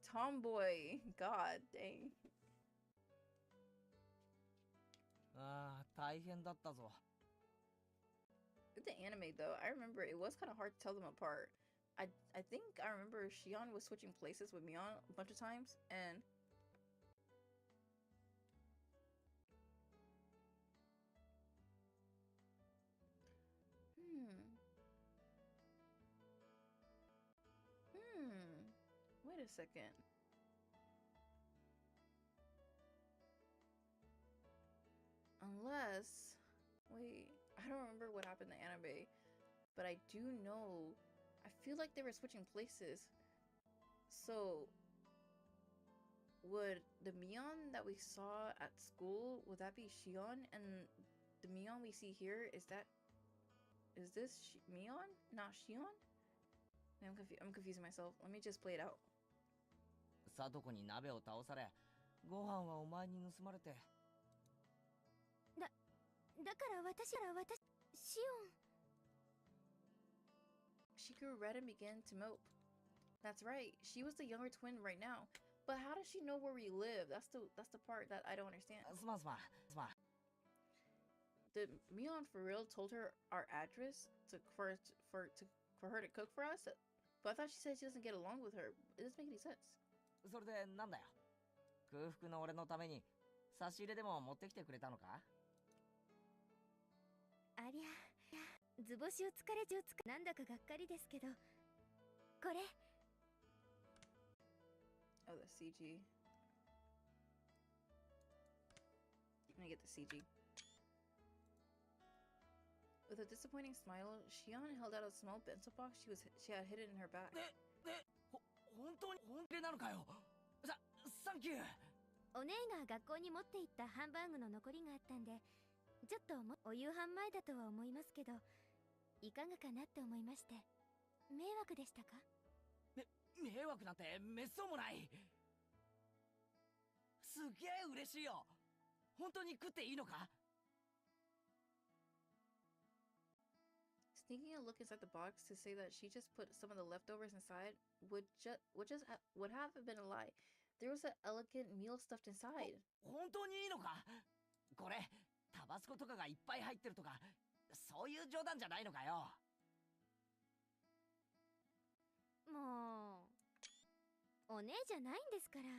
tomboy. God dang. ああ、大変だったぞ。 With the anime though, I remember it was kind of hard to tell them apart. I think I remember Shion was switching places with Mion a bunch of times, and wait a second. Unless, wait, I don't remember what happened in the anime, but I do know, I feel like they were switching places. So, would the Mion that we saw at school, would that be Shion? And the Mion we see here, is this Mion? Not Shion? I'm confusing myself. Let me just play it out. さとこに鍋を倒され、ご飯はお前に盗まれて。だから私シオン She grew red and began to mope. That's right. She was the younger twin right now. But how does she know where we live? That's the part that I don't understand. すまん。 Did Mion for real told her our address for her to cook for us? But I thought she said she doesn't get along with her. It doesn't make any sense. それでなんだよ。空腹の俺のために差し入れでも持ってきてくれたのか？ありゃ、図星をなんだかがっかりですけど、これ。Oh, the CG. Let me get the CG. With a disappointing smile, Shion held out a small bento box she had hidden in her bag. 本当になのかよ。サンキュー。お姉が学校に持って行ったハンバーグの残りがあったんで、ちょっとお夕飯前だとは思いますけど、いかがかなって思いまして。迷惑でしたか？迷惑なんてめっそうもない。すげえ嬉しいよ。本当に食っていいのか？ Sneaking a look inside the box to say that she just put some of the leftovers inside would have been a lie. There was an elegant meal stuffed inside. 本当にいいのか？これタバスコとかがいっぱい入ってるとか、そういう冗談じゃないのかよ。もうお姉じゃないんですから。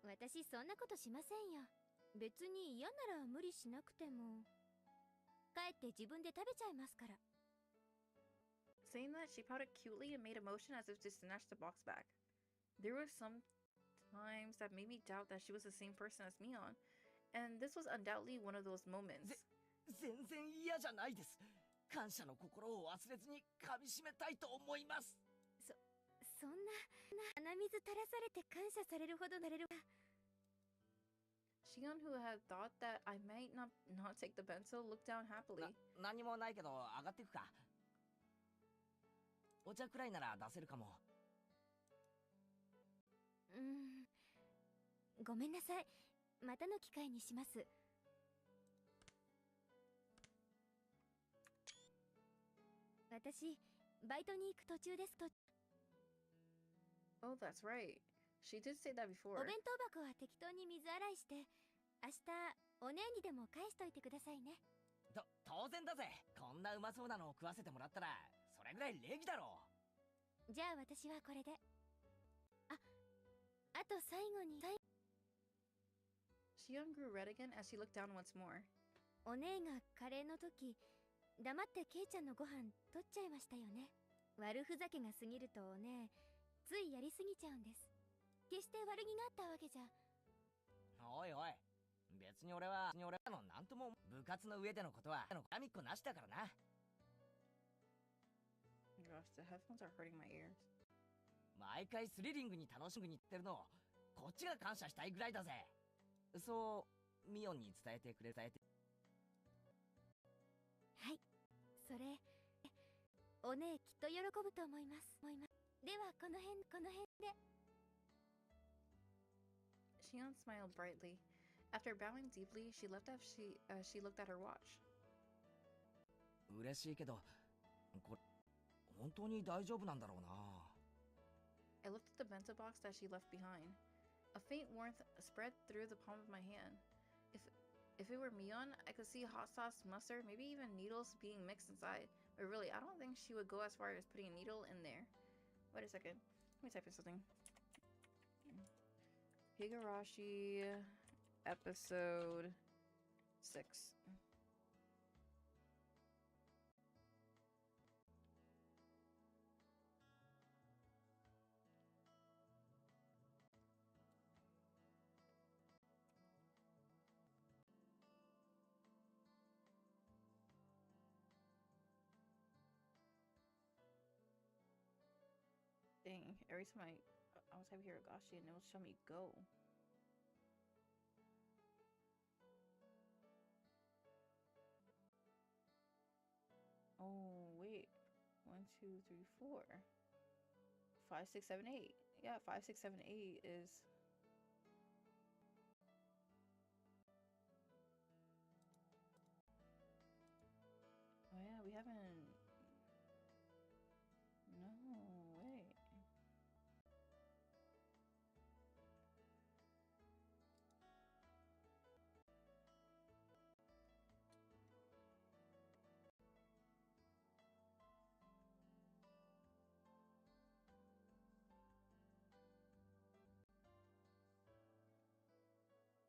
私そんなことしませんよ。別に嫌なら無理しなくても。帰って自分で食べちゃいますから。Saying that, she pouted cutely and made a motion as if to snatch the box back. There were some times that made me doubt that she was the same person as Mion, and this was undoubtedly one of those moments. 全然嫌じゃないです。感謝の心を忘れずに噛み締めたいと思います。そんな鼻水垂らされて感謝されるほどなれるか。Shion, who had thought that I might not take the bento, looked down happily. 何もないけど上がってくか。お茶くらいなら出せるかも。ごめんなさい。またの機会にします。私、バイトに行く途中ですと。Oh, that's right. She did say that before. お弁当箱は適当に水洗いして、明日お姉にでも返しといてくださいね。当然だぜ。こんなうまそうなのを食わせてもらったらそれぐらい礼儀だろう。じゃあ私はこれで。あと最後に。Shion grew red again as she looked down once more. お姉がカレーの時、黙ってケイちゃんのご飯取っちゃいましたよね。悪ふざけが過ぎるとお姉、ついやりすぎちゃうんです。決して悪気があったわけじゃ。おいおい、別に俺はなんとも部活の上でのことは恨みっこなしだからな。Gosh, the headphones are hurting my ears. 毎回スリリングに楽しみに行ってるのをこっちが感謝したいぐらいだぜ。そうミオンに伝えてくれた。それお姉きっと喜ぶと思います。ではこの辺で。 Shion smiled brightly. After bowing deeply, she left as she looked at her watch. 嬉しいけど、これ本当に大丈夫なんだろうな。I looked at the bento box that she left behind. A faint warmth spread through the palm of my hand. If it were Mion, I could see hot sauce, mustard, maybe even needles being mixed inside. But really, I don't think she would go as far as putting a needle in there. Wait a second. Let me type in something. Higurashi episode 6. Dang, every time I was having Higurashi and it will show me go. Oh, wait. 1, 2, 3, 4. 5, 6, 7, 8. Yeah, 5, 6, 7, 8 is... Oh yeah, we haven't... No, wait.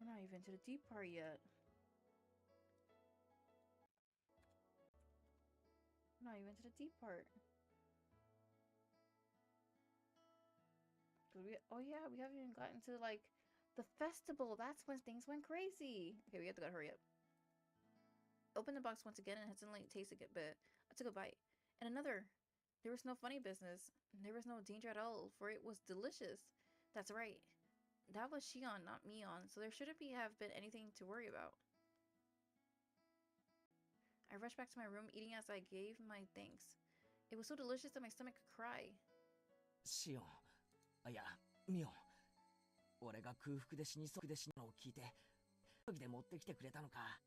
We're not even to the deep part yet. We're not even to the deep part. Oh yeah, we haven't even gotten to like the festival. That's when things went crazy. Okay, we have to hurry up. Open the box once again and hesitantly tasted it, but I took a bite. And another. There was no funny business. There was no danger at all, for it was delicious. That's right. That was Shion, not Mion, so there shouldn't have been anything to worry about. I rushed back to my room, eating as I gave my thanks. It was so delicious that my stomach could cry. Shion. いや、ミオン。俺が空腹で死にそうで死ぬのを聞いて、急ぎで持ってきてくれたのか。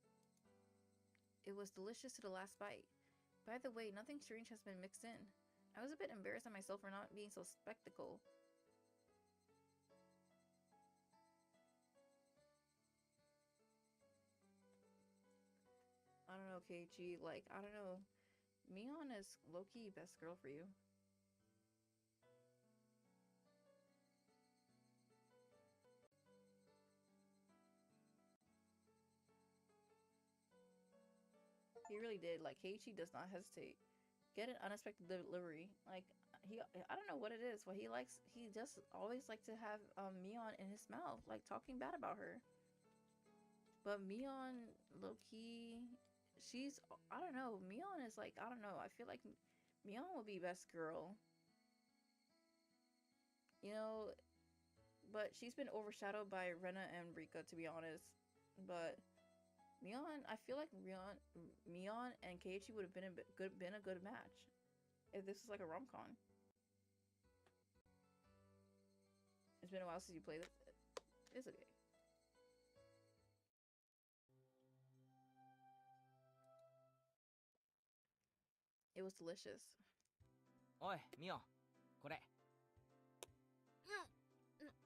It was delicious to the last bite. By the way, nothing strange has been mixed in. I was a bit embarrassed at myself for not being so spectacle. I don't know, Keiichi. Like, I don't know. Mion is low-key best girl for you. He really did. Like, Keiichi does not hesitate. Get an unexpected delivery. Like, I don't know what it is. What he likes, he just always like to have Mion in his mouth, like talking bad about her. But Mion, low-key, I don't know. Mion is like, I don't know. I feel like Mion will be best girl. You know, but she's been overshadowed by Rena and Rika, to be honest. But Mion, I feel like Mion and Keiichi would have been a good match if this was like a rom-com. It's been a while since you played it. It's okay. It was delicious. おい、ミオン、これ。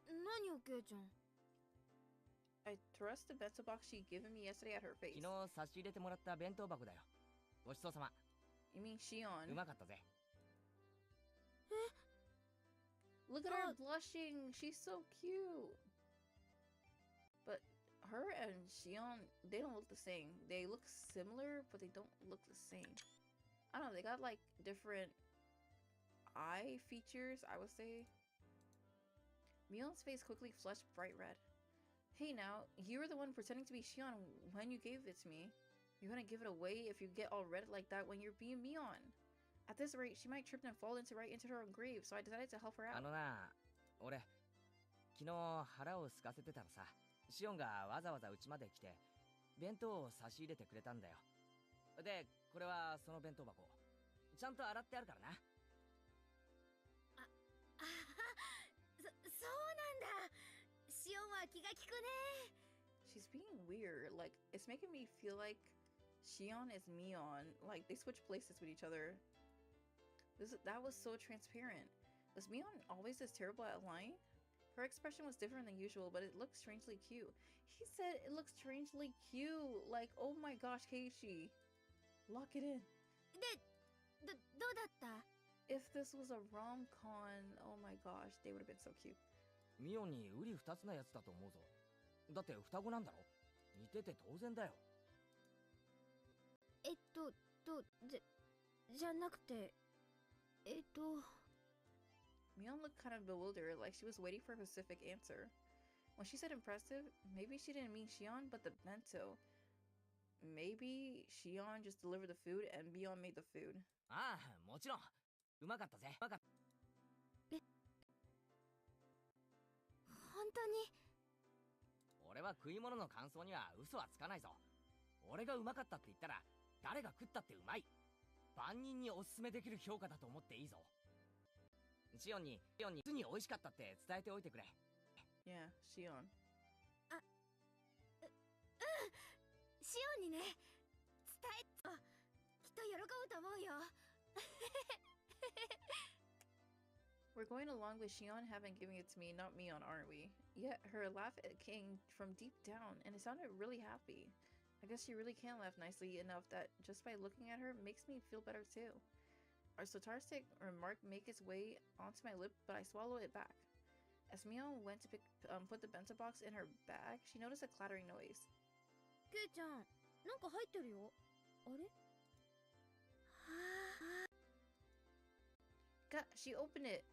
何よ、ケイちゃん。I thrust the bento box she'd given me yesterday at her face. 昨日差し入れてもらった弁当箱だよ。ごちそうさま。You mean Shion? うまかったぜ。Look at her blushing. She's so cute. But her and Shion, they don't look the same. They look similar, but they don't look the same. I don't know. They got like different eye features, I would say. Mion's face quickly flushed bright red. Hey now, you were the one pretending to be Shion when you gave it to me. You're gonna give it away if you get all red like that when you're being Mion. At this rate, she might trip and fall right into her own grave, so I decided to help her out. 俺、昨日腹を空かせてたらさ、シオンがわざわざ家まで来て、弁当を差し入れてくれたんだよ。で、これはその弁当箱。ちゃんと洗ってあるからな。そうなんだ。シオンは気が利くね。 She's being weird. Like, it's making me feel like Shion is Mion. Like, they switch places with each other. That was so transparent. Was Mion always this terrible at lying? Her expression was different than usual, but it looked strangely cute. He said it looks strangely cute. Like, oh my gosh, Keiichi. Lock it in. どうだった？ If this was a rom-com, oh my gosh, they would have been so cute. ミオンに瓜二つなやつだと思うぞ。だって双子なんだろ。似てて当然だよ。じゃなくて、Mion looked kind of bewildered, like she was waiting for a specific answer. When she said impressive, maybe she didn't mean Shion, but the bento. Maybe Shion just delivered the food and Mion made the food. ああ、もちろん。うまかったぜ。うまかった。本当に？俺は食い物の感想には嘘はつかないぞ。俺がうまかったって言ったら、誰が食ったってうまい。万人におすすめできる評価だと思っていいぞ。シオンに普通に美味しかったって伝えておいてくれ。Yeah, Shion. シオンにね、伝えときっと喜ぶと思うよ。We're going along with Shion having given it to me, not Mion, aren't we? Yet her laugh came from deep down, and it sounded really happy. I guess she really can laugh nicely enough that just by looking at her makes me feel better too. Our sarcastic remark make its way onto my lip, but I swallow it back. As Mion went to put the bento box in her bag, she noticed a clattering noise. ケイちゃん、なんか入ってるよ。あれ？はあ。God, she opened it.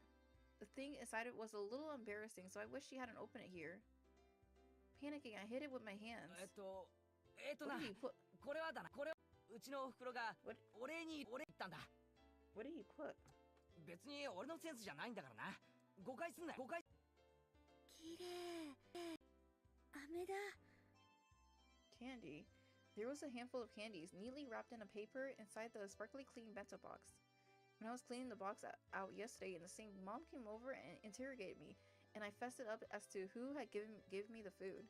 The thing inside it was a little embarrassing, so I wish she hadn't opened it here. Panicking, I hid it with my hands. な、 What did he put? これはだな。これうちのお袋がお礼言ったんだ。What did he put? 別に俺のセンスじゃないんだからな。誤解すんな。誤解。きれい。飴だ。Candy. There was a handful of candies neatly wrapped in a paper inside the sparkly clean bento box. When I was cleaning the box out yesterday in the sink, Mom came over and interrogated me, and I fessed it up as to who had given me the food.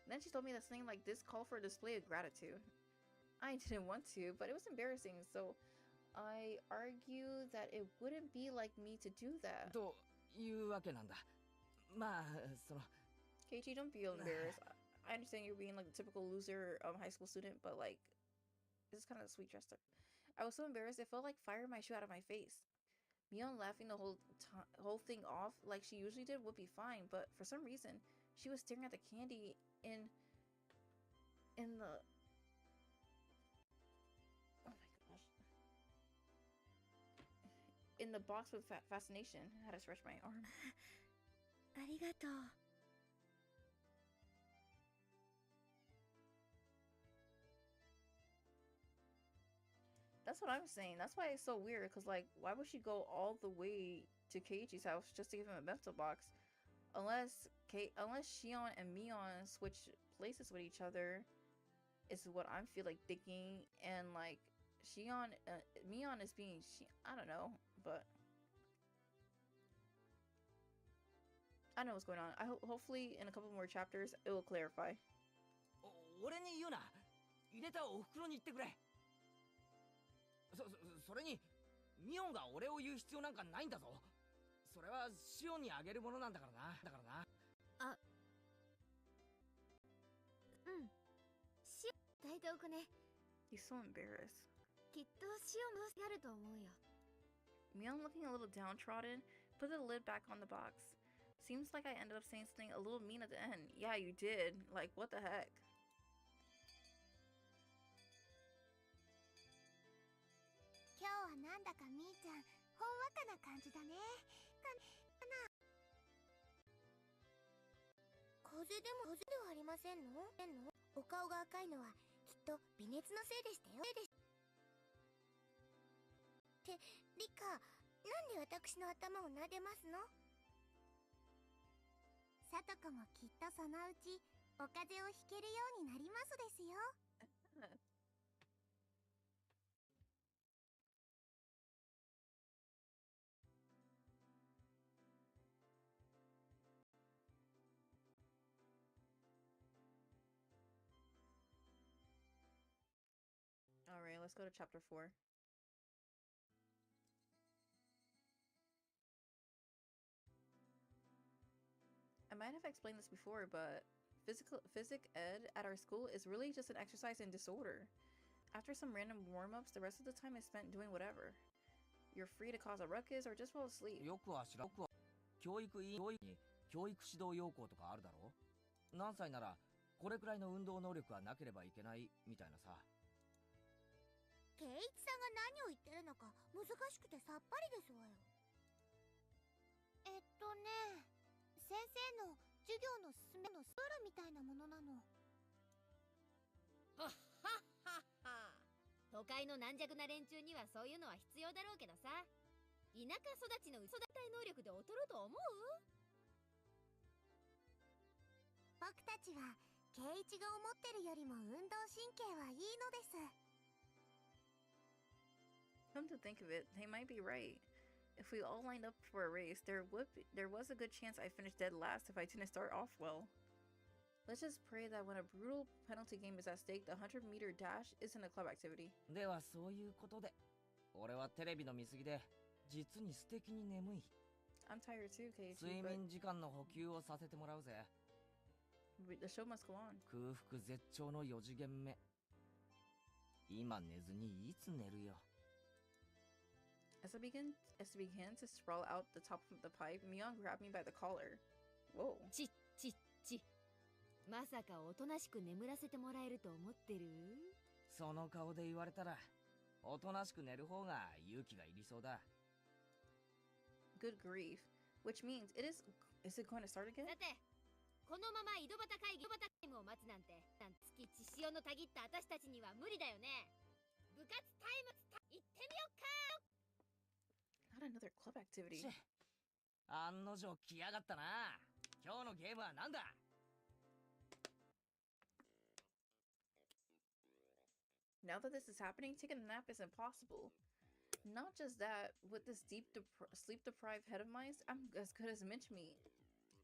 Then she told me that something like this called for a display of gratitude. I didn't want to, but it was embarrassing, so I argued that it wouldn't be like me to do that. というわけなんだ。まあ、その。Keiichi, don't be embarrassed. I understand you're being like the typical loser high school student, but like, this is kind of a sweet gesture. I was so embarrassed, it felt like fire in my shoe out of my face. Mion laughing the whole thing off like she usually did would be fine, but for some reason, she was staring at the candy in the... Oh my gosh. In the box with fascination. I had to stretch my arm. ありがとう。That's what I'm saying. That's why it's so weird. Because, like, why would she go all the way to Keiichi's house just to give him a bento box? Unless Shion and Mion switch places with each other, is what I'm thinking. And, like, Mion is being... I don't know. But... I know what's going on. Hopefully, in a couple more chapters, it will clarify. 俺に言うな。入れたお袋に言ってくれ。それにミオンが俺を言う必要なんかないんだぞ。それはシオンにあげるものなんだからな。あ、うん。シオン伝えておくね。He's so embarrassed. きっとシオンもやると思うよ。Mion, looking a little downtrodden, put the lid back on the box. Seems like I ended up saying something a little mean at the end. Yeah, you did. Like, what the heck? 今日はなんだかみーちゃんほんわかな感じだね。かな。風邪ではありませんの？お顔が赤いのはきっと微熱のせいでしたよ。ってリカ、なんで私の頭を撫でますの？さとこもきっとそのうちお風邪をひけるようになりますですよ。let's go to chapter 4. I might have explained this before, but physic ed at our school is really just an exercise in disorder. After some random warm-ups, the rest of the time is spent doing whatever. You're free to cause a ruckus or just fall asleep. よくは知らん。教育委員会に教育指導要項とかあるだろ。何歳ならこれくらいの運動能力はなければいけないみたいなさ。圭一さんが何を言ってるのか難しくてさっぱりですわよ。先生の授業の進めのスクールみたいなものなの。はっはっはっは。都会の軟弱な連中にはそういうのは必要だろうけどさ。田舎育ちの育体能力で劣ると思う？僕たちは圭一が思ってるよりも運動神経はいいのです。Come to think of it, they might be right. If we all lined up for a race, there was a good chance I finished dead last if I didn't start off well. Let's just pray that when a brutal penalty game is at stake, the 100-meter dash isn't a club activity. ではそういうことで、俺はテレビの見過ぎで実に素敵に眠い。I'm tired too, Keiichi, 睡眠時間の補給をさせてもらうぜ。but the show must go on. 空腹絶頂の4次元目。今寝ずにいつ寝るよ。As I began to sprawl out the top of the pipe, Mion grabbed me by the collar. Whoa. ちまさかおとなしく眠らせてもらえると思ってる？その顔で言われたら、おとなしく寝る方が勇気がいりそうだ。Good grief. Which means is it going to start again? さて、このまま井戸端会議を待つなんて、月血潮のたぎった私たちには無理だよね。部活タイム行ってみよっか。Not another club activity. 案の定来やがったな。今日のゲームは何だ？ Now that this is happening, taking a nap is impossible. Not just that, with this sleep-deprived head of mine, I'm as good as mince meat.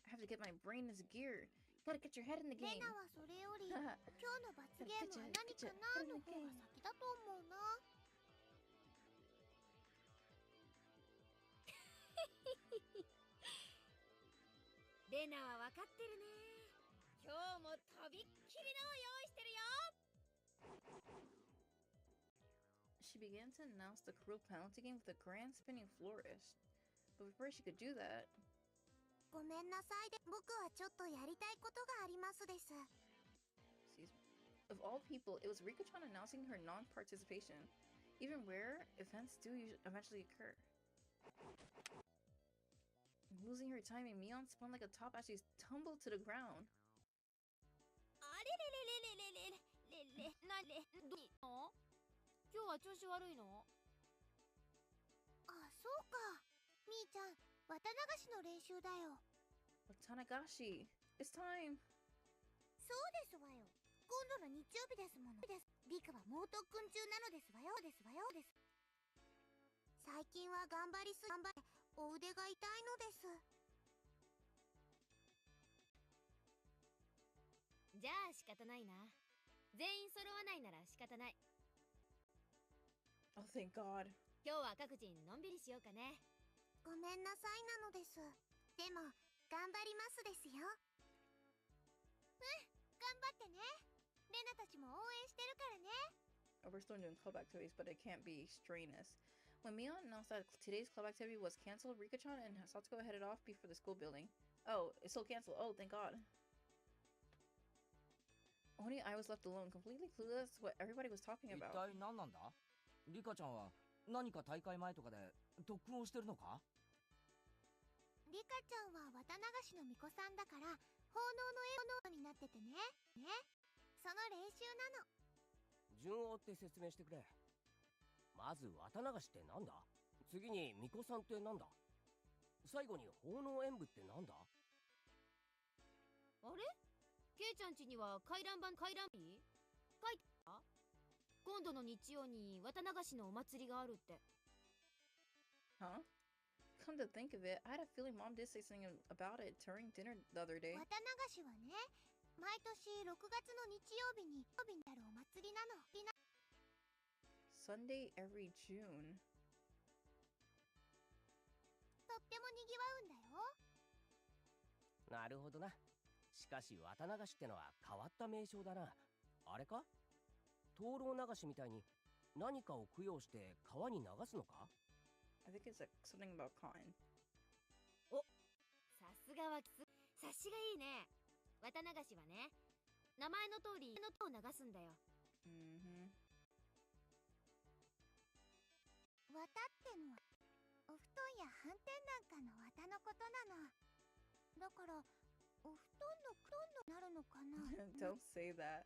I have to get my brain into gear. You gotta get your head in the レ game. ナはそれより今日の罰ゲームは何かなの方が先だと思うな。レナは分かってるね。今日もとびっきりのを用意してるよ。She began to announce the cruel penalty game with a grand spinning flourish. But before she could do that... ごめんなさいで、僕はちょっとやりたいことがありますです。Of all people, it was Rika-chan announcing her non-participation, even where events do eventually occur. Losing her timing, Mion spun like a top as she tumbled to the ground. あれれなれどうの？今日は調子悪いの？あ、そうか。みーちゃん、綿流しの練習だよ。Watanagashi, it's time. そうですわよ。今度の日曜日ですもの。リカは猛特訓中なのですわよ。最近は頑張りお腕が痛いのです。じゃあ仕方ないな。全員揃わないなら仕方ない。Oh, thank God. 今日は各人のんびりしようかね。ごめんなさいなのです。でも頑張りますですよ。頑張ってね。レナたちも応援してるからね。We're still doing club activities, but it can't be strenuous. When Mion announced that today's club activity was canceled, Rika-chan and Satsuko headed off before the school building. Oh, it's still canceled. Oh, thank God. Only I was left alone, completely clueless what everybody was talking 一 about. 体何なんだ？リカちゃんは何か大会前とかで特訓をしてるのか？リカちゃんは綿流しの巫女さんだから奉納の絵になっててね。その練習なの。順を追って説明してくれ。まず綿流しってなんだ？次に巫女さんってなんだ？最後に奉納演舞ってなんだ？あれ？ケイちゃん家には回覧日書いてた？今度の日曜に綿流しのお祭りがあるって。Huh? Come to think of it, I had a feeling Mom did say something about it during dinner the other day. 綿流しはね、毎年6月の日曜日にあるお祭りなの。Sunday every June. とっても賑わうんだよ。なるほどな。しかし綿流しってのは変わった名称だな。あれか、灯籠流しみたいに何かを供養して川に流すのか？ I think it's like something about cotton. さすがは察しがいいね。綿流しはね、名前の通りの塔を流すんだよ。綿ってのはお布団や斑点なんかの綿のことなの。だからお布団の布団になるのかな。Don't say that.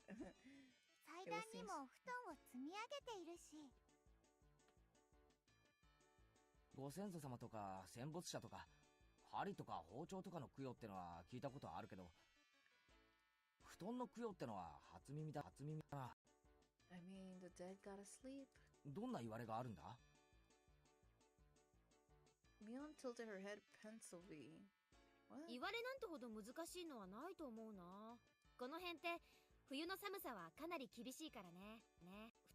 祭壇にもお布団を積み上げているし。ご先祖様とか戦没者とか針とか包丁とかの供養ってのは聞いたことあるけど、布団の供養ってのは初耳だな。 I mean, the dead gotta sleep. どんな言われがあるんだ？ Mion tilted her head pensively. What? 言われなんてほど難しいのはないと思うな。この辺って冬の寒さはかなり厳しいからね。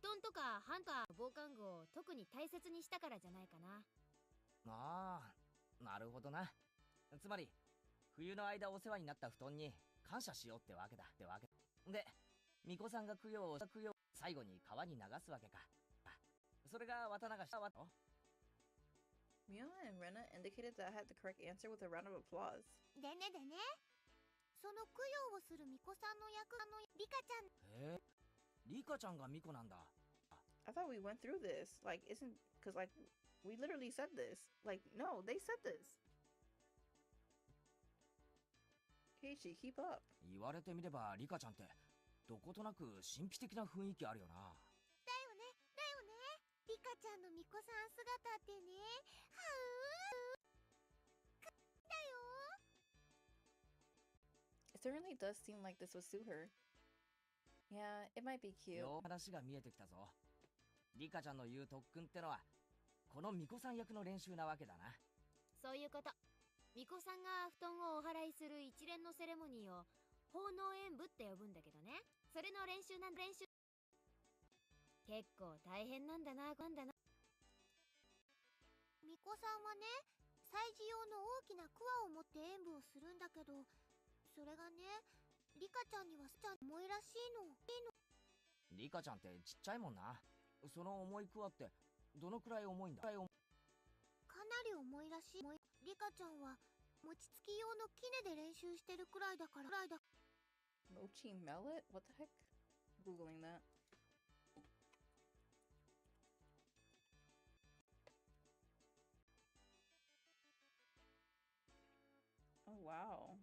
布団とかハンター防寒具を特に大切にしたからじゃないかな。ああ、なるほどな。つまり冬の間お世話になった布団に感謝しようってわけだ。で、巫女さんが供養を最後に川に流すわけか。それが綿流しだわ。Mion and Rena indicated that I had the correct answer with a round of applause. でね、その供養をする巫女さんの役リカちゃん。へえ、リカちゃんが巫女なんだ。I thought we went through this. Like, isn't... Because, like, we literally said this. Like, no, they said this. Keiichi, keep up. 言われてみればリカちゃんってどことなく神秘的な雰囲気あるよな。だよね。リカちゃんの巫女さん姿ってね、だよ。It certainly does seem like this would suit her. Yeah, it might be cute. よう話が見えてきたぞ。リカちゃんの言う特訓ってのはこの巫女さん役の練習なわけだな。そういうこと。巫女さんが布団をお祓いする一連のセレモニーを奉納演舞って呼ぶんだけどね。それの練習。結構大変なんだな。巫女さんはね、祭事用の大きなクワを持って演舞をするんだけど、それがね、リカちゃんには重いらしいの。リカちゃんってちっちゃいもんな。その重いクワってどのくらい重いんだ？かなり重いらしい。リカちゃんは餅つき用のキネで練習してるくらいだから。Mochi mallet? What the heck? Googling that. Oh, wow.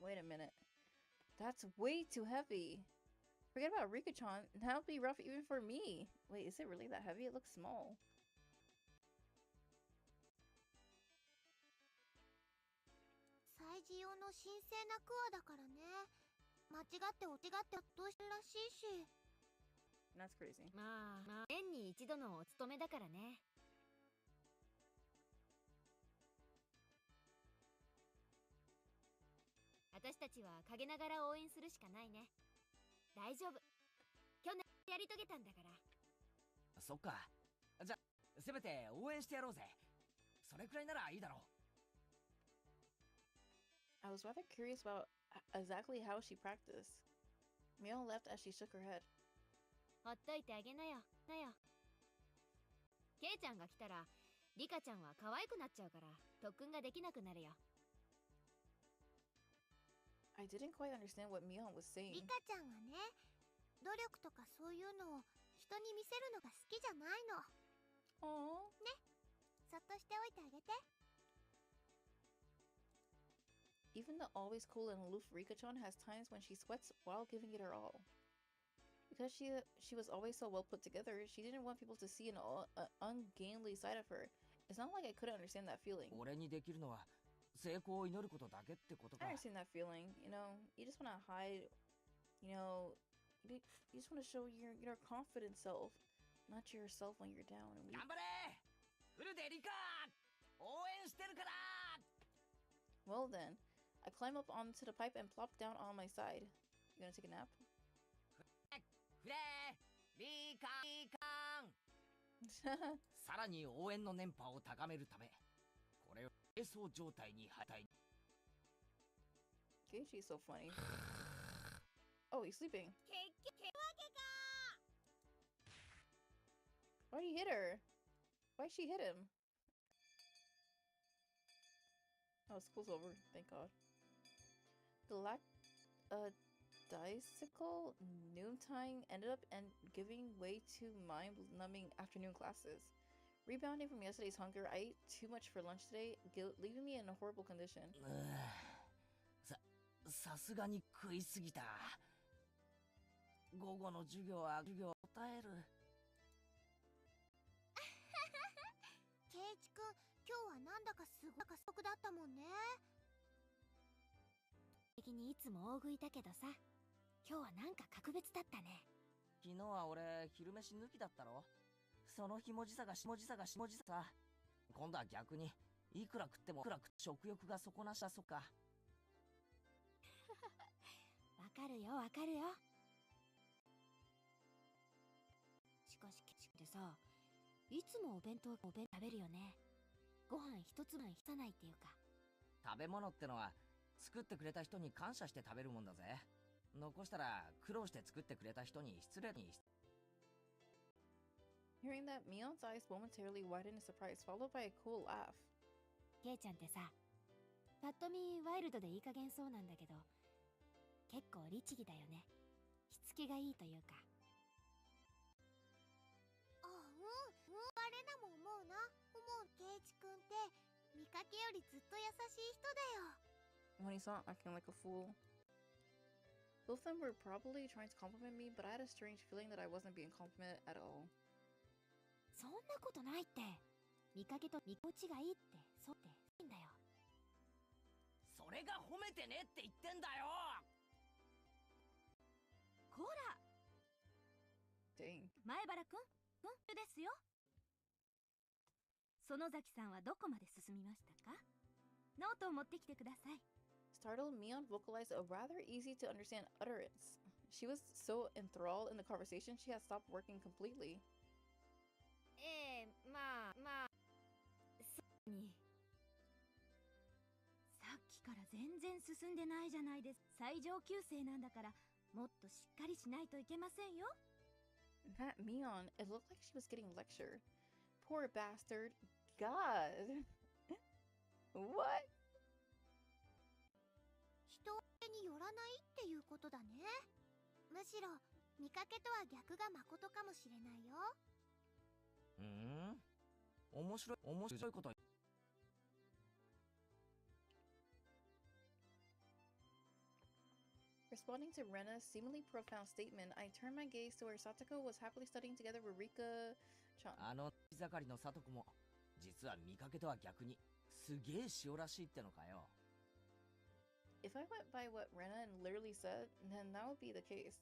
Wait a minute. That's way too heavy. Forget about Rika-chan. That'll be rough even for me. Wait, is it really that heavy? It looks small. 祭事用の神聖なクワだからね。間違って落としてるらしいし。That's crazy. まあ年に一度のお勤めだからね。私たちは陰ながら応援するしかないね。大丈夫。去年やり遂げたんだから。そっか。じゃせめて応援してやろうぜ。それくらいならいいだろう。I was rather curious about exactly how she practiced. Mion left as she shook her head. ほっといてあげなよ。ケイちゃんが来たらリカちゃんは可愛くなっちゃうから特訓ができなくなるよ。I didn't quite understand what Mion was saying. リカちゃんはね、努力とかそういうのを人に見せるのが好きじゃないの。Aww. ね、そっとしておいてあげて。Even the always cool and aloof Rika-chan has times when she sweats while giving it her all. Because she was always so well put together, she didn't want people to see an ungainly side of her. It's not like I couldn't understand that feeling. 俺にできるのは成功を祈ることだけってことか。 I understand that feeling. You know, you just want to hide. You know, you just want to show your confident self, not yourself when you're down and weak. 頑張れフルでリカ応援してるから。 Well then, I climb up onto the pipe and plop down on my side. You gonna take a nap? フレーリーカーンさらに応援の電波を高めるため、これを瞑想状態に入り。Keiichi is so funny. Oh, he's sleeping. Why'd he hit her? Why'd she hit him? Oh, school's over. Thank God. Dicycle noontime ended up giving way to mind-numbing afternoon classes. Rebounding from yesterday's hunger, I ate too much for lunch today, leaving me in a horrible condition. さすがに食いすぎた。午後の授業は答える。ケイチくん、今日はなんだかすごくだったもんね。的にいつも大食いだけどさ、今日はなんか格別だったね。昨日は俺昼飯抜きだったろ。その日文字探しさ。今度は逆にいくら食っても食欲が底なしだそっか。わかるよわかるよ。しかしケチってさ、いつもお弁当食べるよね。ご飯一つもさないっていうか。食べ物ってのは作ってくれた人に感謝して食べるもんだぜ。残したら苦労して作ってくれた人に失礼に。Hearing that, Mion's eyes momentarily widened in surprise, followed by a cool laugh. ケイちゃんってさ、ぱっと見ワイルドでいい加減そうなんだけど、結構律儀だよね。しつけがいいというか。あ、あれなも思うな。ケイチくんって見かけよりずっと優しい人だよ。When he saw acting like a fool. Both of them were probably trying to compliment me, but I had a strange feeling that I wasn't being complimented at all. そんなことないって。見かけと見心地がいいって、そうっていいんだよ。それが褒めてねって言ってんだよ。こら。Dang. 前原くん、ですよ。園崎さんはどこまで進みましたか？ノートを持ってきてください。Startled, Mion vocalized a rather easy to understand utterance. She was so enthralled in the conversation she had stopped working completely. まあさっきから全然進んでないじゃないです。最上級生なんだからもっとしっかりしないといけませんよ。That Mion, it looked like she was getting lectured. Poor bastard. God. What? 人によらないっていうことだね。むしろ見かけとは逆がまことかもしれないよ。面白いこと。Responding to Rena's seemingly profound statement, I turned my gaze to where Satoko was happily studying together with Rika-chan. 盛りの里子も実は見かけとは逆にすげえ塩らしいってのかよ。If I went by what Rena literally said, then that would be the case.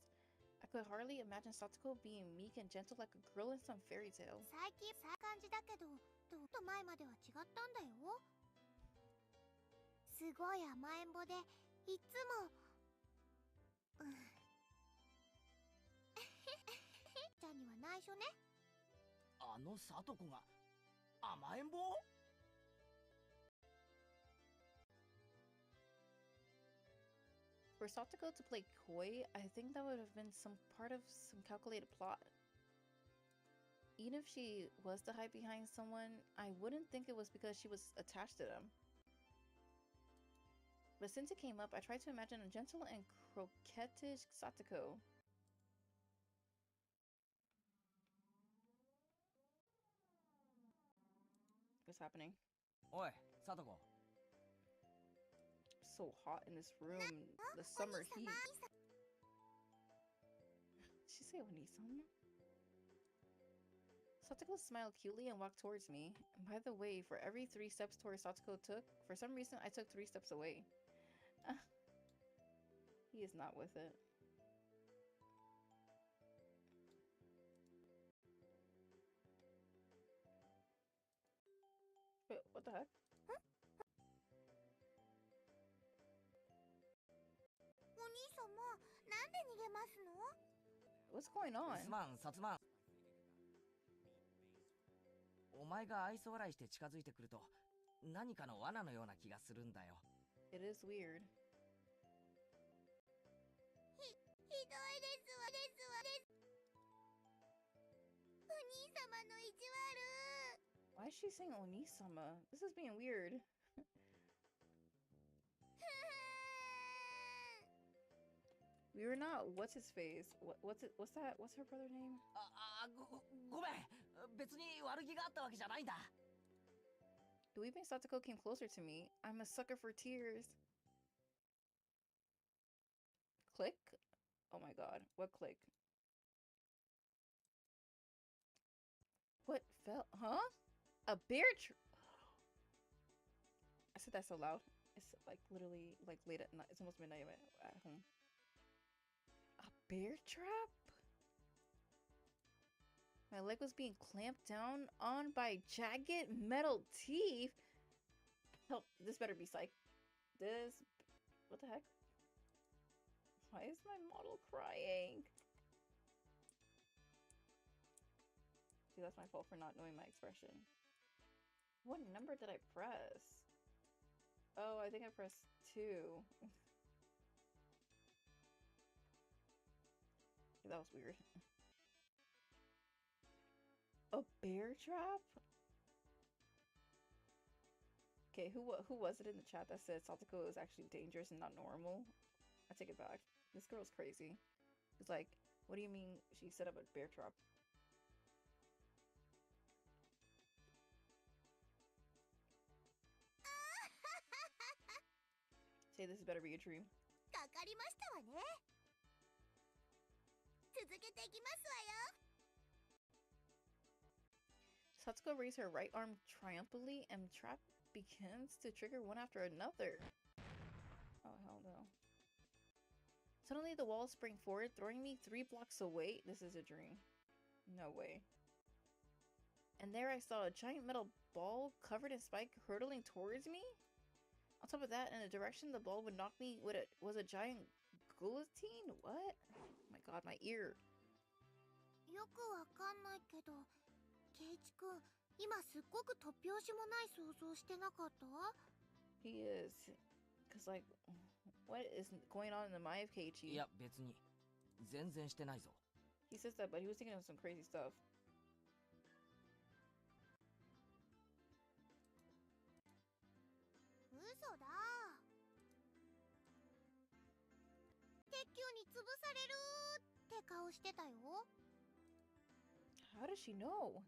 I could hardly imagine Satoko being meek and gentle like a girl in some fairy tale. 最近感じだけど、ちょっと前までは違ったんだよ。すごい甘えん坊で、いつも。ちゃんには内緒ね。あの里子が甘えん坊？For Satoko to play coy, I think that would have been some part of some calculated plot. Even if she was to hide behind someone, I wouldn't think it was because she was attached to them. But since it came up, I tried to imagine a gentle and coquettish Satoko. What's happening? おい、里子。So hot in this room, the summer heat. Did she say Oni-sama? Satoko smiled cutely and walked towards me. And by the way, for every 3 steps towards Satoko took, for some reason I took 3 steps away. He is not with it. Wait, what the heck? なんで逃げますの？ What's going on? すまん、さつまん。お前が愛想笑いして近づいてくると、何かの罠のような気がするんだよ。It is weird. ひどいですわですわです。お兄様の意地悪。 Why is she saying Onisama? This is being weird. We were not. What's his face? What's it? What's that? What's her brother name? ごめん。別に悪気があったわけじゃないんだ。The weeping Satoko came closer to me. I'm a sucker for tears. Click? Oh my god. What click? What fell? Huh? A bear I said that so loud. It's like literally like late at night. It's almost midnight at home. A bear trap? My leg was being clamped down on by jagged metal teeth. Help, this better be psych. What the heck? Why is my model crying? See, that's my fault for not knowing my expression. What number did I press? Oh, I think I pressed 2. That was weird. A bear trap? Okay, who was it in the chat that said Satoko is actually dangerous and not normal? I take it back. This girl's crazy. It's like, what do you mean she set up a bear trap? Say this better be a dream. かかりましたわね。続けていきますわよ。 Satsuko raised her right arm triumphantly and trap begins to trigger one after another. Oh hell no. Suddenly the walls sprang forward, throwing me 3 blocks away. This is a dream. No way. And there I saw a giant metal ball covered in spike hurtling towards me. On top of that, in the direction the ball would knock me was a giant guillotine? What? Oh my god, my ear. よくわかんないけど、ケイチくん、今すっごく突拍子もない想像してなかった？ He is. Cause like, what is going on in the mind of Keiichi? いや、別に。全然してないぞ。He says that, but he was thinking of some crazy stuff. 嘘だ。鉄球に潰されるって顔してたよ。 How does she know?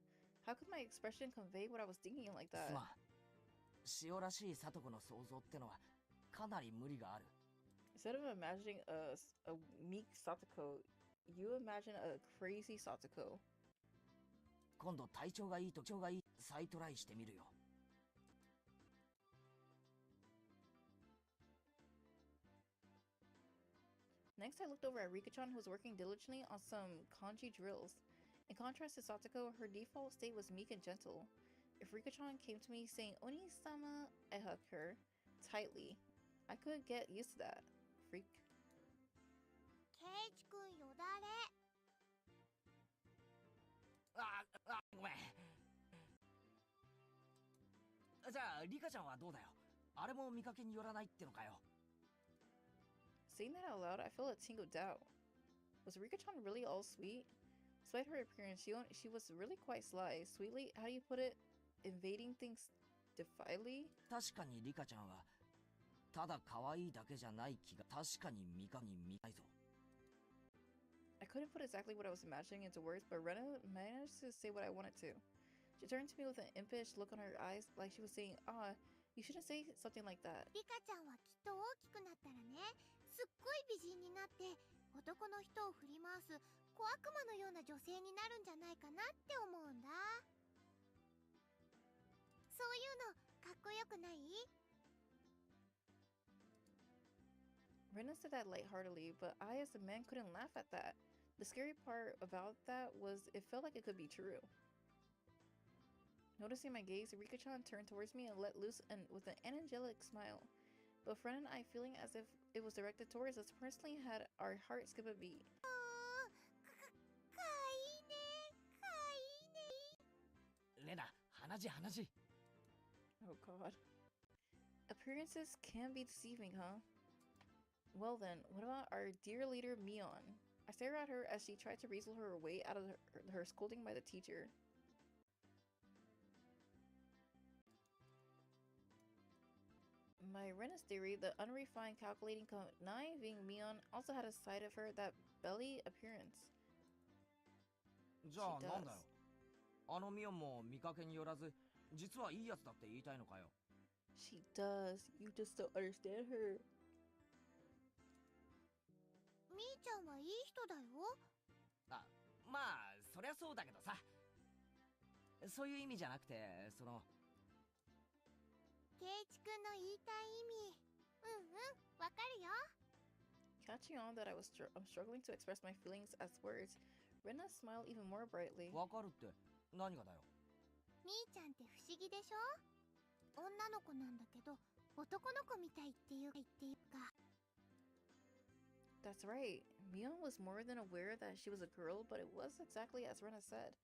How could my expression convey what I was thinking like that? すまん。塩らしい聡子の想像ってのはかなり無理がある。 Instead of imagining a meek Satoko, you imagine a crazy Satoko. 今度体調がいいと再トライしてみるよ。 Next, I looked over at Rika-chan, who was working diligently on some kanji drills. In contrast to Satoko, her default state was meek and gentle. If Rika-chan came to me saying "Oni-sama," I hugged her tightly. I could get used to that. Freak. ケイチくんよだれ。ごめん。じゃあリカちゃんはどうだよ。あれも見かけによらないってのかよ。 Saying that out loud, I felt a tingle doubt. Was Rika-chan really all sweet? Despite her appearance, she was really quite sly. Sweetly, how do you put it? Invading things defiantly? 確かにリカちゃんはただ可愛いだけじゃない気が確かに見ないぞ。 I couldn't put exactly what I was imagining into words, but Rena managed to say what I wanted to. She turned to me with an impish look on her eyes, like she was saying, you shouldn't say something like that. リカちゃんはきっと大きくなったらね、すっごい美人になって男の人を振り回す小悪魔のような女性になるんじゃないかなって思うんだ。そういうのかっこよくない？ Rena said that lightheartedly, but I as a man couldn't laugh at that. The scary part about that was it felt like it could be true. Noticing my gaze, Rika-chan turned towards me and let loose with an angelic smile. but Fred and I, feeling as if it was directed towards us, personally had our heart skip a beat. Rena, 話。 Oh god. Appearances can be deceiving, huh? Well then, what about our dear leader Mion? I stare at her as she tried to weasel her way out of her scolding by the teacher. My Rena's theory, the unrefined, calculating, conniving Mion also had a side of her, that belly appearance. じゃあなんだよ。あのミオンも見かけによらず、実はいいやつだって言いたいのかよ。She does. You just don't understand her. みーちゃんはいい人だよ。あ、まあそりゃそうだけどさ。そういう意味じゃなくて、その。ケイチくんの言いたい意味。わかるよ。Catching on that I'm struggling to express my feelings as words, Rena smiled even more brightly. わかるって何がだよ。みーちゃんって不思議でしょ？女の子なんだけど男の子みたいっていうか。That's right. Mion was more than aware that she was a girl, but it was exactly as Rena said.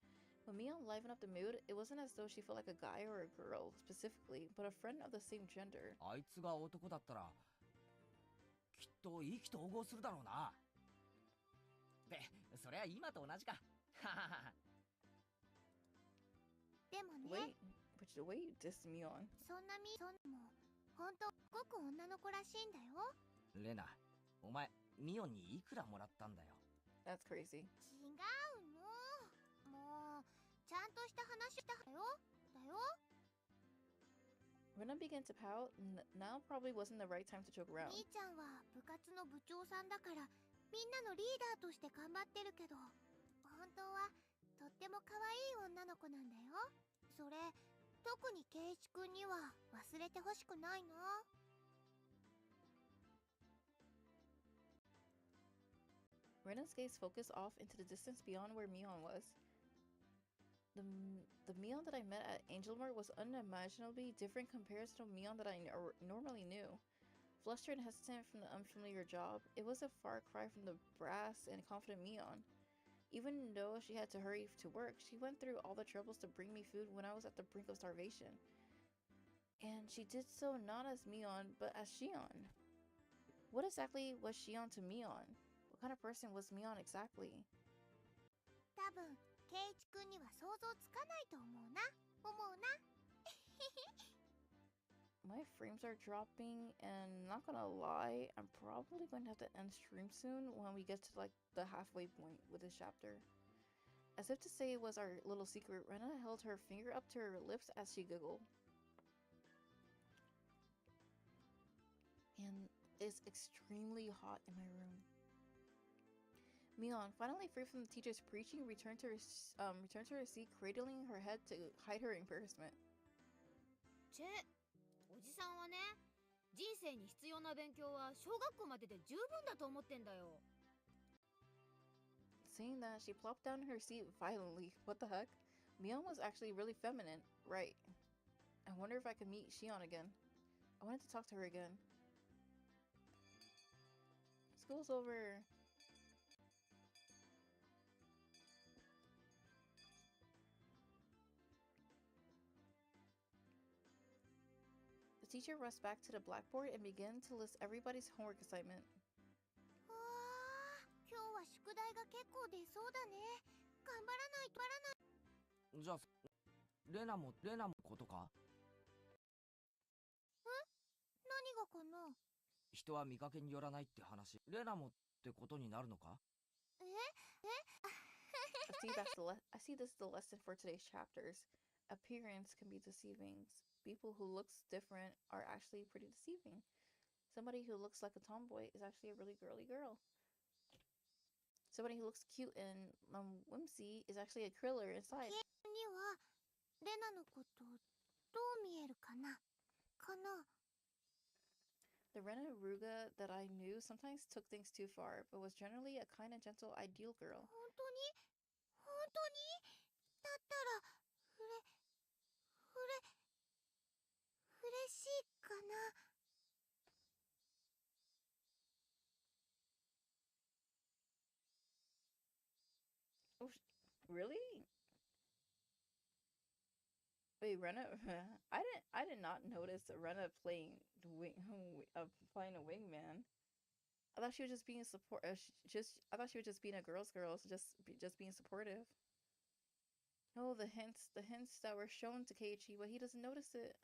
When Mion livened up the mood, it wasn't as though she felt like a guy or a girl, specifically, but a friend of the same gender. あいつが男だったら、きっと意気投合するだろうな。で、そりゃ今と同じか。でもね。But the way you dissed Mion. そんなも本当ごく女の子らしいんだよ。レナ、お前ミオンにいくらもらったんだよ。That's crazy. 違うの。もうちゃんとした話したよ。Rena began to pout. Now probably wasn't the right time to joke around. みーちゃんは部活の部長さんだからみんなのリーダーとして頑張ってるけど、本当はとっても可愛い女の子なんだよ。それ特にケイチくんには忘れてほしくないな。Rena's gaze focused off into the distance beyond where Mion was. The Mion that I met at Angelmore was unimaginably different compared to the Mion that I normally knew. Flustered and hesitant from the unfamiliar job, it was a far cry from the brass and confident Mion. Even though she had to hurry to work, she went through all the troubles to bring me food when I was at the brink of starvation. And she did so not as Mion, but as Shion. What exactly was Shion to Mion? What kind of person was Mion exactly? 多分ケイチくんには想像つかないと思うな。My frames are dropping, and not gonna lie, I'm probably going to have to end stream soon when we get to like the halfway point with this chapter. As if to say it was our little secret, Rena held her finger up to her lips as she giggled. And it's extremely hot in my room. Mion, finally free from the teacher's preaching, returned to her seat, cradling her head to hide her embarrassment. おじさんはね、人生に必要な勉強は小学校までで十分だと思ってんだよ。Saying that, she plopped down in her seat violently. What the heck? Mion was actually really feminine. Right. I wonder if I could meet Shion again. I wanted to talk to her again. School's over. The teacher rushed back to the blackboard and began to list everybody's homework assignment. わあ、今日は宿題が結構出そうだね。頑張らないと。じゃあ、レナもことか？何がかな？人は見かけによらないって話。レナもってことになるのか？I see this is the lesson for today's chapters. Appearance can be deceiving. People who looks different are actually pretty deceiving. Somebody who looks like a tomboy is actually a really girly girl. Somebody who looks cute and whimsy is actually a kriller inside. にはレナのことどう見えるかなThe Rena Ruga that I knew sometimes took things too far, but was generally a kind and gentle ideal girl. 本当にだったら嬉しいかな。Really? Wait, Rena? I did not notice Rena playing wing, playing a wingman. I thought she was just being support. I thought she was just being a girl's girl, so just being supportive. No, the hints that were shown to Keiichi, but he doesn't notice it.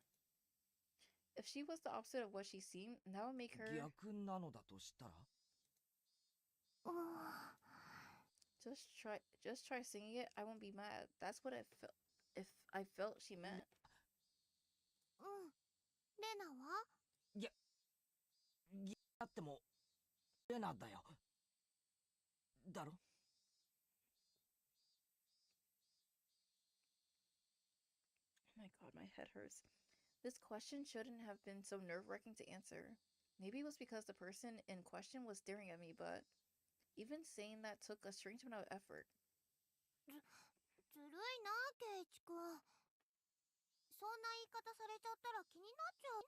If she was the opposite of what she seemed, that would make her. 逆なのだとしたら Just try singing it. I won't be mad. That's what I felt. If I felt she meant. レナはあってもレナだよだろ Oh my god, my head hurts. This question shouldn't have been so nerve-wracking to answer. Maybe it was because the person in question was staring at me, but even saying that took a strange amount of effort. ずるいな、ケイチ君。そんな言い方されちゃったら気になっちゃう。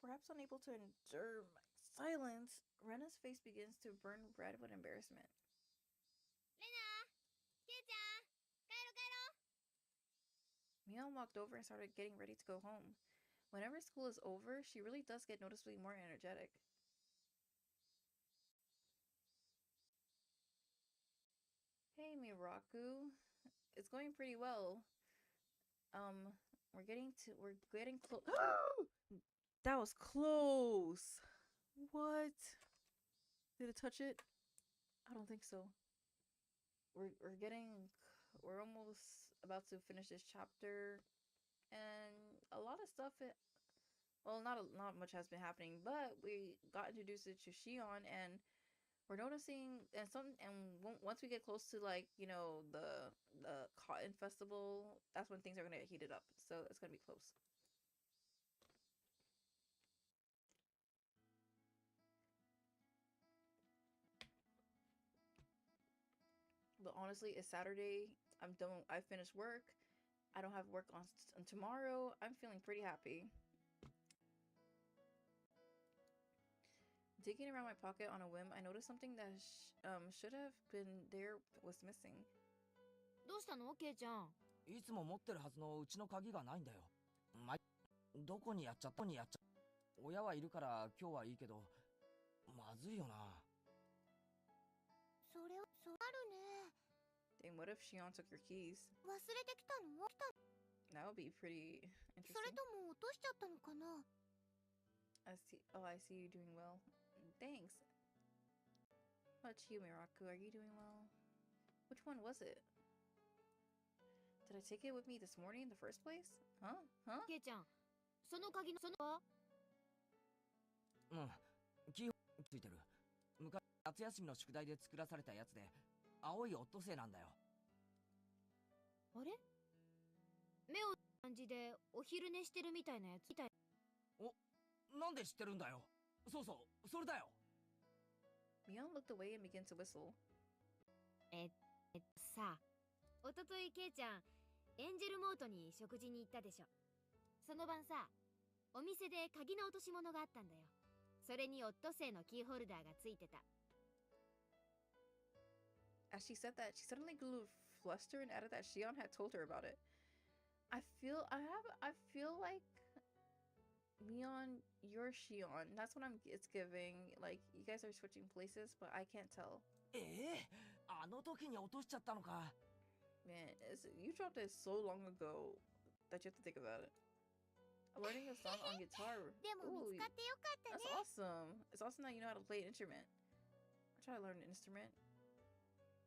Perhaps unable to endure my silence, Rena's face begins to burn red with embarrassment. レナ、ケイちゃん、帰ろ帰ろ。Mion walked over and started getting ready to go home. Whenever school is over, she really does get noticeably more energetic. Hey, Miraku. It's going pretty well. We're getting close. That was close. What? Did it touch it? I don't think so. We're almost about to finish this chapter, and a lot of stuff. Not much has been happening, but we got introduced to Shion, and we're noticing, once we get close to the cotton festival, that's when things are gonna get heated up. So it's gonna be close. But honestly, it's Saturday. I'm done. I finished work. I don't have work on tomorrow. I'm feeling pretty happy. Digging around my pocket on a whim, I noticed something that should have been there was missing. どうしたの、ケイちゃん。いつも持ってるはずのうちの鍵がないんだよどこにやっちゃった親はいるから今日はいいけどまずいよなそれあるね。 Dang, what if Shion took your keys? 忘れてきたの？ That would be pretty それ interesting. とも落としちゃったのかな？ I see. Oh, I see you doing well. Thanks. What about you, Miraku? Are you doing well? Which one was it? Did I take it with me this morning in the first place? Huh? ケイちゃん、その鍵のキーホルついてる昔夏休みの宿題で作らされたやつで青いオットセイなんだよあれ目を感じでお昼寝してるみたいなやつみたいなんで知ってるんだよそうそうそれだよ Mion looked away and began to whistle. さあおとといケイちゃんエンジェルモートに食事に行ったでしょその晩さお店で鍵の落とし物があったんだよそれにオットセイのキーホルダーがついてた As she said that, she suddenly grew flustered and added that Shion had told her about it. I feel like Mion, you're Shion. That's what it's giving. Like, you guys are switching places, but I can't tell. あの時に落としちゃったのか Man, you dropped it so long ago that you have to think about it. Learning a song on guitar. でも見つかってよかったね。 That's awesome. It's awesome that you know how to play an instrument. I tried to learn an instrument.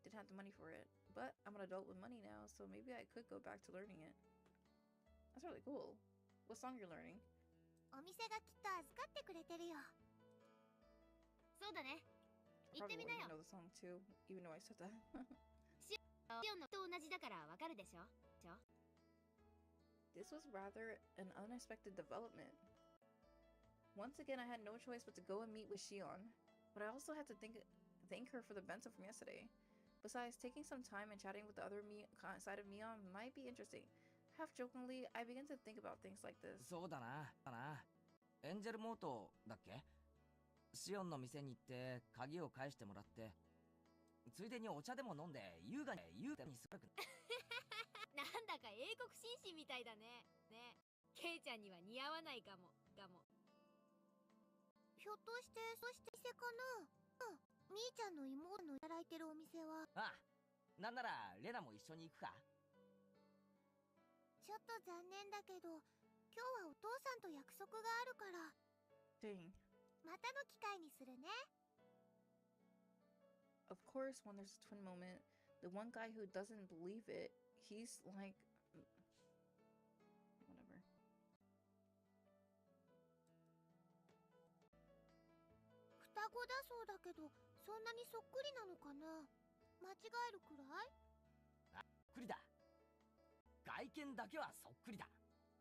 Didn't have the money for it. But I'm an adult with money now, so maybe I could go back to learning it. That's really cool. What song you're learning? お店がきっと預かってくれてるよ。そうだね I 行って probably みな wouldn't よ know the song too, even though I said that. リオンのと同じだからわかるでしょ This was rather an unexpected development. Once again, I had no choice but to go and meet with Shion, but I also had to thank her for the bento from yesterday. Besides, taking some time and chatting with the other side of Mion might be interesting. Half jokingly, I began to think about things like this. そうだなエンジェルモートだっけシオンの店に行って鍵を返してもらって、ついでにお茶でも飲んで優雅にするく。なんだか英国紳士みたいだね。ケイちゃんには似合わないかも。ひょっとして店かな。みーちゃんの妹の働いてるお店は。ああ、なんならレナも一緒に行くか。ちょっと残念だけど、今日はお父さんと約束があるから。Dang. またの機会にするね。Of course, when there's a twin moment, the one guy who doesn't believe it, he's like, whatever. 双子だそうだけど、そんなにそっくりなのかな。間違えるくらい？そっくりだ。外見だけはそっくりだ。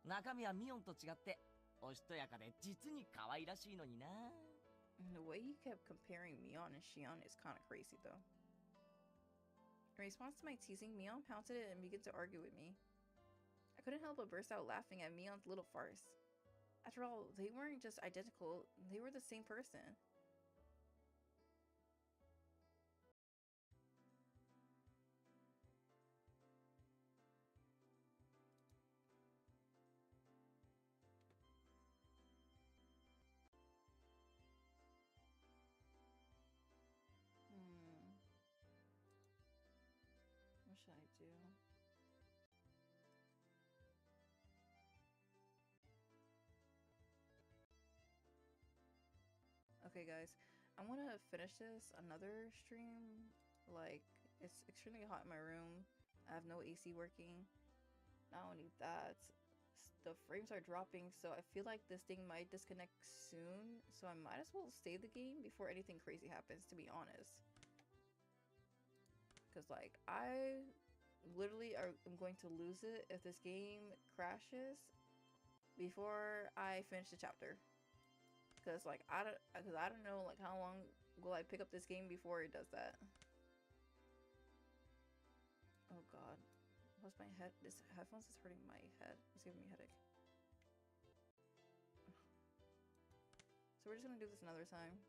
中身はミオンと違っておしとやかで実に可愛らしいのにな。The way he kept comparing Mion and Shion is kind of crazy, though. In response to my teasing, Mion pounced it and began to argue with me. I couldn't help but burst out laughing at Mion's little farce. After all, they weren't just identical, they were the same person. What should I do? Okay, guys, I want to finish this another stream. Like, it's extremely hot in my room. I have no AC working. Not only that, the frames are dropping, so I feel like this thing might disconnect soon. So I might as well save the game before anything crazy happens, to be honest. Because, like, I literally am going to lose it if this game crashes before I finish the chapter. Because, like, I don't know, like, how long will I pick up this game before it does that. Oh god. What's my head? This headphones is hurting my head. It's giving me a headache. So we're just gonna do this another time.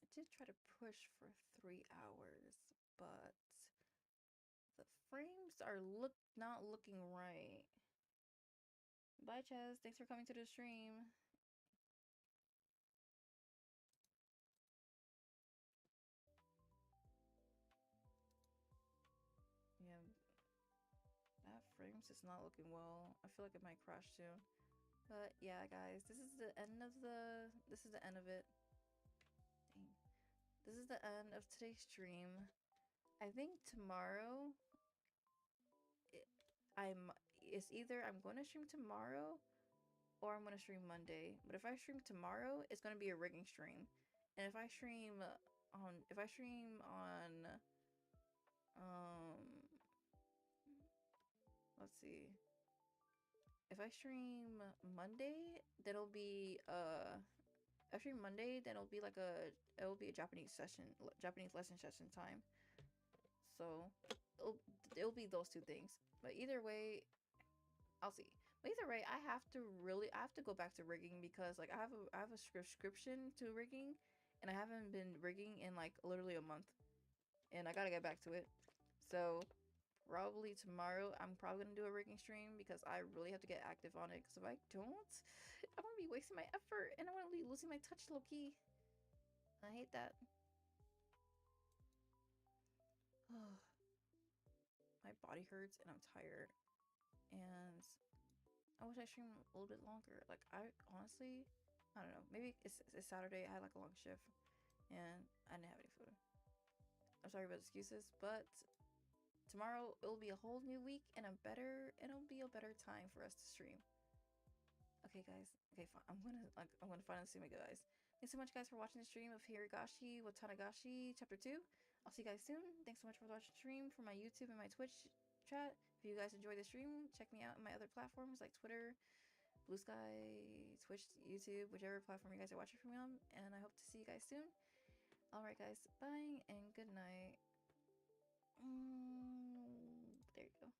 I did try to push for 3 hours, but the frames are not looking right. Bye, Chaz. Thanks for coming to the stream. Yeah, that frames is not looking well. I feel like it might crash soon. But yeah, guys, this is the end of it. Dang. This is the end of today's stream. I think tomorrow it's either I'm going to stream tomorrow or I'm going to stream Monday. But if I stream tomorrow, it's going to be a rigging stream. And if I stream on let's see. If I stream Monday, then it'll be like it'll be a Japanese lesson session time. So it'll be those two things. But either way, I'll see. But either way, I have to go back to rigging because like I have a subscription to rigging and I haven't been rigging in like literally a month. And I gotta get back to it. So probably tomorrow I'm probably gonna do a rigging stream because I really have to get active on it. Because if I don't, I'm gonna be wasting my effort and I'm gonna be losing my touch low key. I hate that. My body hurts and I'm tired. And I wish I streamed a little bit longer. Like I honestly, I don't know. Maybe it's Saturday. I had like a long shift and I didn't have any food. I'm sorry about excuses, but tomorrow it'll be a whole new week and it'll be a better time for us to stream. Okay, guys. Okay, fine. I'm gonna finally see my guys. Thanks so much, guys, for watching the stream of Higurashi Watanagashi Chapter 2. I'll see you guys soon. Thanks so much for watching the stream for my YouTube and my Twitch chat. If you guys enjoyed the stream, check me out on my other platforms like Twitter, Blue Sky, Twitch, YouTube, whichever platform you guys are watching from me on. And I hope to see you guys soon. Alright, guys. Bye and good night. There you go.